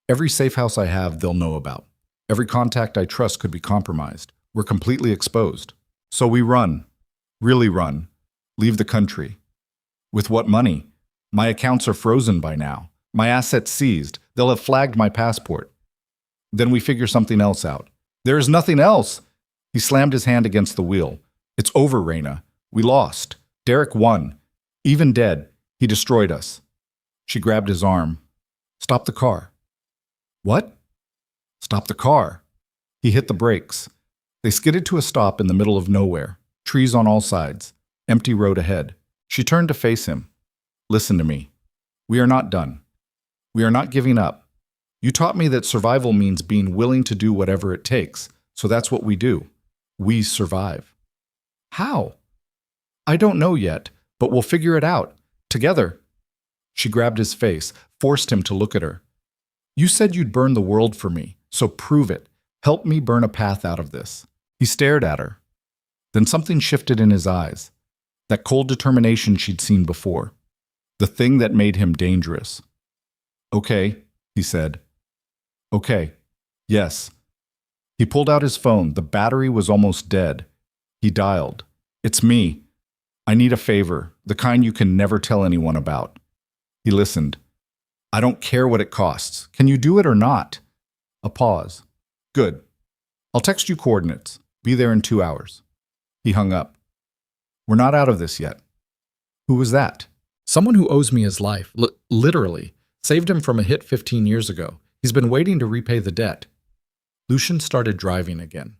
Speaker 1: "Every safe house I have, they'll know about. Every contact I trust could be compromised. We're completely exposed. So we run. Really run. Leave the country. With what money? My accounts are frozen by now. My assets seized. They'll have flagged my passport. Then we figure something else out." "There is nothing else!" He slammed his hand against the wheel. "It's over, Raina. We lost. Derek won. Even dead, he destroyed us." She grabbed his arm. "Stop the car." "What?" "Stop the car." He hit the brakes. They skidded to a stop in the middle of nowhere. Trees on all sides. Empty road ahead. She turned to face him. "Listen to me. We are not done. We are not giving up. You taught me that survival means being willing to do whatever it takes, so that's what we do. We survive." "How?" "I don't know yet, but we'll figure it out. Together." She grabbed his face, forced him to look at her. "You said you'd burn the world for me, so prove it. Help me burn a path out of this." He stared at her. Then something shifted in his eyes. That cold determination she'd seen before. The thing that made him dangerous. "Okay," he said. "Okay. Yes." He pulled out his phone. The battery was almost dead. He dialed. "It's me. I need a favor, the kind you can never tell anyone about." He listened. "I don't care what it costs. Can you do it or not?" A pause. "Good. I'll text you coordinates. Be there in 2 hours." He hung up. "We're not out of this yet." "Who was that?" "Someone who owes me his life. Literally. Saved him from a hit 15 years ago. He's been waiting to repay the debt." Lucien started driving again.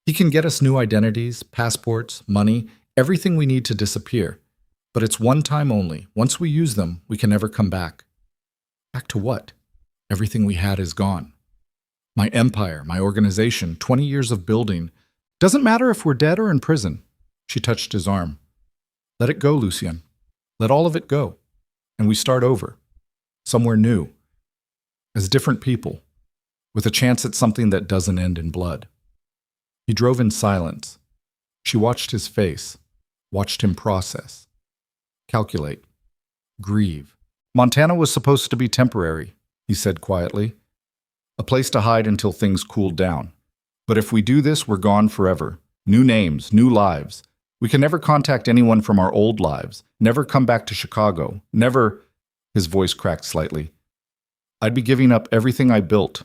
Speaker 1: "He can get us new identities, passports, money, everything we need to disappear. But it's one time only. Once we use them, we can never come back." "Back to what?" "Everything we had is gone." My empire, my organization, 20 years of building. Doesn't matter if we're dead or in prison. She touched his arm. Let it go, Lucien. Let all of it go. And we start over. Somewhere new. As different people. With a chance at something that doesn't end in blood. He drove in silence. She watched his face. Watched him process. Calculate. Grieve. Montana was supposed to be temporary, he said quietly. A place to hide until things cooled down. But if we do this, we're gone forever. New names, new lives. We can never contact anyone from our old lives. Never come back to Chicago. Never... His voice cracked slightly. I'd be giving up everything I built.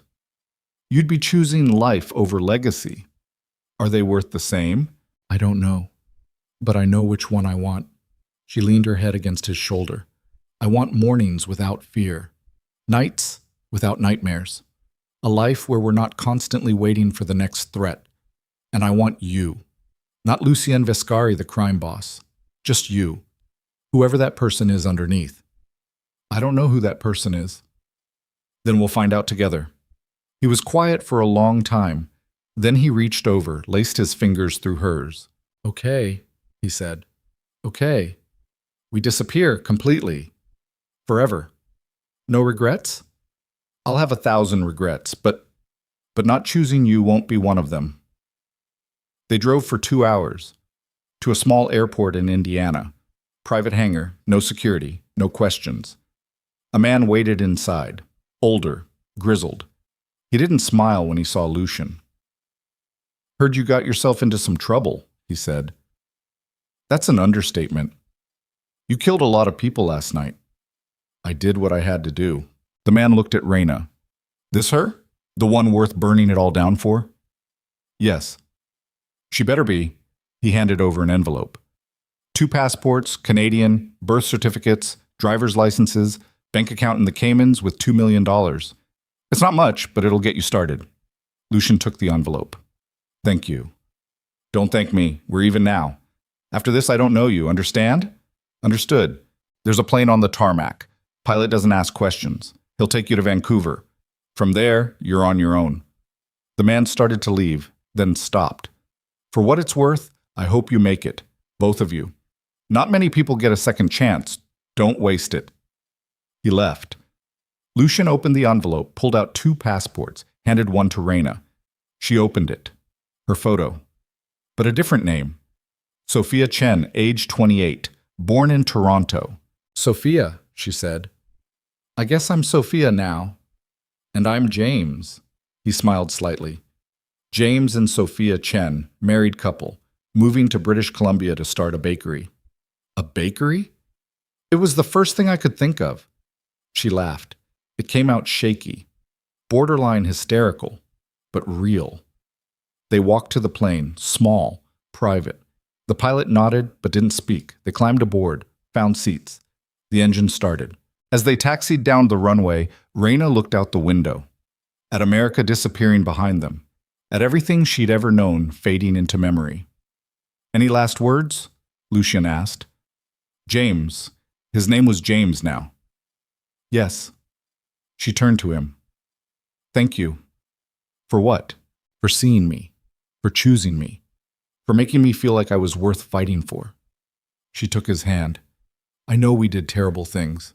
Speaker 1: You'd be choosing life over legacy. Are they worth the same? I don't know. But I know which one I want. She leaned her head against his shoulder. I want mornings without fear. Nights without nightmares. A life where we're not constantly waiting for the next threat. And I want you. Not Lucien Vescari, the crime boss. Just you. Whoever that person is underneath. I don't know who that person is. Then we'll find out together. He was quiet for a long time. Then he reached over, laced his fingers through hers. Okay, he said. Okay. We disappear completely. Forever. No regrets? I'll have 1,000 regrets, but not choosing you won't be one of them. They drove for 2 hours. To a small airport in Indiana. Private hangar, no security, no questions. A man waited inside. Older, grizzled. He didn't smile when he saw Lucien. Heard you got yourself into some trouble, he said. That's an understatement. You killed a lot of people last night. I did what I had to do. The man looked at Raina. This her? The one worth burning it all down for? Yes. She better be. He handed over an envelope. 2 passports, Canadian, birth certificates, driver's licenses, bank account in the Caymans with $2 million. It's not much, but it'll get you started. Lucien took the envelope. Thank you. Don't thank me. We're even now. After this, I don't know you. Understand? Understood. There's a plane on the tarmac. Pilot doesn't ask questions. He'll take you to Vancouver. From there, you're on your own. The man started to leave, then stopped. For what it's worth, I hope you make it. Both of you. Not many people get a second chance. Don't waste it. He left. Lucien opened the envelope, pulled out 2 passports, handed one to Raina. She opened it. Her photo. But a different name. Sophia Chen, age 28, born in Toronto. Sophia, she said. I guess I'm Sophia now. And I'm James. He smiled slightly. James and Sophia Chen, married couple, moving to British Columbia to start a bakery. A bakery? It was the first thing I could think of. She laughed. It came out shaky, borderline hysterical, but real. They walked to the plane, small, private. The pilot nodded but didn't speak. They climbed aboard, found seats. The engine started. As they taxied down the runway, Raina looked out the window. At America disappearing behind them. At everything she'd ever known fading into memory. Any last words? Lucien asked. James. His name was James now. Yes. She turned to him. Thank you. For what? For seeing me. For choosing me. For making me feel like I was worth fighting for. She took his hand. I know we did terrible things.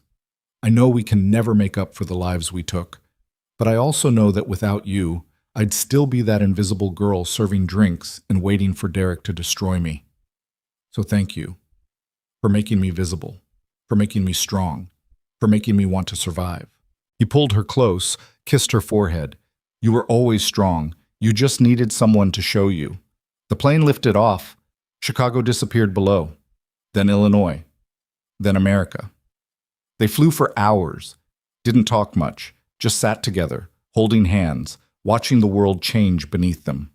Speaker 1: I know we can never make up for the lives we took. But I also know that without you, I'd still be that invisible girl serving drinks and waiting for Derek to destroy me. So thank you. For making me visible. For making me strong. For making me want to survive. He pulled her close, kissed her forehead. You were always strong. You just needed someone to show you. The plane lifted off. Chicago disappeared below. Then Illinois. Then America. They flew for hours. Didn't talk much. Just sat together, holding hands, watching the world change beneath them.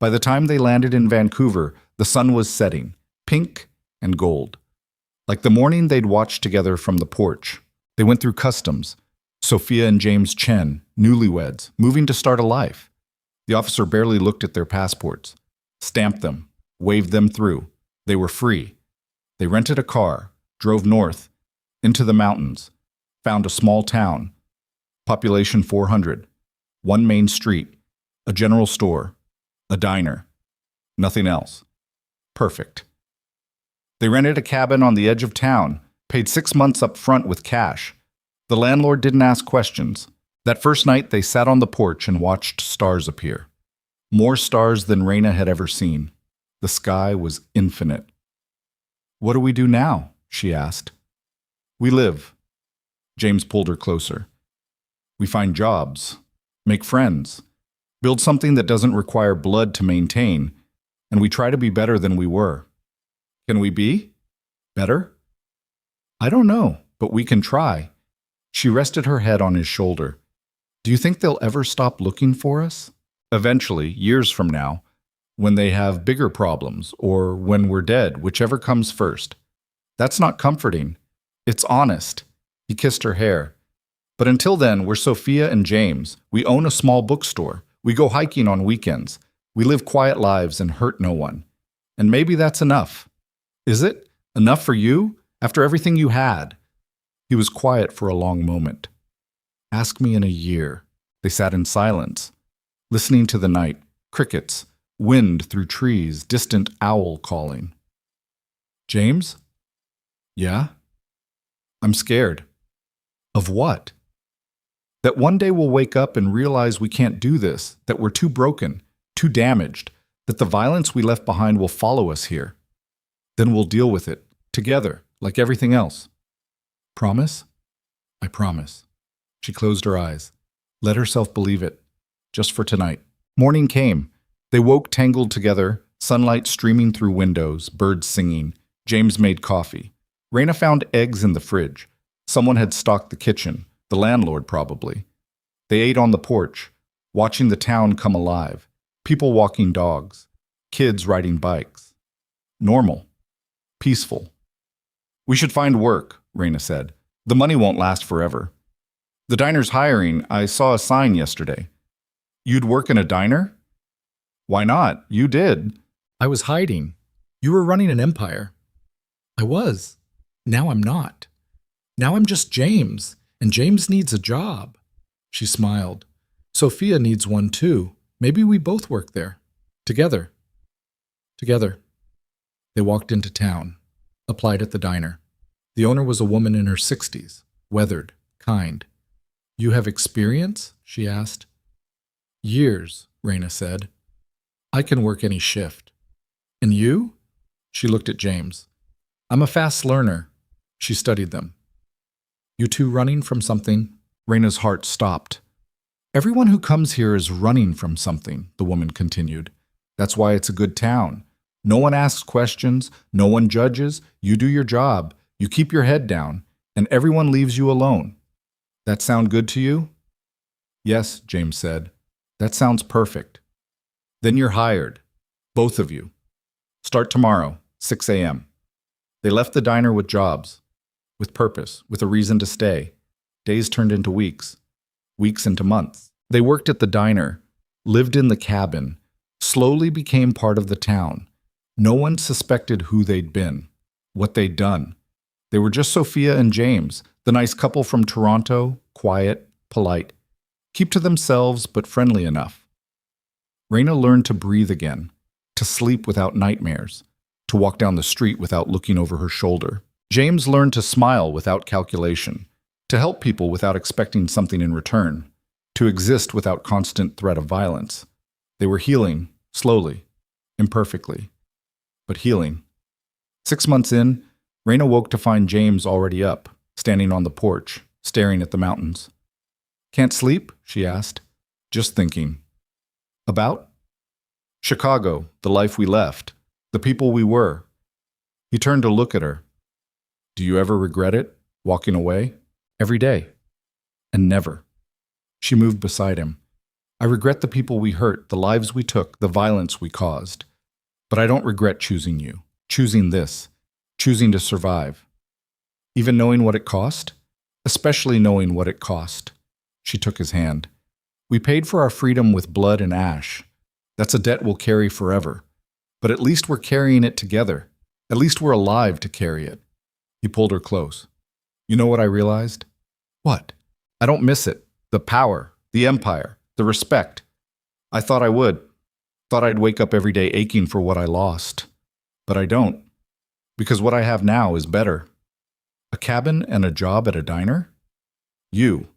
Speaker 1: By the time they landed in Vancouver, the sun was setting, pink and gold. Like the morning they'd watched together from the porch. They went through customs. Sophia and James Chen, newlyweds, moving to start a life. The officer barely looked at their passports, stamped them, waved them through. They were free. They rented a car, drove north, into the mountains, found a small town, population 400. One main street, a general store, a diner. Nothing else. Perfect. They rented a cabin on the edge of town, paid 6 months up front with cash. The landlord didn't ask questions. That first night, they sat on the porch and watched stars appear. More stars than Raina had ever seen. The sky was infinite. "What do we do now?" she asked. "We live." James pulled her closer. "We find jobs, make friends, build something that doesn't require blood to maintain, and we try to be better than we were. Can we be better? I don't know, but we can try." She rested her head on his shoulder. "Do you think they'll ever stop looking for us? Eventually, years from now, when they have bigger problems, or when we're dead, whichever comes first. That's not comforting. It's honest." He kissed her hair. "But until then, we're Sophia and James. We own a small bookstore. We go hiking on weekends. We live quiet lives and hurt no one. And maybe that's enough. Is it? Enough for you? After everything you had?" He was quiet for a long moment. "Ask me in a year." They sat in silence, listening to the night, crickets, wind through trees, distant owl calling. "James?" "Yeah?" "I'm scared." "Of what?" "That one day we'll wake up and realize we can't do this, that we're too broken, too damaged, that the violence we left behind will follow us here. Then we'll deal with it, together, like everything else." "Promise?" "I promise." She closed her eyes, let herself believe it, just for tonight. Morning came. They woke tangled together, sunlight streaming through windows, birds singing. James made coffee. Raina found eggs in the fridge. Someone had stocked the kitchen, the landlord probably. They ate on the porch, watching the town come alive. People walking dogs, kids riding bikes. Normal. Peaceful. "We should find work," Raina said. "The money won't last forever." "The diner's hiring. I saw a sign yesterday." "You'd work in a diner?" "Why not? You did."
Speaker 2: "I was hiding. You were running an empire." "I was. Now I'm not. Now I'm just James, and James needs a job." She smiled. "Sophia needs one too. Maybe we both work there. Together." Together. They walked into town, applied at the diner. The owner was a woman in her 60s, weathered, kind. "You have experience?" she asked. "Years," Raina said. "I can work any shift." "And you?" She looked at James. "I'm a fast learner." She studied them. "You two running from something?" Raina's heart stopped. "Everyone who comes here is running from something," the woman continued. "That's why it's a good town. No one asks questions, no one judges. You do your job, you keep your head down, and everyone leaves you alone. That sound good to you?" "Yes," James said. "That sounds perfect." "Then you're hired. Both of you. Start tomorrow, 6 a.m. They left the diner with jobs, with purpose, with a reason to stay. Days turned into weeks, weeks into months. They worked at the diner, lived in the cabin, slowly became part of the town. No one suspected who they'd been, what they'd done. They were just Sophia and James, the nice couple from Toronto, quiet, polite, keep to themselves but friendly enough. Raina learned to breathe again, to sleep without nightmares, to walk down the street without looking over her shoulder. James learned to smile without calculation, to help people without expecting something in return, to exist without constant threat of violence. They were healing, slowly, imperfectly, but healing. 6 months in, Raina woke to find James already up, standing on the porch, staring at the mountains. "Can't sleep?" she asked. "Just thinking." "About?" "Chicago, the life we left, the people we were." He turned to look at her. "Do you ever regret it, walking away?" "Every day. And never." She moved beside him. "I regret the people we hurt, the lives we took, the violence we caused. But I don't regret choosing you, choosing this, choosing to survive. Even knowing what it cost? Especially knowing what it cost." She took his hand. "We paid for our freedom with blood and ash. That's a debt we'll carry forever. But at least we're carrying it together. At least we're alive to carry it." He pulled her close. "You know what I realized?" "What?" "I don't miss it. The power, the empire.
Speaker 1: The respect. I thought I would. Thought I'd wake up every day aching for what I lost. But I don't. Because what I have now is better. A cabin and a job at a diner? You.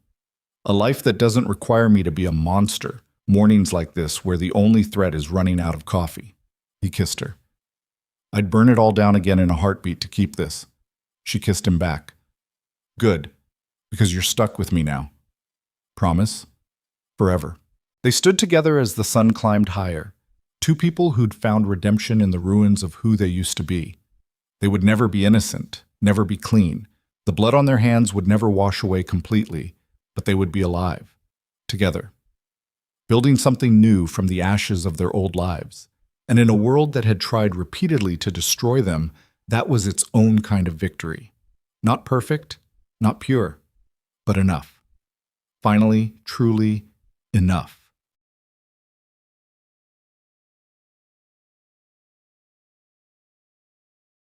Speaker 1: A life that doesn't require me to be a monster. Mornings like this where the only threat is running out of coffee. He kissed her. I'd burn it all down again in a heartbeat to keep this. She kissed him back. Good. Because you're stuck with me now. Promise? Forever. They stood together as the sun climbed higher. Two people who'd found redemption in the ruins of who they used to be. They would never be innocent, never be clean. The blood on their hands would never wash away completely, but they would be alive. Together. Building something new from the ashes of their old lives. And in a world that had tried repeatedly to destroy them, that was its own kind of victory. Not perfect, not pure, but enough. Finally, truly, enough.